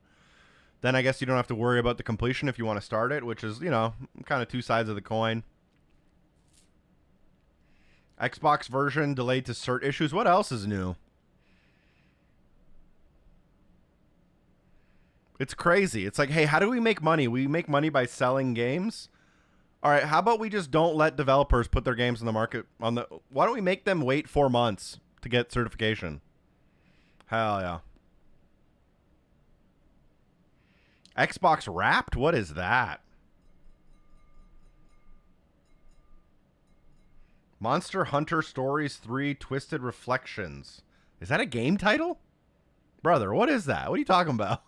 then I guess you don't have to worry about the completion if you want to start it, which is, you know, kind of two sides of the coin. Xbox version delayed to cert issues. What else is new? It's crazy. It's like, hey, how do we make money? We make money by selling games. All right, how about we just don't let developers put their games in the market why don't we make them wait 4 months to get certification? Hell yeah. Xbox Wrapped? What is that? Monster Hunter Stories 3 Twisted Reflections. Is that a game title? Brother, what is that? What are you talking about?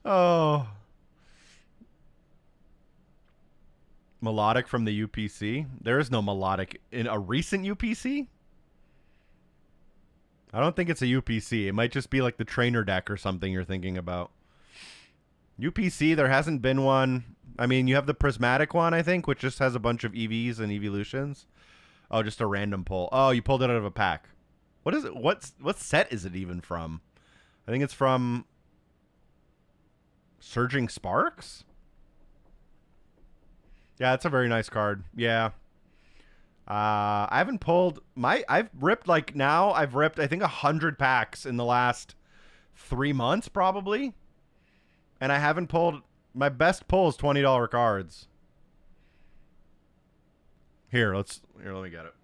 Oh. Melodic from the UPC? There is no melodic in a recent UPC? I don't think it's a UPC. It might just be like the trainer deck or something you're thinking about. UPC, there hasn't been one. I mean, you have the prismatic one, I think, which just has a bunch of EVs and evolutions. Oh, just a random pull. Oh, you pulled it out of a pack. What is it? What set is it even from? I think it's from Surging Sparks? Yeah, it's a very nice card. Yeah. I haven't pulled I've ripped I think 100 packs in the last 3 months probably. And I haven't pulled, my best pull is $20 cards. Here, let me get it.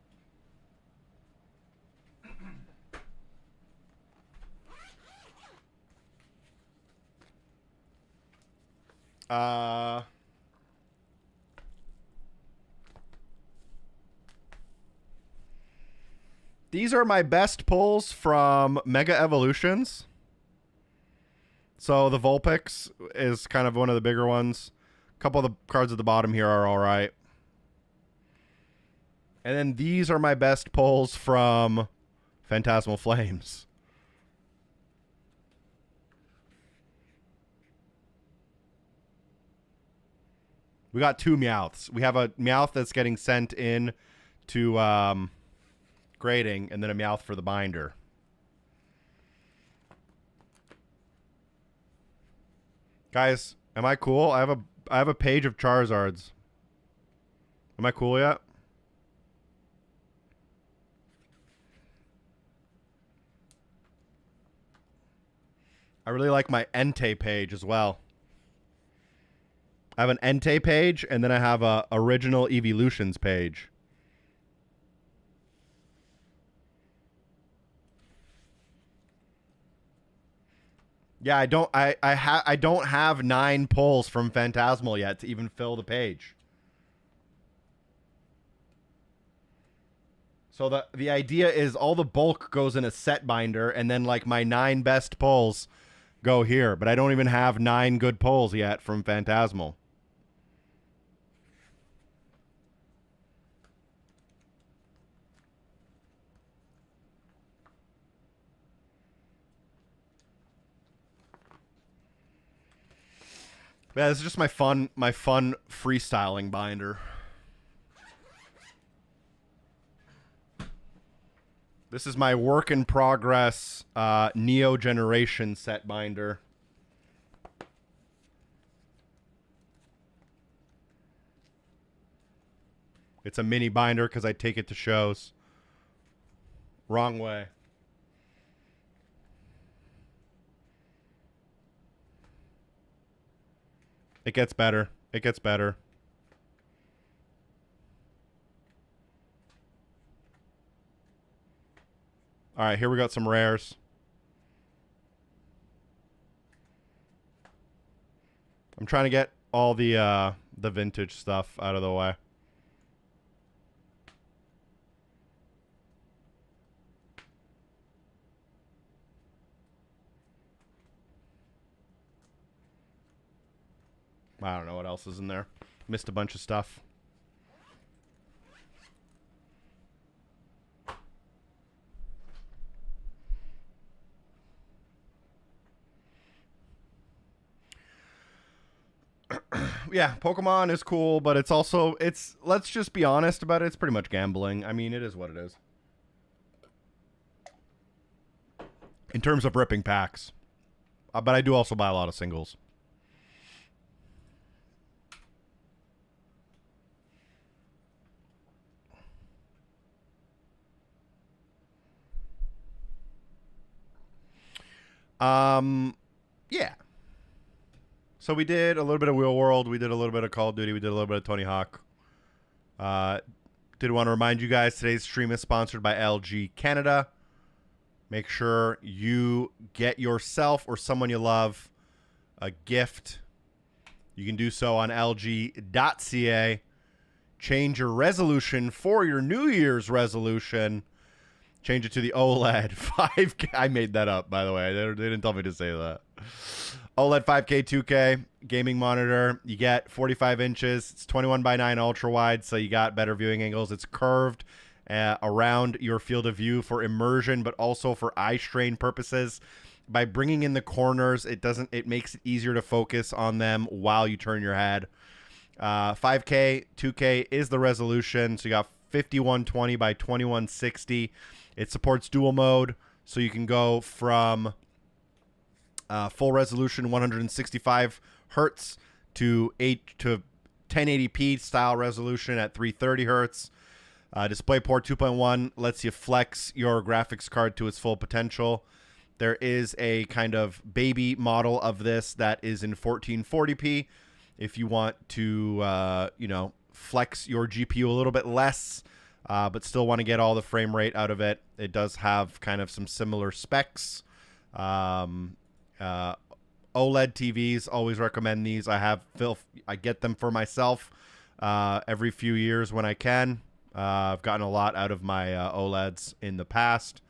These are my best pulls from Mega Evolutions. So the Vulpix is kind of one of the bigger ones. A couple of the cards at the bottom here are all right. And then these are my best pulls from Phantasmal Flames. We got 2 Meowths. We have a Meowth that's getting sent in to grading, and then a Meowth for the binder. Guys, am I cool? I have a page of Charizards. Am I cool yet? I really like my Entei page as well. I have an Entei page, and then I have a original Evolutions page. Yeah, I don't have 9 pulls from Phantasmal yet to even fill the page. So the idea is all the bulk goes in a set binder, and then like my 9 best pulls go here. But I don't even have 9 good pulls yet from Phantasmal. Yeah, this is just my fun freestyling binder. This is my work in progress Neo Generation set binder. It's a mini binder because I take it to shows. Wrong way. It gets better. It gets better. All right, here we got some rares. I'm trying to get all the vintage stuff out of the way. I don't know what else is in there. Missed a bunch of stuff. Yeah, Pokemon is cool, but it's also, let's just be honest about it, it's pretty much gambling. I mean, it is what it is. In terms of ripping packs. But I do also buy a lot of singles. Yeah. So we did a little bit of Wheel World. We did a little bit of Call of Duty. We did a little bit of Tony Hawk. Did want to remind you guys, today's stream is sponsored by LG Canada. Make sure you get yourself or someone you love a gift. You can do so on LG.ca. Change your resolution for your New Year's resolution. Change it to the OLED 5K. I made that up, by the way. They didn't tell me to say that. OLED 5K 2K gaming monitor. You get 45 inches. It's 21:9 ultra wide, so you got better viewing angles. It's curved around your field of view for immersion, but also for eye strain purposes. By bringing in the corners, it makes it easier to focus on them while you turn your head. 5K 2K is the resolution, so you got 5120 by 2160. It supports dual mode, so you can go from full resolution 165 hertz to 1080p style resolution at 330 hertz. DisplayPort 2.1 lets you flex your graphics card to its full potential. There is a kind of baby model of this that is in 1440p. If you want to, flex your GPU a little bit less, but still want to get all the frame rate out of it, it does have kind of some similar specs. OLED TVs, always recommend these. I get them for myself every few years when I can. I've gotten a lot out of my OLEDs in the past,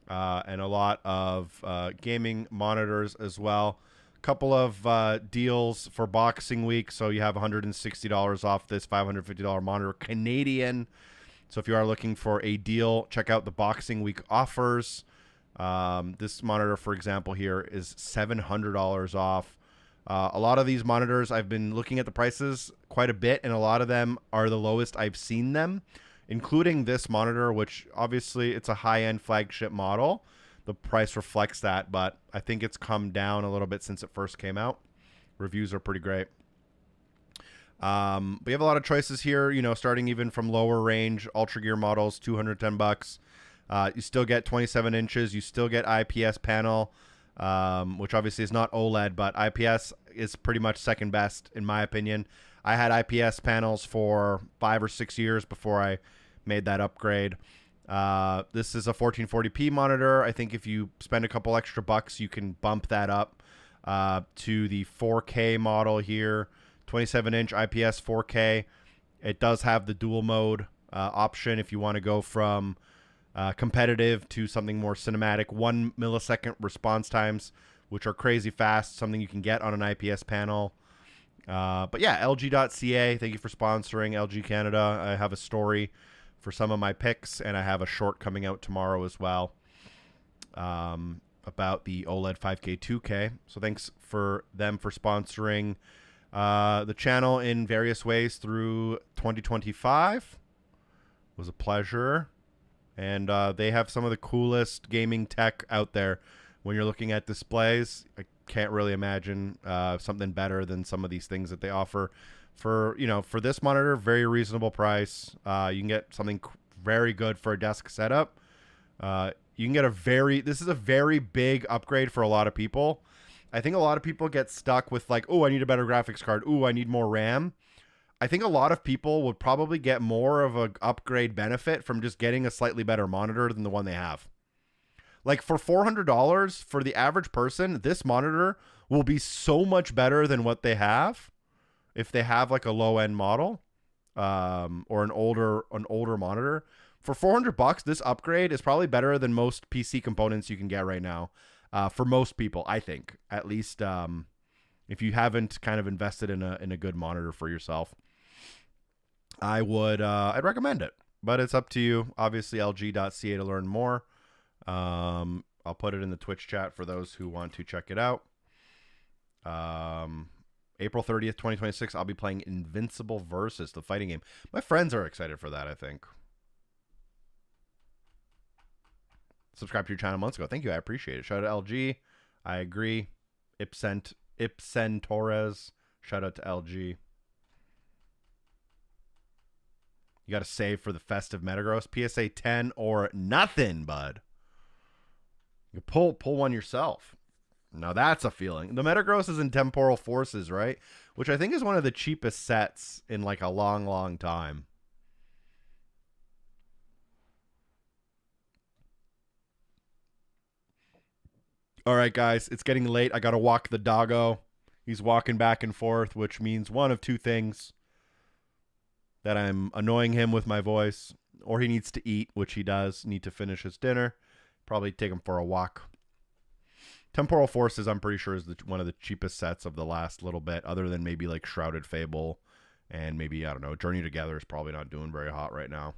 and a lot of gaming monitors as well. Couple of deals for Boxing Week, so you have $160 off this $550 monitor Canadian. So if you are looking for a deal, check out the Boxing Week offers. This monitor, for example, here is $700 off. A lot of these monitors, I've been looking at the prices quite a bit, and a lot of them are the lowest I've seen them, including this monitor, which obviously it's a high-end flagship model. The price reflects that, but I think it's come down a little bit since it first came out. Reviews are pretty great. But you have a lot of choices here, starting even from lower range Ultra Gear models, $210. You still get 27 inches. You still get IPS panel, which obviously is not OLED, but IPS is pretty much second best in my opinion. I had IPS panels for 5 or 6 years before I made that upgrade. This is a 1440p monitor. I think if you spend a couple extra bucks, you can bump that up to the 4K model here. 27-inch IPS 4K. It does have the dual mode option if you want to go from competitive to something more cinematic. 1 millisecond response times, which are crazy fast, something you can get on an IPS panel. But yeah, LG.ca, thank you for sponsoring LG Canada. I have a story for some of my picks, and I have a short coming out tomorrow as well about the OLED 5K 2K. So thanks for them for sponsoring the channel in various ways through 2025. It was a pleasure. And they have some of the coolest gaming tech out there. When you're looking at displays, I can't really imagine something better than some of these things that they offer. For this monitor, very reasonable price. You can get something very good for a desk setup. You can get this is a very big upgrade for a lot of people. I think a lot of people get stuck with like, oh, I need a better graphics card. Oh, I need more RAM. I think a lot of people would probably get more of an upgrade benefit from just getting a slightly better monitor than the one they have. Like for $400 for the average person, this monitor will be so much better than what they have if they have like a low-end model or an older monitor. For $400, this upgrade is probably better than most PC components you can get right now. For most people, I think, at least if you haven't kind of invested in a good monitor for yourself. I'd recommend it, but it's up to you. Obviously, LG.ca to learn more. I'll put it in the Twitch chat for those who want to check it out. April 30th, 2026, I'll be playing Invincible Versus, the fighting game. My friends are excited for that, I think. Subscribe to your channel months ago. Thank you. I appreciate it. Shout out to LG. I agree. Ipsen Torres. Shout out to LG. You got to save for the festive Metagross. PSA 10 or nothing, bud. You pull one yourself. Now that's a feeling. The Metagross is in Temporal Forces, right? Which I think is one of the cheapest sets in like a long, long time. All right, guys. It's getting late. I got to walk the doggo. He's walking back and forth, which means one of two things. That I'm annoying him with my voice, or he needs to eat, which he does need to finish his dinner. Probably take him for a walk. Temporal Forces, I'm pretty sure, is one of the cheapest sets of the last little bit, other than maybe like Shrouded Fable and maybe, I don't know, Journey Together is probably not doing very hot right now.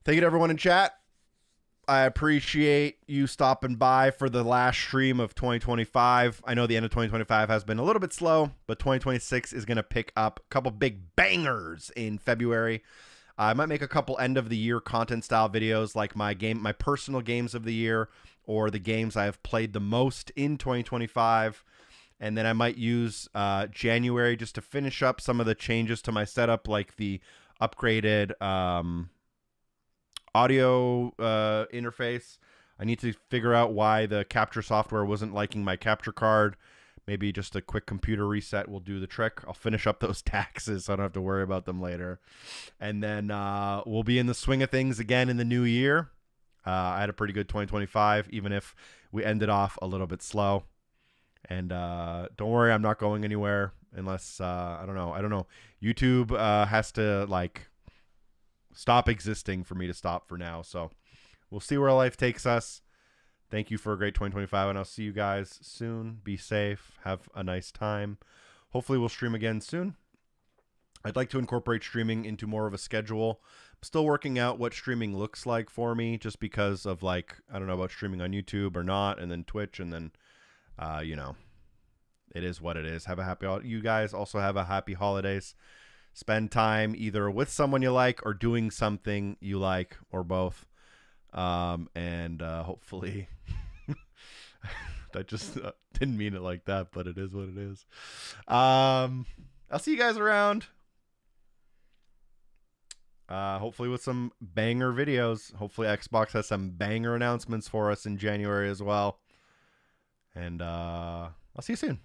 Thank you to everyone in chat. I appreciate you stopping by for the last stream of 2025. I know the end of 2025 has been a little bit slow, but 2026 is going to pick up a couple big bangers in February. I might make a couple end of the year content style videos like my personal games of the year or the games I have played the most in 2025. And then I might use January just to finish up some of the changes to my setup, like the upgraded audio interface. I need to figure out why the capture software wasn't liking my capture card. Maybe just a quick computer reset will do the trick. I'll finish up those taxes so I don't have to worry about them later. And then we'll be in the swing of things again in the new year. I had a pretty good 2025, even if we ended off a little bit slow. And don't worry, I'm not going anywhere unless, I don't know. YouTube has to, like, stop existing for me to stop for now. So we'll see where life takes us. Thank you for a great 2025, and I'll see you guys soon. Be safe. Have a nice time. Hopefully we'll stream again soon. I'd like to incorporate streaming into more of a schedule. I'm still working out what streaming looks like for me, just because of, like, I don't know about streaming on YouTube or not, and then Twitch, and then, it is what it is. You guys also have a happy holidays. Spend time either with someone you like or doing something you like, or both. And hopefully that just didn't mean it like that, but it is what it is. I'll see you guys around. Hopefully with some banger videos. Hopefully Xbox has some banger announcements for us in January as well. And I'll see you soon.